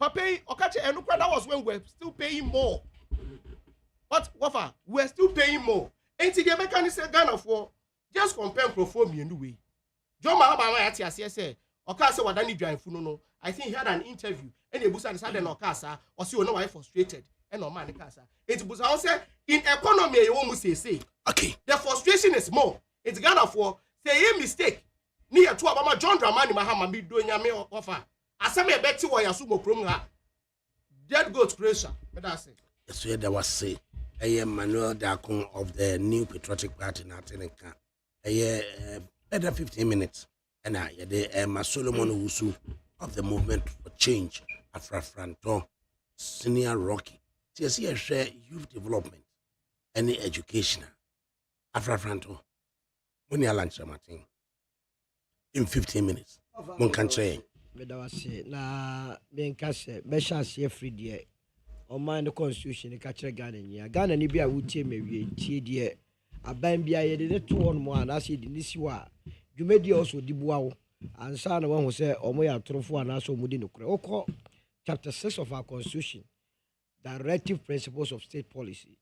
Papa Okache Enukra, that was when we were still paying more. But Wafa, we are still paying more. Ain't the American say Ghana for just compare perform in the way. John Mahama Yati say, Okasa Wadani Dry Funo. I think he had an interview and the Busa decided Okasa or see no I frustrated and no man Kasa. It's Busa say in economy you almost say. Okay. The frustration is more. It's Ghana for say a mistake. Near to Obama John Dramani Mahama be doing a meal offer. Asame Betty wa yasumo from her. Dead goat creation. But that's it. Yes, there was say a Manuel Dakon of the New Patriotic Party in Atenica. Better 15 minutes. And I the Solomon Wusu of the Movement for Change Afra Franton Senior Rocky. See a share youth development, any educational Afra Franton. When you lunch Martin in 15 minutes. One can say. Na benkase mesha free die o man the constitution ka kire Ghana ni bia wutie mewie tie die aban bia ye de to on mo ana se de nisi wa dwumedi also dibuwa wo ansa na won say o mo ya torofo ana so mo di nokure okọ chapter 6 of our constitution, directive principles of state policy,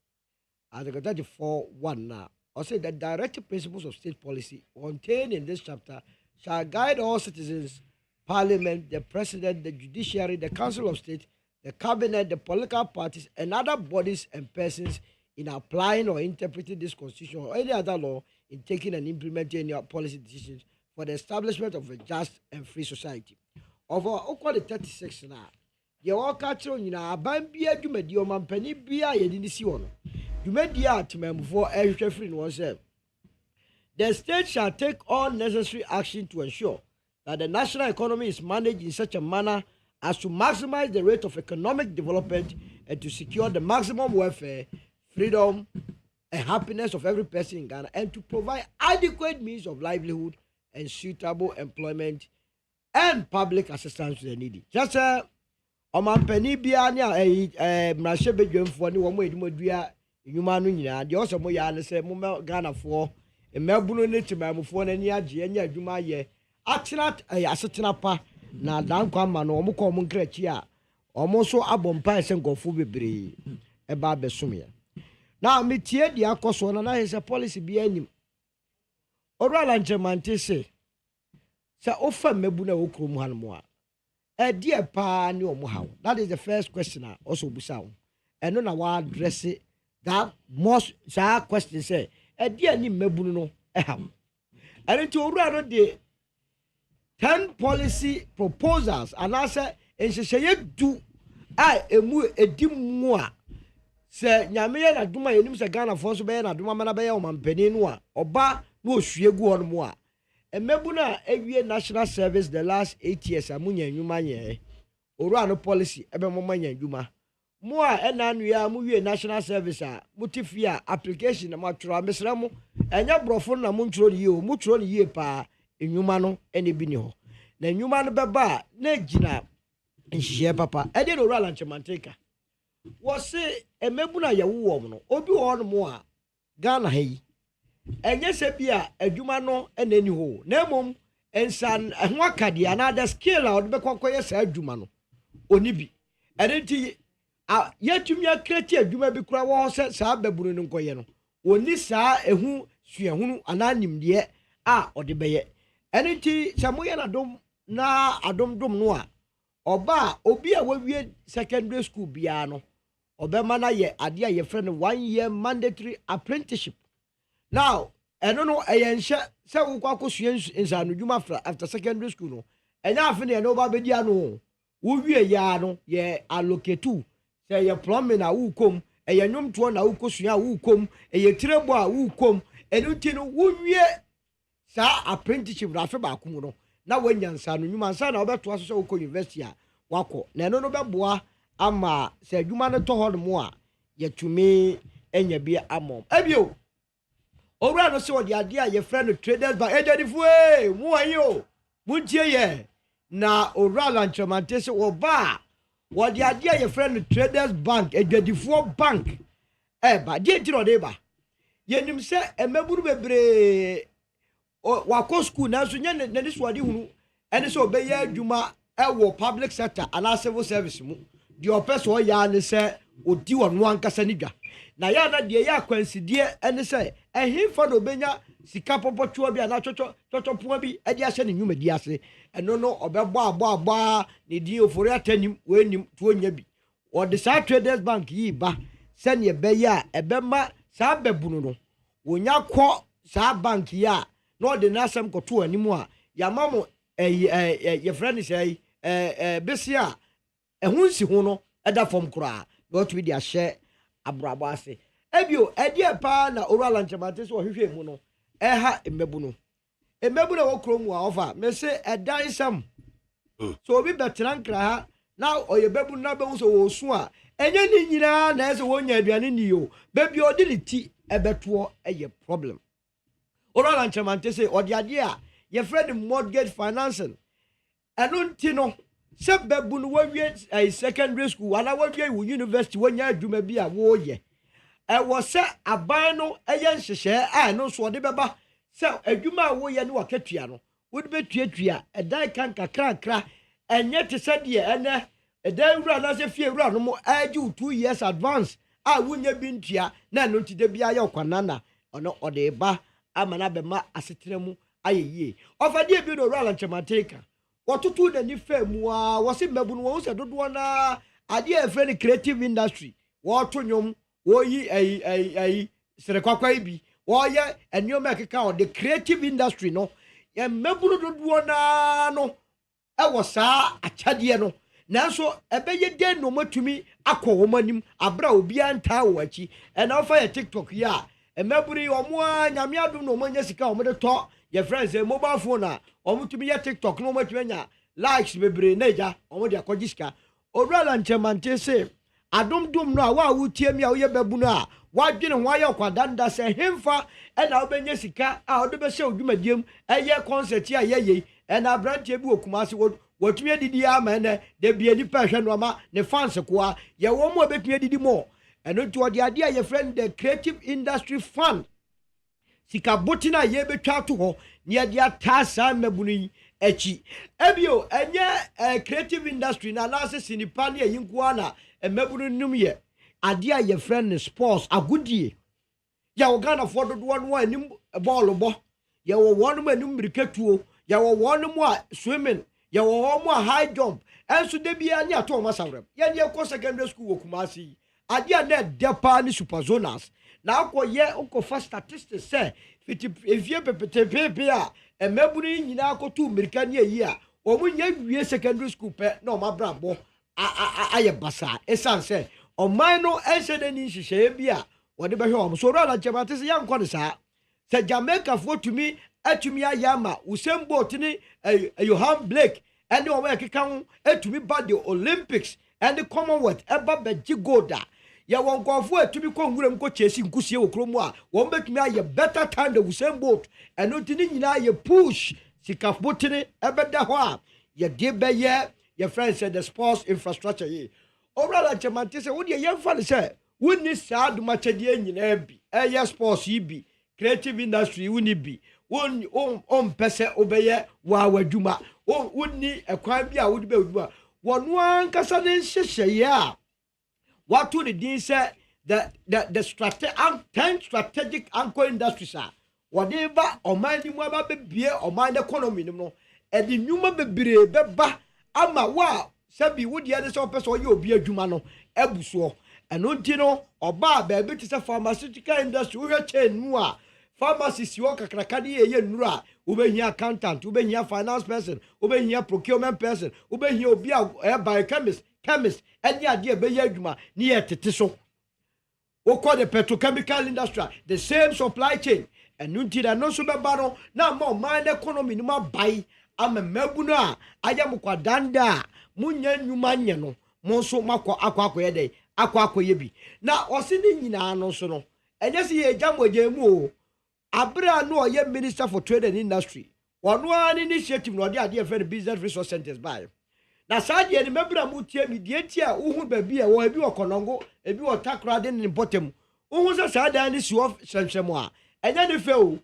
article 34:1 now. Also, the directive principles of state policy contained in this chapter shall guide all citizens, Parliament, the President, the Judiciary, the Council of State, the Cabinet, the political parties, and other bodies and persons in applying or interpreting this Constitution or any other law in taking and implementing any policy decisions for the establishment of a just and free society. Of our 36 now, you all catch on in a bambia, you made your man penny beer, you didn't see one. You made the art before every free oneself. The state shall take all necessary action to ensure that the national economy is managed in such a manner as to maximize the rate of economic development and to secure the maximum welfare, freedom, and happiness of every person in Ghana, and to provide adequate means of livelihood and suitable employment and public assistance to the needy. Just Oman Penny Biania, Mrashe Bedjum for any one way to Modia, enwuma no nyina de oso mo ya ne se mo Ghana fo emabunu ne timamfo na ni age enya adwuma ye atena asetena pa na dankwa ma no omo ko mo nkrachi a omo so abompa ese nkofo bebre eba besom ya na metie di akoso na hese policy bi anim orala nchemante se ofa mebu na okrom hanmo a die pa ni omo hawo. That is the first question I also busa wo eno na wa address that most question say die ni mebu no hawo and to orala no de 10 policy proposals and answer enhyehyeye du a emu edimu a se nyame ye na duma yenim se Ghana fo so be na duma mana be ye o mampani no a oba no ohwie gu on mo a emebu na ewie national service the last 8 years amunya nwuma ye oru no policy ebe mo manya nwuma mo a enanu ya mu wie national service a mutifia application na matro mesra mo enya brofo na mo ntro ni ye o mu tro ni ye pa enwuma no ene bi ni ho na enwuma no beba na gina nhye papa ede no rala nchemanteka wo se emebu na yawo wo no obi wo no mo a Ghana hayi enye se bia adwuma no enani ho na mom ensan ho akade ana the skill a odbe kokoye sa adwuma no oni bi enti yetumi akreti adwuma bi kura wo se sa baburu no nkoye no oni sa ehu suahunu ana nimde a odebeye enti samoye na dom na adomdom no a oba obi a wawie secondary school bia no obema na ye ade a ye friend 1 year mandatory apprenticeship. Now eno no eyenhye se wo kwakosua insanu dwuma after secondary school no enya afene no ba bedi ano wo wie ya no ye allocate se ye plumbing na wo kom eye nwomto na wo kosua wo kom eye tirebo a wo kom enu ti no wo wie sa apprenticeship rafe ba kum no na wanya nsanu dwuma nsa na obeto aso se wo ko university a wako na eno no beboa ama se adwuma no to ho mo a yetumi enya bi amom ebio owura no se odi ade a ye friend traders by ejadifo mu ayo muntie ye na owura lanchomante se wo ba wodi ade a ye friend traders bank ejadifo bank ba die tiro de ba yenim se emeburu bebre wako school na so nya ne so odi hunu ene se obeye adwuma wo public sector and civil service mu di opeso ya ne se odi wonu ankasa nidwa na ya na de ya kwansidie ene se ehimfa no benya sika popotwo bi na chocho po bi edi ahye ne nwumadi ase eno no obebo agba ne di ofori atanim wenim to nya bi o de sa traders bank yi ba se ne be ya ebema sa babunu no wonya kọ sa bank ya no de nasam koto animu a ya mamo ye friend say besia ehunsi ho no eda fom kura no to bi de ahye abrabo ase ebio edie pa na orala nchemate so hwehwe mu no eha emebu no wokromu a ofa me se edan sam so obi betran nkra ha na oyebebu na be so wo su a enye ni nyina na ese wonya aduane ni yo bebi odi liti ebeto eye problem orala nchemate se odi ade a ye friend mortgage financing eno ntino se bebu no wawie secondary school ana wawie university wonya adwuma bi a wo ye was aban no eye nhyehyɛ no so de beba se adwuma wo ye ne wakatua no wo de betuatua edan kan kakra enye te se de ene edan wura na se fie wura no mo agi 2 years advance wonya bi ntua na no ti de bia ye kwanana ono ode ba amana be ma asetremu ayeye ofade bi no wura nchemateka wotutu da ni famu a wo se mabu no wo se dodo na ade e friend creative industry wo to nyom woyi serekwakwa ibi woye enioma keka on the creative industry no ye meburu dodo na no wo saa achade no nanso ebeye den no matumi akọ womanim abra obi anta wo achi na ofa ye TikTok ya emeburu omo anyame adum no manya sika omo de to ye friends mobile phone a omo tumi ye TikTok no matumi nya likes bebre neja omo de akọji sika orala nchemante se adomdom no a wa wutie mi a wo ye babu no a wadwene ho aye kwadanda se hemfa na obenye sika a odo be se odwumadiem eye concert a ye na branche bi okumase wotumi didi ama ne de bia ni pa hwe no ma ne fans ko a ye wo mo betumi didi mo ɛno nti ɔde adeɛ a yɛfrɛ the creative industry fund sika botina yɛbɛtwa to hɔ ne yɛde ataa saa mmabunu yi akyi ebio ɛnyɛ creative industry na anaasɛ sinipa ne ɛyi nkoa na mmabunu num yɛ adeɛ a yɛfrɛ no sports agodie yɛwɔ Ghanafoɔ dodoɔ no a anim bɔɔlo bɔ yɛwɔ wɔn mu anim mirikatuo yɛwɔ wɔn mu a swimming yɛwɔ wɔn mu a high jump ɛnso de bia ne ato wɔn asawrɛm yɛn yɛkɔ secondary school wɔ Kumasi adeɛ a na ɛdɛ paa ne super zonas na akɔyɛ nkɔfa statistics sɛ fiti efie pepetepepe a mmabunu yi nyinaa akɔto mmirika ne ayi a wɔn nyɛ wie secondary school pɛ na wɔn abrabɔ ayɛ basaa ɛsan sɛ ɔman no ɛnhyɛ n'ani nhyehyɛeɛ bi a wɔde bɛhwɛ wɔn so ɔrɔ alankyɛm ate sɛ yɛnkɔ ne saa sɛ Jamaicafoɔ tumi atumi ayɛ ama Usain Bolt ne Johan Blake ɛne wɔn ɛkeka ho atumi ba the Olympics ɛne Commonwealth ɛba bɛgye gold a yɛwɔ nkɔfoɔ atumi kɔ nwuram kɔ kyesi nkusie wɔ kurom a wɔn bɛtumi ayɛ better time the Usain Bolt ɛno ti ne nyinaa yɛ push sikafotene ɛbɛda hɔ a yɛde bɛyɛ yɛfrɛ sɛ the sports infrastructure yi ɔwura alankyɛm ate sɛ wodeɛ yɛmfa ne sɛ wonni saa adomakyɛdeɛ nyinaa bi ɛyɛ sports yi bi creative industry wonni bi ɔmpɛ sɛ wobɛyɛ w'adwuma wonni ɛkwan bi a wode bɛ adwuma wɔno ankasa ne nhyehyɛeɛ a wato ne din sɛ the 10 strategic anchor industries a wɔde ba ɔman no mu aba bɛbie ɔman no economy no mu ɛde nnwuma bebree bɛba ama wo a sɛbi wodeɛ ne sɛ wopɛ sɛ ɔyɛ obi adwuma no abu soɔ ɛno nti no ɔbaa baabi te sɛ pharmaceutical industry wohwɛ chain mu a pharmacy si hɔ kakraka ne yɛyɛ nnuro a wobɛhia accountant wobɛhia finance person wobɛhia procurement person wobɛhia obi a biochemist chemist ɛne adeɛ bɛyɛ adwuma ne yɛ tete so wokɔ the petrochemical industry the same supply chain ɛno nti na no nso bɛba no na ama ɔman no economy no mu abae ama mmabu no a ayɛ mo kwadanda a monya nnwuma nyɛ no mo nso akɔyɛ dɛ akɔyɛ bi na ɔse ne nyinaa no nso no ɛnyɛ sɛ yɛgya mogya mu o abere no ɔyɛ minister for trade and industry ɔno ara ne initiative na ɔde adeɛ fɛ no business resource centers bae na saa deɛ ne mɛbra mu tie mi deɛ tie a wohu baabi a wɔ ebi wɔ kɔnɔngo ebi wɔ takra de ne bɔtɛm wohu sɛ saa dan ne si hɔ hyɛnhyɛm a ɛnyɛ ne fɛ o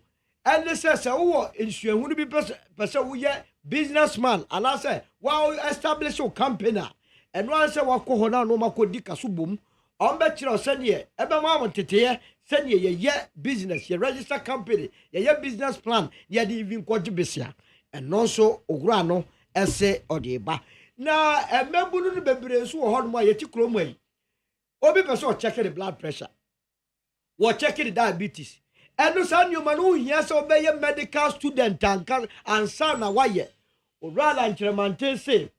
ɛne sɛ wowɔ nsuahunu bi pɛ sɛ woyɛ businessman anaasɛ wa establish your company a ɛno ara sɛ wakɔ hɔ na no makɔdi kaso bom ɔmbɛkyerɛ sɛdeɛ ɛbɛma wɔn teteyɛ sɛdeɛ yɛyɛ business yɛ register company yɛyɛ business plan yɛde even kɔgye besia ɛno nso owura no ɛsɛ ɔde ba na mmabunu no bebree nso wɔ hɔ nom a yɛti kurom ayi obi pɛ sɛ ɔkyɛke the blood pressure wɔkyɛke the diabetes ɛno saa nneɛma no wohia sɛ wobɛyɛ medical student ansa na wayɛ owura alankyerɛmanten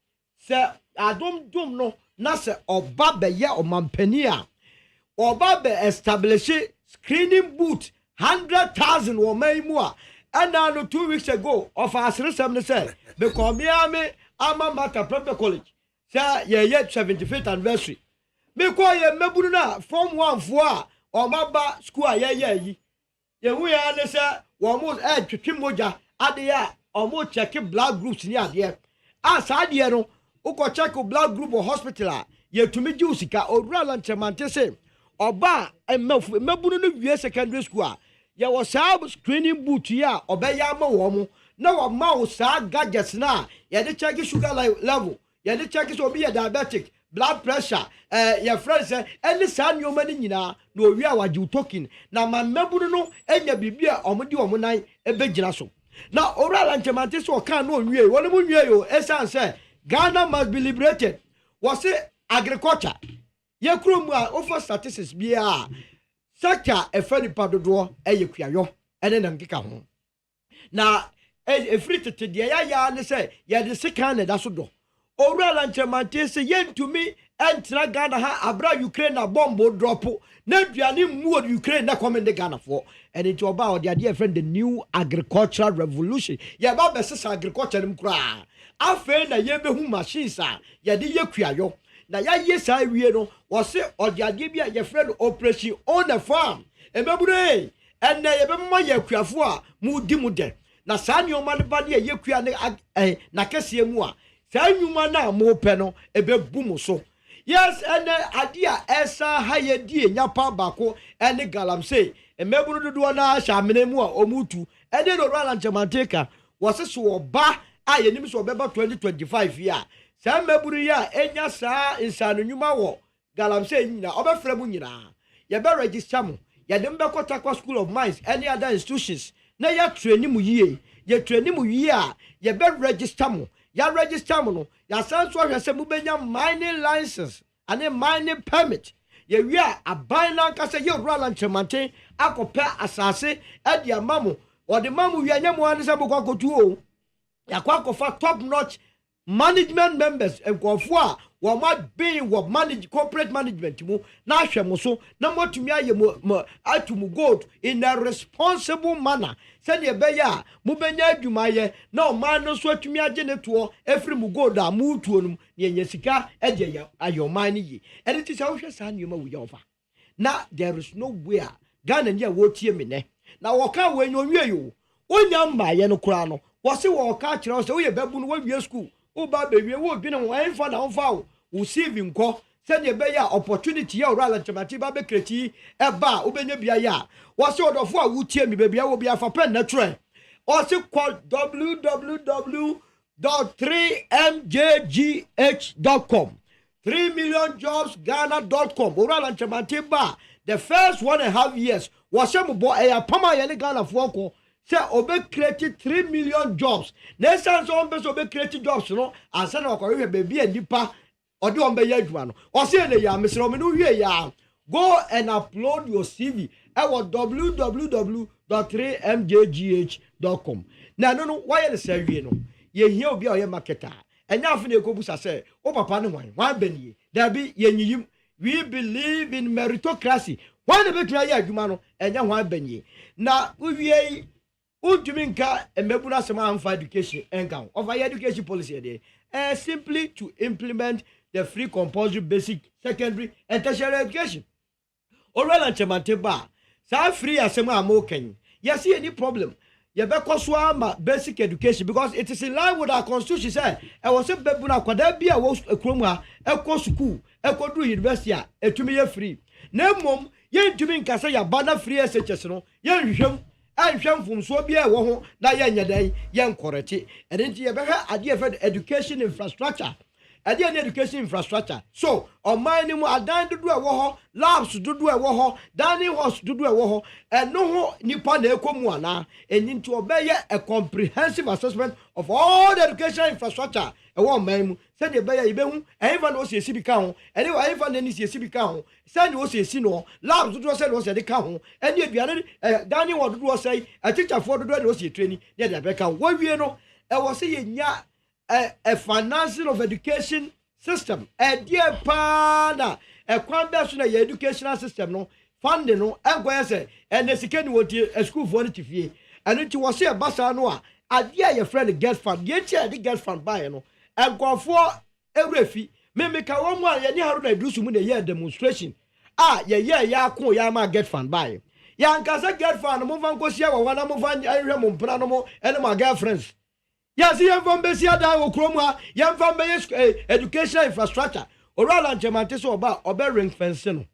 sɛ adomdom no na sɛ ɔba bɛyɛ ɔmampani a ɔba bɛ establish screening booth 100,000 wɔ man mu a ɛna no 2 weeks ago ɔfa aseresɛm no sɛ mekɔ me ama mata prep college sɛ yɛyɛ 75th anniversary mekɔ yɛ mmabunu no a form 1 foɔ a ɔmaba school a yɛyɛ yi yɛhu yɛ ne sɛ wɔn mo twetwe mogya adeɛ a ɔmo check blood groups ni adeɛ a saa adeɛ no wokɔ check blood group wɔ hospital a yɛtumi gye wo sika owura lankyɛmante sɛ ɔba mmabunu no wie secondary school a yɛwɔ saa screening booth yi a ɔbɛyɛ ama wɔn mo na wɔma wo saa gadgets na yɛde check sugar level yɛde check sɛ obi yɛ diabetic blood pressure your friends any san you money nyina no wi a wagye token na mmabunu no enya bibia omudi omunan ebegyina so na oral antemante so kan no nwie wonu mu nwie yo esan say Ghana must be liberated was it agriculture ye krom a over statistics bia sector efani padodo eyekuayo ene na nkeka ho na efiri tete de ya ne say ye de sika na da so do oral antemante say yentumi entra Ghana ha abra Ukraine na bombo drop na duane mu Ukraine na come in Ghana for and it about the idea friend the new agricultural revolution ya ba bese agriculture nim kura afa na ye behu machines a ye de yekuayo na ya yesa wie no wo se odiade bia ye friend operation on the farm ebebure and na ye be mo yekuafo a mu di mu de na saa ne o ma ne ba de yekua ne na kese mu a saa nwuma na mo pɛ no ebebu mo so yes and idea esa haye die nyapa bako ene galamsey emebunu dodo na sha menemu a omutu ene no Roland Chamanteka wose so oba a yenim so obeba 2025 ya sa meburu ya enya sa insanu nyuma wo galamsey nyina obefra mu nyina ye be register mu ye dem be kota School of Mines any other institutions na ya training mu yie ye training mu yie a ye be register mu ya register mu no ya san so hwese mu benya mining license ane mining permit ye wi a aban na nkase ye Roland Chamanteka akopa asase e dia mamu odi mamu wi anya mu anse bokwa kotu o ya kwa kofa top notch management members enkofo a wo ma being wo manage corporate management mu na hwe mo so na motumi aye mo atumu gold in a responsible manner said ye be ya mu benya adwuma ye na o man no so atumi age ne to efri mu gold a mu tuo num ye nya sika e de ya ayo man yi and it is how hwe sa nyoma wi yofa na there is no way Ghana nya wo tie me ne na wo ka we nyowie yo onya mba ye no kura no wo se wo ka kire so ye babu no wo wie school wo ba bewie wo dwene wo enfa na wonfa wo CV nko said ye be ya opportunity ya Roland Chamanteka ba be kreti e ba wo benya bia ya wo se odofo a wo tie me ba bia wo bia fa pen na tren o se call www.3mjgh.com 3millionjobsghana.com Roland Chamanteka the first 1.5 years was some boy a pama ye Ghana for say obe create 3 million jobs next time so on be create jobs no ansa na okore baby anipa ode on be ya adwuma no o say le ya mesro me no wie ya go and upload your CV at www.3mjgh.com na no why the say wie no ye hia obi a ye marketer enya afi na ekobusa say o papa ne wan banie da bi ye nyiyim we believe in meritocracy why the betra ya adwuma no enya wan banie na wie Ujuminka emebuna sema amfa education enkan of higher education policy there simply to implement the free compulsory basic secondary and tertiary education. Roland Chamanteka sa free asema amoken. You see any problem? You be ma basic education because it is in line with our constitution say e was bebuna kwada bia wo ekrom ha ekọ school ekọdu university a etumi ye free. Na mom ye ntumi nkasa ya bana free SHS no ye nhwem anhwem fumso bia wo ho na ye nyadan ye nkorete enti ye behwe ade efe education infrastructure ade an education infrastructure so on mine mu adan dudu e wo ho labs dudu e wo ho dining halls dudu e wo ho eno ho nipa na ekomu ana enyinti obeye a comprehensive assessment of all the educational infrastructure e wo man mu said ye beye ibehu efa na o se bi ka ho ene wa efa na ni se bi ka ho said o se no labs dudu said o se de ka ho ene aduane dining hall dudu o say a teacher for dudu de o se training ye de be ka wo wie no e wo se ye nya a financing of education system a dear pana a quantity educational system no funding no e go say and the second what a school for it fie and it was say basa no a dear your friend get fund ye chair the get fund buy no and go for every me ka one more ye ni Haruna do sumu na ye demonstration ye ya ko ya ma get fund buy ya nkasa get fund mo van ko sia wa wana mo van ahwe mo mpana no mo ene ma girlfriends. Yes, you have from Besiada or Chroma, you have from educational infrastructure, or Roland Chamanteka about or ring fencing.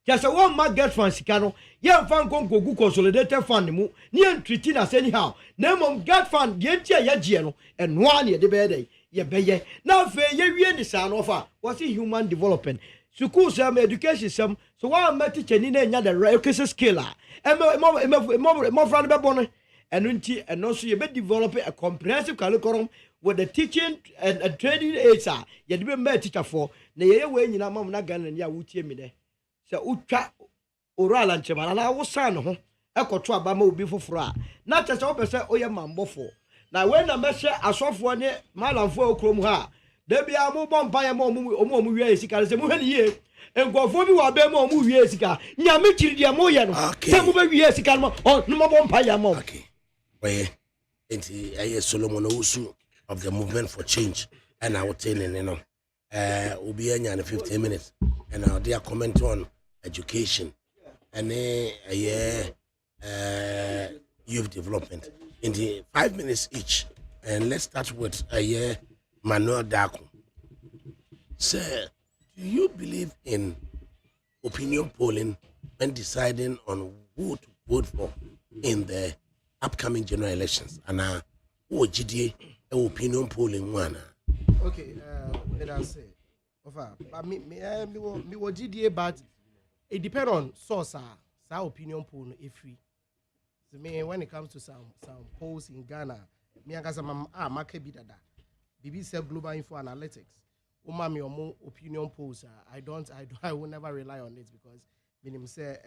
Just a one mark get from Sicano, you have found Congo consolidated fund, near treating us anyhow. Name of get fund, Yentia Yagiano, and 1 year the bed, ye beye. Now, fair ye the son offer, was it human development? School some education some, so one met teaching in another education skill. And more from the bonnet. And also you better develop a comprehensive curriculum with the teaching and training aids are you be met teacher for na ye we nyina mam na Ghana na wutie mi de se utwa Roland Chamanteka na wo san ho ekoto aba ma obi foforo a na tese wo pese oye mambofo na we na mehye asofo ne malamfo okrom ha da bia mo bompa ye ma omu wie sika se mo hwe ye enkofo bi wa be ma omu wie sika nya me kiri dia mo ye no se mo be wie sika no mo bompa ya mo. Enti Solomon Owusu of the movement for change and I will tell you we'll be in 15 minutes and I'll dear comment on education and youth development in the 5 minutes each and let's start with Manuel Daku. Sir, Do you believe in opinion polling when deciding on who to vote for in the upcoming general elections? And who GDA opinion polling one? Okay, let us say, but me what GDA, but it depends on source. Opinion poll if free. So me when it comes to some polls in Ghana, me and market bidada. BBC Global Info Analytics. Umami omo opinion polls. I will never rely on it because minimum say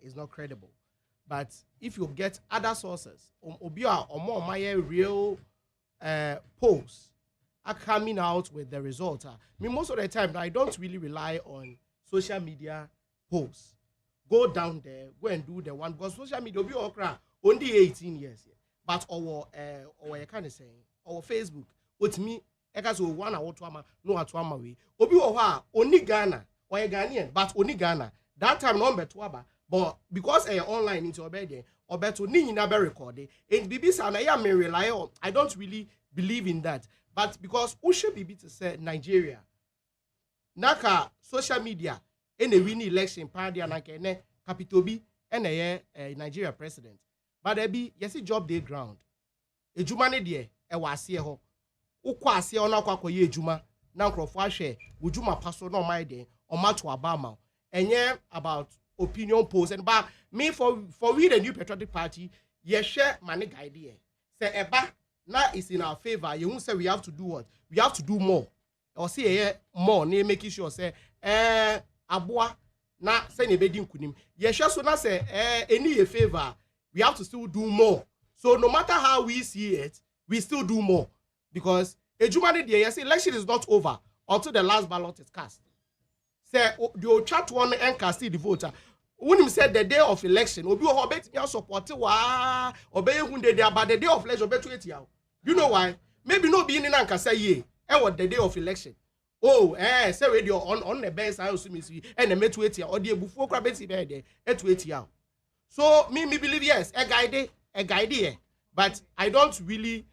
it's not credible. But if you get other sources, obia omo my real polls are coming out with the result. Most of the time I don't really rely on social media polls. Go down there, go and do the one because social media be okra only 18 years. But our kind of saying our Facebook with me ekaso one or two no atwama we obi wo ha oni Ghana or Ghanaian but oni Ghana that time no beto aba but because online into obede obeto ni nyina be record and BBC na ya me rely on. I don't really believe in that but because ushe bibi to say Nigeria naka social media in a winning election party and like capital B and Nigeria president but there be yes job day ground ejuma ne de e wase ho ukwa ase ona kwakoye ejuma na nkrofo ahwe ujuma paso no my den o mato abama enye about opinion polls and but me for we the New Patriotic Party ye share money guide here say eba na is in our favor you say we have to do what we have to do more or say more na making sure say aboa na say ne bedi nkunim ye share so na say any a favor we have to still do more so no matter how we see it we still do more because ejumani dey say election is not over until the last ballot is cast say the chat one and cast the voter when him said the day of election obi o bet me support wa obey hun dey about the day of election bet 20 hour you know why maybe no be in nka say ye what the day of election say radio on the best I assume is and met 20 hour or the ebufu kra bet be there 20 hour so me believe yes a guide here but I don't really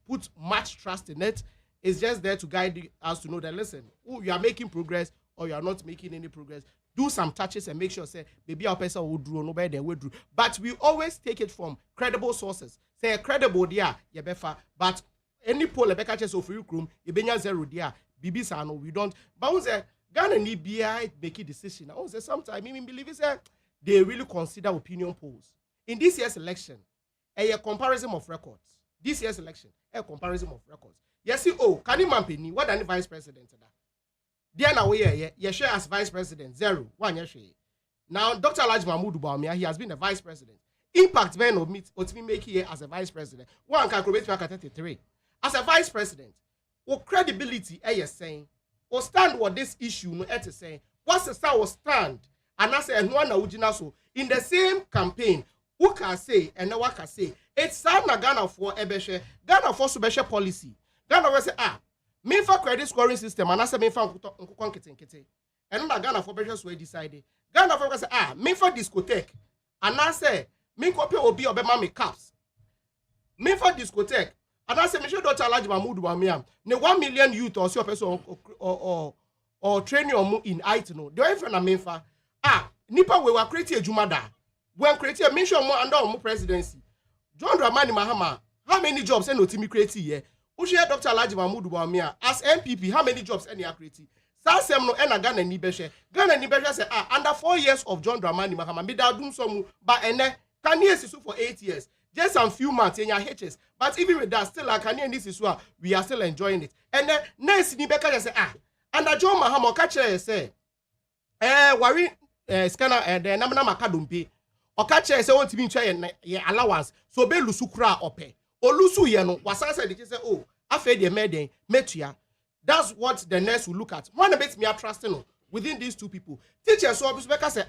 put much trust in it. It's just there to guide us to know that listen, you are making progress or you are not making any progress. Do some touches and make sure say maybe our person will do nobody they will do. But we always take it from credible sources. Say credible there, you better. But any poll a catches of you room, you be zero there. BB Sano, we don't. But we say Ghana need BI make a decision. I say sometimes me believe it say they really consider opinion polls in this year's election. A comparison of records. This year's election, a comparison of records. Yes, can you mampeni? What than vice president? There now we share as vice president 0 1 year. Now Dr. Alhaji Mahmoud Bawumia, he has been a vice president. Impact when of me make here as a vice president. One can create back at 33 as a vice president. What credibility are you saying? Or stand what this issue no at saying? What's the stand? And I say and one original so in the same campaign. Who can say and no one can say it's sad na Ghana for ebeshe Ghana for subeshe policy Ghana will say me for credit scoring system and I say me for nkukon kete and na Ghana for beshe so decide Ghana for say me for discotheque and I say me copy obi obema me caps me for discotheque and I say me should Dr. Alhaji Mahmoud Bawumia ne 1 million youth or so person or training or in IT no do even na me for nipa we were create ejuma da when create a mission more under our presidency John Dramani Mahama, how many jobs any team create here? Ushia Dr. Alhaji Mahmoud Bawumia as MPP, how many jobs any are creating? Sasem no ena Ghana ni beshe. Ghana ni beshe say under 4 years of John Dramani Mahama, me da dum some but ene can you see for 8 years? Just some few months in your HS. But even with that, still like can you this is we are still enjoying it. And then next ni beka say under John Mahama catch say worry scanner and then namna makadumpe. Okache say want to be in allowance so be lusu kra ope olusu ye no wasanse dey say afa dey meden metua. That's what the nurse will look at. One bit me trust no within these two people. Teachers so obisbeka say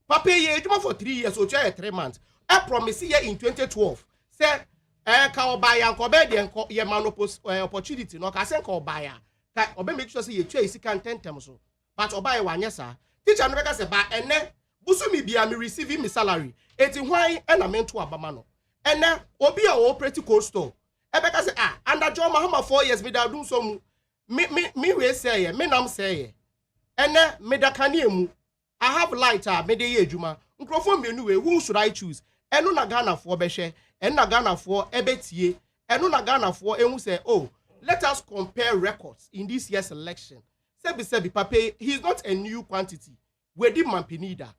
papa ye ejuma for 3 years so try 3 months I promise here in 2012 say ka obaya ko be dey ye manopos opportunity no ka say ka obaya ka obe make sure say ye twa isika 10 terms so but obaya wanye sa teacher no beka say ba ene busumi bia me receiving me salary eti hwan na me to abama no ene obi a operate cold store e beka say under John Mahama 4 years me da do so me we say me nam say ene medakane mu I have light mede ye adwuma nkrofo mmienu we who should I choose eno na Ghana for behwe eno na Ghana for ebetie eno na Ghana for ehu say oh let us compare records in this year's election sebi papa he is not a new quantity we di mampenida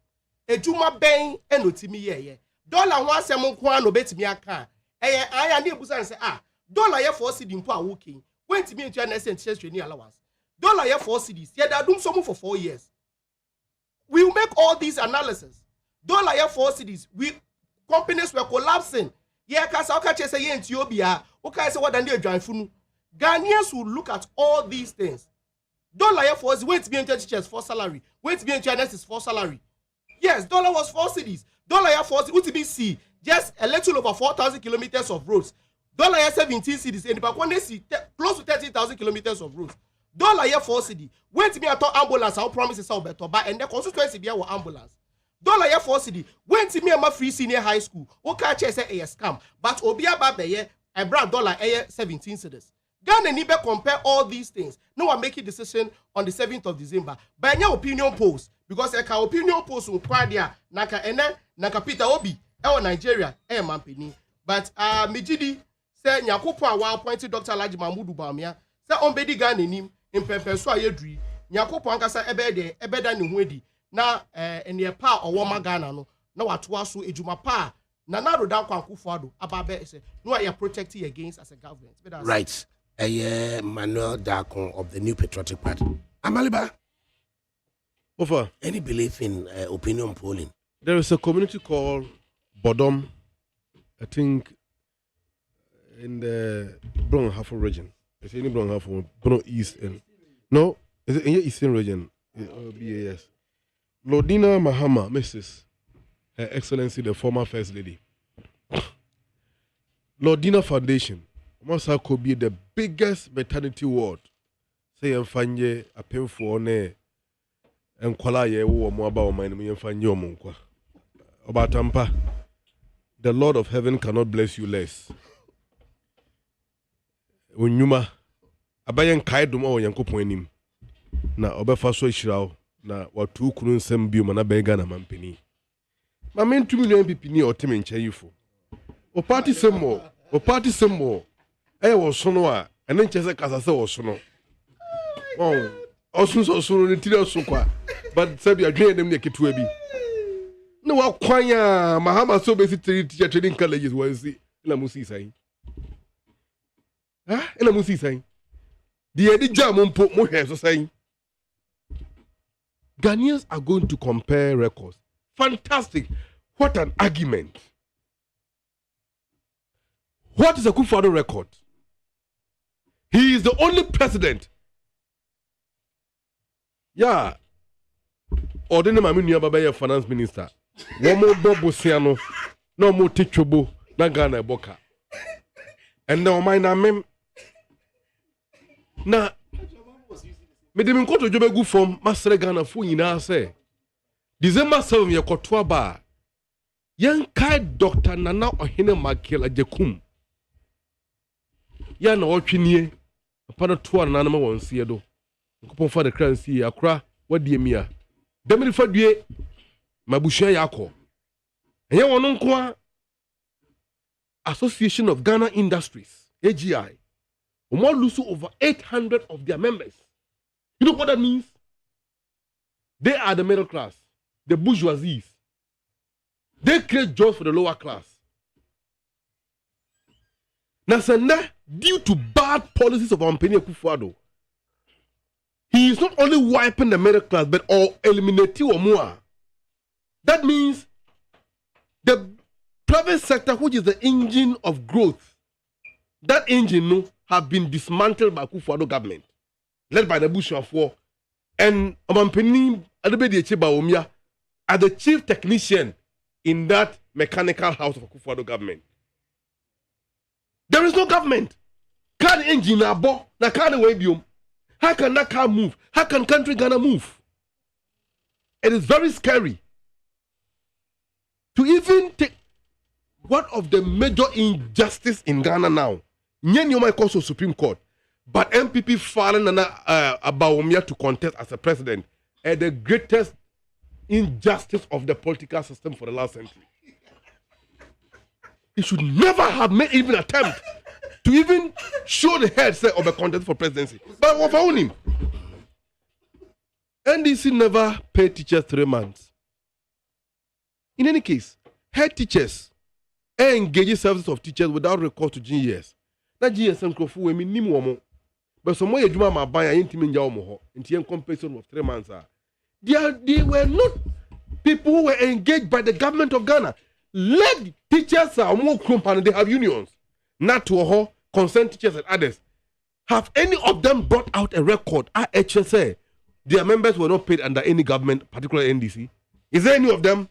adwuma ben enotimi ye dollar ho asem nko an obetimi aka aya na ebusan say dollar ye for cedi mpo awokin wentimi entua na cent training allowance dollar ye for cedis ye da dum somo for 4 years. We will make all these analysis. Dollar year 4 cities. Companies were collapsing. Yeah, kasa okache say in Ethiopia. Okay, say what and join funu. Ghanaians will look at all these things. Dollar year 4 cities. Wait to be in teachers for salary. Wait to be in nurses for salary. Yes, dollar was 4 cities. Dollar year 4 cities. UTBC just a little over 4,000 kilometers of roads. Dollar year 17 cities. And if I see close to 30,000 kilometers of roads. Dollar year 4 cedi. Wait to me at ambulance. I'll promise you better. But and the constituency be our ambulance. Dollar year 4 cedi. Wait to me at my free senior high school. Okay, say a scam. But Obia Babe I brought dollar 17 cedis. Ghana need to compare all these things. No one make a decision on the 7th of December. By your opinion polls because a opinion polls will quadia naka ene naka Peter Obi our Nigeria mampini. But Mijidi say Nyakopo wa appointed Dr. Alhaji Mahmoud Bawumia say on bedi Ghana nim impempe so ayedri Nyakopo ankasa ebeda ne ho adi na ene pa owo Ghana no na watoa so ejuma pa na nado da kwankufo ado ababe say no are protecting against as a government. Right. Manuel Darkon of the New Patriotic Party. Amaliba. Over. Any belief in opinion polling? There is a community called Bodom, I think, in the Brong-Hafo region. It's in the Brong-Hafo, Brong East. No, is it in your Eastern region? BAS. Lordina Mahama, Mrs. Her Excellency, the former First Lady. Lordina Foundation. Masa could be the biggest maternity ward. Say Mfanye a painful ne and Kwalaye wo mo aba o man me Mfanye o monkwa. Obatampa. The Lord of Heaven cannot bless you less. Onyuma abayen kaidum o Yankopon anim. Na obefa so hirawo na watu kunu nsem biom na bega na mampeni. Ma mentumi no MPP ni oteme nchayifo. O party semmo. Was sono a and then Chesa Casa was sono. Oh, also so the Tira Soqua, but Sabia drained them like it will be. No, Quanya, Mahama so basically teacher training colleges was the Lamusi saying. Ah, Lamusi saying. The Eddie Jamon put more hair so saying. Ghanaians are going to compare records. Fantastic. What an argument. What is a good father record? He is the only president. Yeah. Ordinary Mami Nyababa finance minister. One more Bobo Siano. No more Tichobo. Na Ghana Boka. And now my name. Na. Me dem ko to jobe gu form Master Ghana fu nyina say. December 7 ye kotwa ba. Yan kai Dr. Nana Ohene Makela Jekum. Ya na otwinie. Upon 2 and animal one see do. Coupon for the currency, a cra, what dear mia. Demily for die, Mabusha Yako. And you want Association of Ghana Industries, AGI, who lose over 800 of their members. You know what that means? They are the middle class, the bourgeoisie. They create jobs for the lower class. Nasanda, due to bad policies of Ampeni Akufo-Addo, he is not only wiping the middle class, but eliminating more. That means the private sector, which is the engine of growth, that engine have been dismantled by Akufo-Addo government, led by the Bush of War, and Ampeni Adebedi Bawumia are the chief technician in that mechanical house of Akufo-Addo government. There is no government. Can engine abo na can way biom? How can that car move? How can country Ghana move? It is very scary to even take one of the major injustice in Ghana now. Nyen might cause Supreme Court, but MPP filing Bawumia to contest as a president. the greatest injustice of the political system for the last century. He should never have made even attempt to even show the head say, of a contest for presidency. But what found him? NDC never paid teachers 3 months. In any case, head teachers engage services of teachers without recourse to GES. That GES and Krofu minimum. But some way Juma Mabaya intimate Yamoho, in compensation of 3 months. They were not people who were engaged by the government of Ghana. Let teachers are more company, they have unions. Not to a concerned teachers and others. Have any of them brought out a record at HSA? Their members were not paid under any government, particularly NDC. Is there any of them?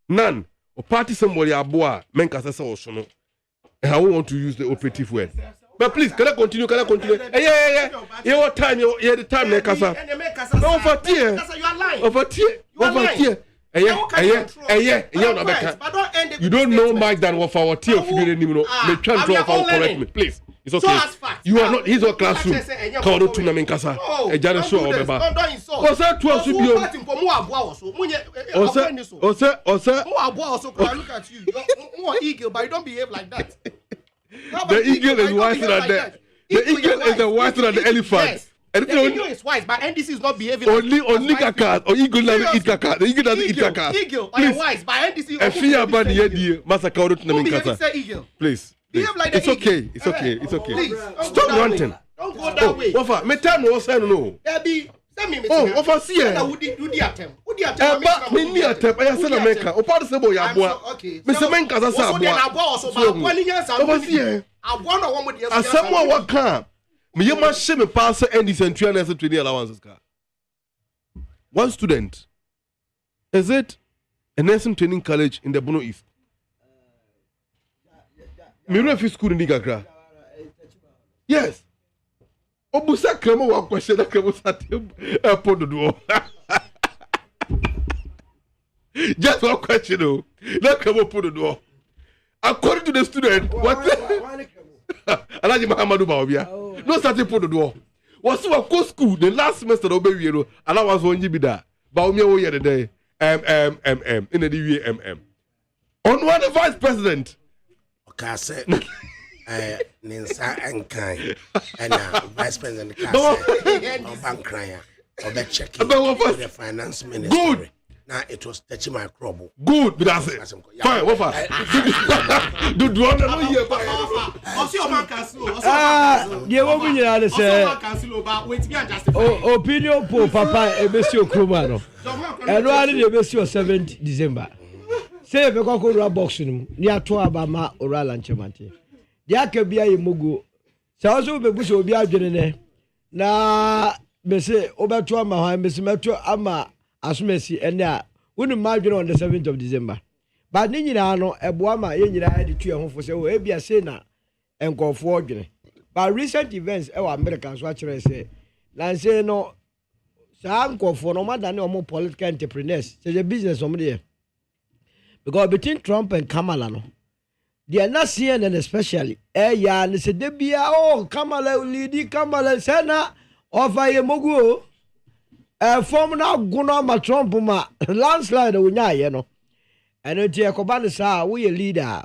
None. Or party somebody aboa menkasa or sono. And I won't want to use the operative word. But please, can I continue? Yeah. What time? Yeah, the time, Mekasa. No, over here. Over here. You don't know Mike than what our tea of figure anymore. May try to correct me, please. It's okay. You are not. He's a classroom. Call to Naminkasa. A general show of Baba. Was that 12 should be? Look at you. You're eagle, but you don't behave like that. The eagle is wiser than the. The eagle is the wiser than the elephant. And the eagle is wise, but NDC is not behaving. Only Kakas or eagle doesn't eat Kakas. The eagle doesn't eat Kakas. Eagle, are wise, but NDC. A fear about the idea. Massacre to Naminkasa. Please. Like it's okay. It's okay. It's okay. Stop ranting. Don't go that way. Wafa, me time was saying no. Wafa, see ya. Who the attempt? But me ni attempt. I said America. O part say boy aboa. Me say men kasa sa aboa. Wafa see ya. Aboa no one with the. Asamoah waka. Me yema she me pass any century and as training allowances ka. One student. Is it a nursing training college in the Bono East? Mirefi school in Niagara. Yes. Obusa kremo wa question na kremo sat airport do do. Just one question o. Na kremo put do. According to the student, what Alaji Mahamadu Baobia. No starting put do. Was so go school the last semester obe wie no. Ala was onji bi da. Baomia wo ye the day. In the DVMM. On one vice president. Kase Ninsa and Kai and Vice President Kase Bank Cryer or the checking the finance minister. Good. Now it was touching my crumble. Good, but that's it. Fine, what do you want to know here? Opinion poll, Papa, Ebesio Krumano. And one in Ebesio 7th December. Say if you go to box room near to Abama or Alanchemante. The Akabia Mugu. So also be bush will be out there. Na Messe Obertua Maha, Miss Metro Ama Asmesi, and ya wouldn't margin on the 7th of December. But Ninano, a Boama, Yenina had the 2 home for so Abia Sena and go forward. But recent events, our Americans watch say, Lance no, some go for no matter no more political entrepreneurs. Say the business somebody. Because between Trump and Kamala, no, they are not seeing and especially. Yeah, and say they be Kamala, Lady Kamala, Sena, offer ye mogu. Form now guna ma Trump ma landslide unya ye no. And it ye kobane sa we a leader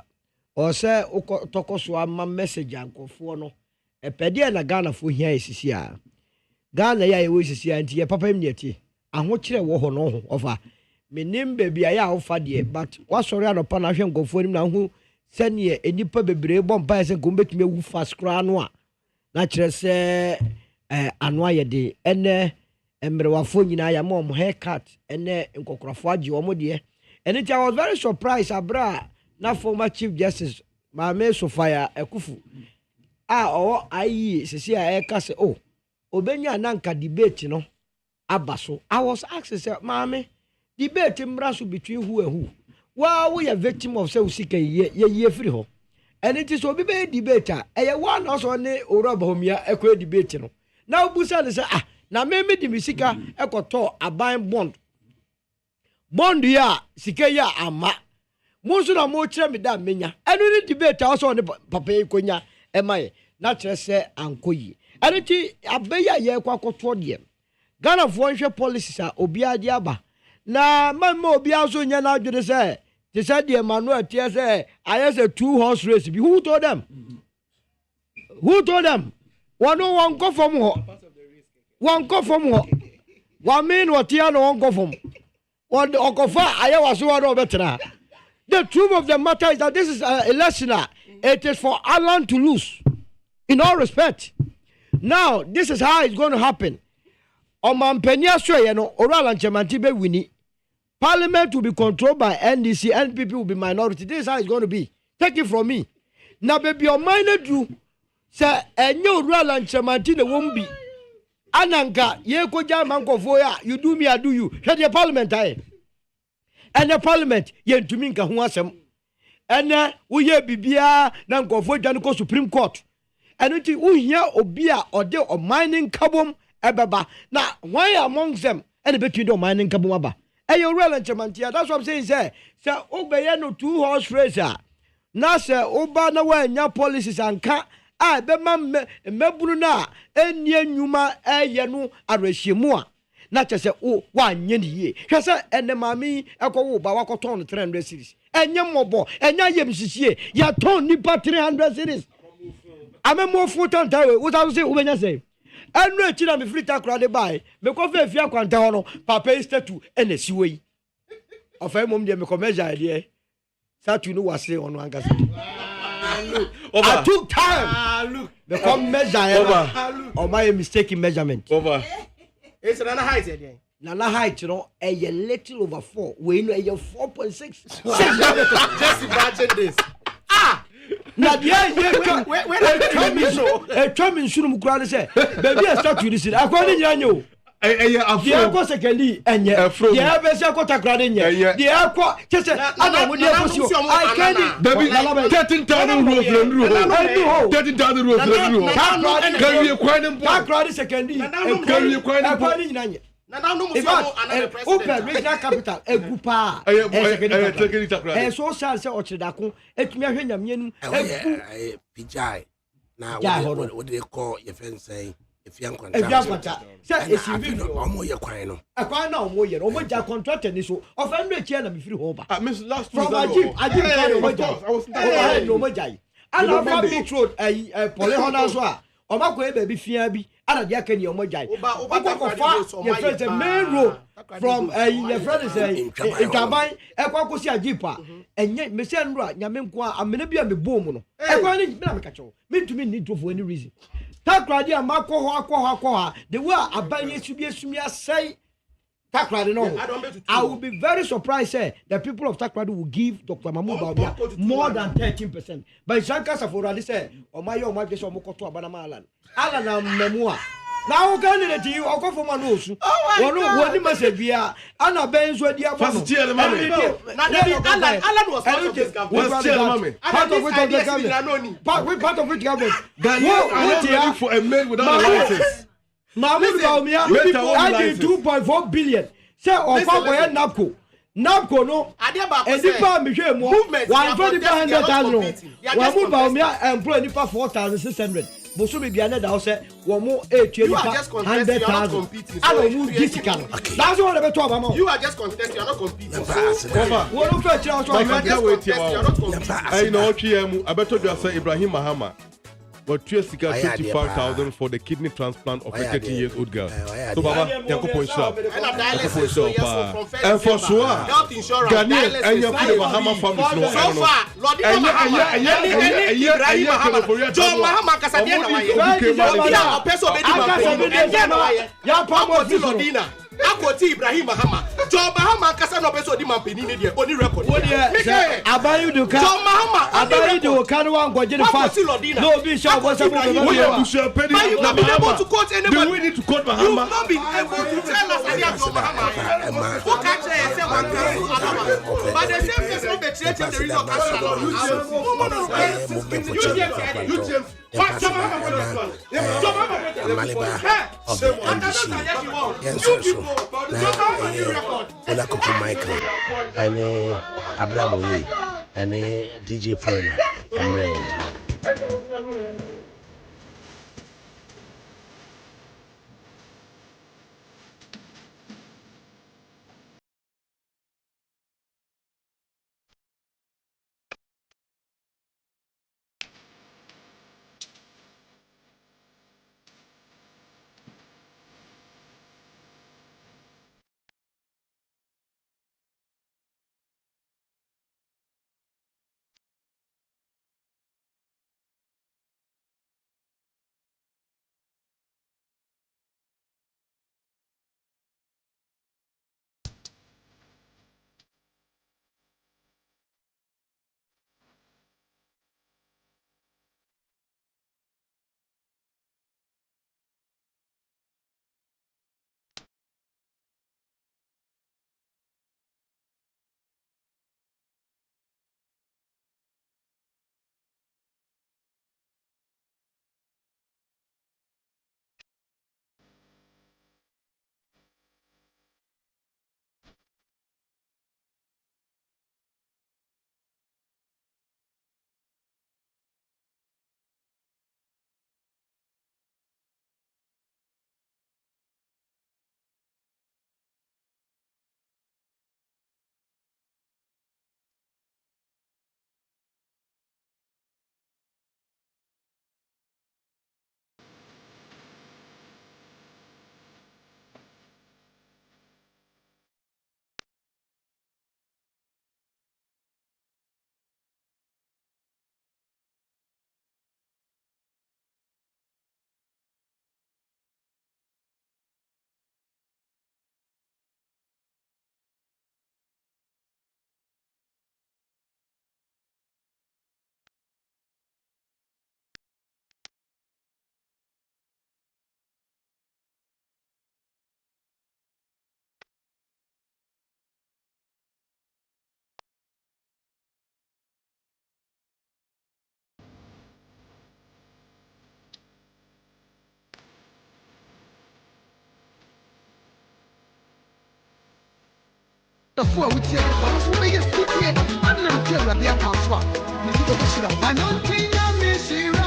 or say toko so ama message ankofo no. E pede na Ghana fo hia esisi a. Ghana ya we esisi a nti ye papa mi eti. Aho kire wo ho no offer. Menim baby aya ofa de but what sorry anopa na hwe nkofo nim na hu sene enipa bebre bompa se ko betumi wu fast kra no a na kire se anu aye de ene emrewafo nyina ya mom haircut ene nkokrafo age omo de and it I was very surprised abra na former chief justice Mame Sofia Ekufu o ayi sisi a eka se obenya na nka debate no abaso. I was asked say Mame debate mraso between who and who. Wow, we are victim of say usika ye free ho. And it is obi be debater. One also ne orabahomia ekwe debate no. Now busa ne say na me di misika ekoto aban bond. Bond ya sika ya ama. Monso na mo kire me da menya. Enu ni debate also ne papa ekonya emaye. Na kire se ankoyi. And it abeya ye kwakoto de. Ghana for nhwe policies a obi ade aba na mamma obi aso nya na adwene say they said the Emmanuel Tia say I say 2-horse race. Who told them? Who told them? One go from one go from one mean what Tia no one go from one okofa I was one better. The truth of the matter is that this is an election. It is for Alan to lose in all respect. Now this is how it's going to happen. Omampenia sure you know oral and Chamantibe winnie. Parliament will be controlled by NDC, NPP will be minority. This is how it's going to be. Take it from me. Now, baby, your mind do say a new royal and Chamantina won't be. Ananka, ye ko jam for foya, you do me, I do you. Shut your parliament, and the parliament, ye to me, Kahuasem. And we ye bibia, nanko for Janko Supreme Court. And it is here obia or de or mining kabum ebaba. Now, why amongst them? And between the mining kabumaba. Hey, you're real and Chamantia. That's what I'm saying, sir. Sir, obey no 2-horse race. Now, sir, oba na wa nya policies and ka. Be mam mebunu na enye nyuma yenu arehimua. Na chese o wa nye niye. Hwese ene mami ekwo wo ba wakoton 300 series. Enye mobo, enye yemsisie. Ya ton nipa 300 series. Ame mo futon tawe. What I say ubenya say. Enu echi na me free takra de buy me ko fe fia kwanta ho no papa istatu ena siwe yi ofa mom de me ko measure de satu no wase ono ankasa I took time me ko measure o my mistake in measurement over it's another height there nana height no a little over 4 we no a 4.6 just imagine this na dia when coming sunu mukura say baby I start to this akwani nyanya o dia ko secondly enye dia be se ko takra de nye dia ko kese ana mo dia ko si I can't baby 13,000 ruo 13,000 ruo can you kwani takra de secondly can you kwani nyanya na no mo another president open regional capital egupa so sad say ochidako etumi ahwe nyamyenu pijai na what they call your friend say if you contract say esivi omo ye kwan no akwan na omo ye omo ja contract ni so ofan re chia na me free home ba miss last from ajib omo ja omo ja ana fa beach road polyhona so a oba ko e baby fia bi ana dia kan omo jai your friend the main road from your friend is Itaban ekwa si ajipa enye me se nro nyame nko amene bia me bom no ekwa ni na me ka cho me ntumi need to for any reason takrade amakọ ho the way aban esumi asai takrade no I will be very surprised say the people of Takrade will give Dr. Mahmoud Bawumia more than 13%. But Shanka Saforadi say omayo omagese omokoto abanama alan na memua now candidate you go for manusu wonu message bia ana benzo dia fa no alan was part of this government part of which government Ghana for a man without a license Mahmoud Bawumia I 2.4 billion say ofa boy NAPCO no edipa mi hwe mo 1,500,000 Mahmoud Bawumia employ nipa 4,600 Bosumi biane da say wo mo etua nipa 100,000 alo mu discount that's what they talk about you are just contesting you are not competing wo no fe chira so you are not competing I know chiemu abeto do say Ibrahim Mahama but 25,000 for the kidney transplant of a 13-year-old girl. So Baba, Yakopo Shop. And for sure, Ghanaian and your Mahama family. So far, Lord Ibrahim Mahama, John Mahama Kasabian, Akoti Ibrahim Mahama. John Mahama kasa no beso di mampeni ne de oni record. Abayu do ka. John Mahama Abayu do ka no wan goje the fast. No be sure what some people we have to share penny. You have been able to quote anybody. Do we need to quote Mahama? You have not been able to tell us any of John Mahama. Who catch say one person but the same person be treated the reason of you what John Mahama for this one? John Mahama of the NDC. Yes, so. Now, Michael, and Abraham, and DJ Foreigner, and for which you are, so you sit here and not tell what they are passed. I don't think I'm missing.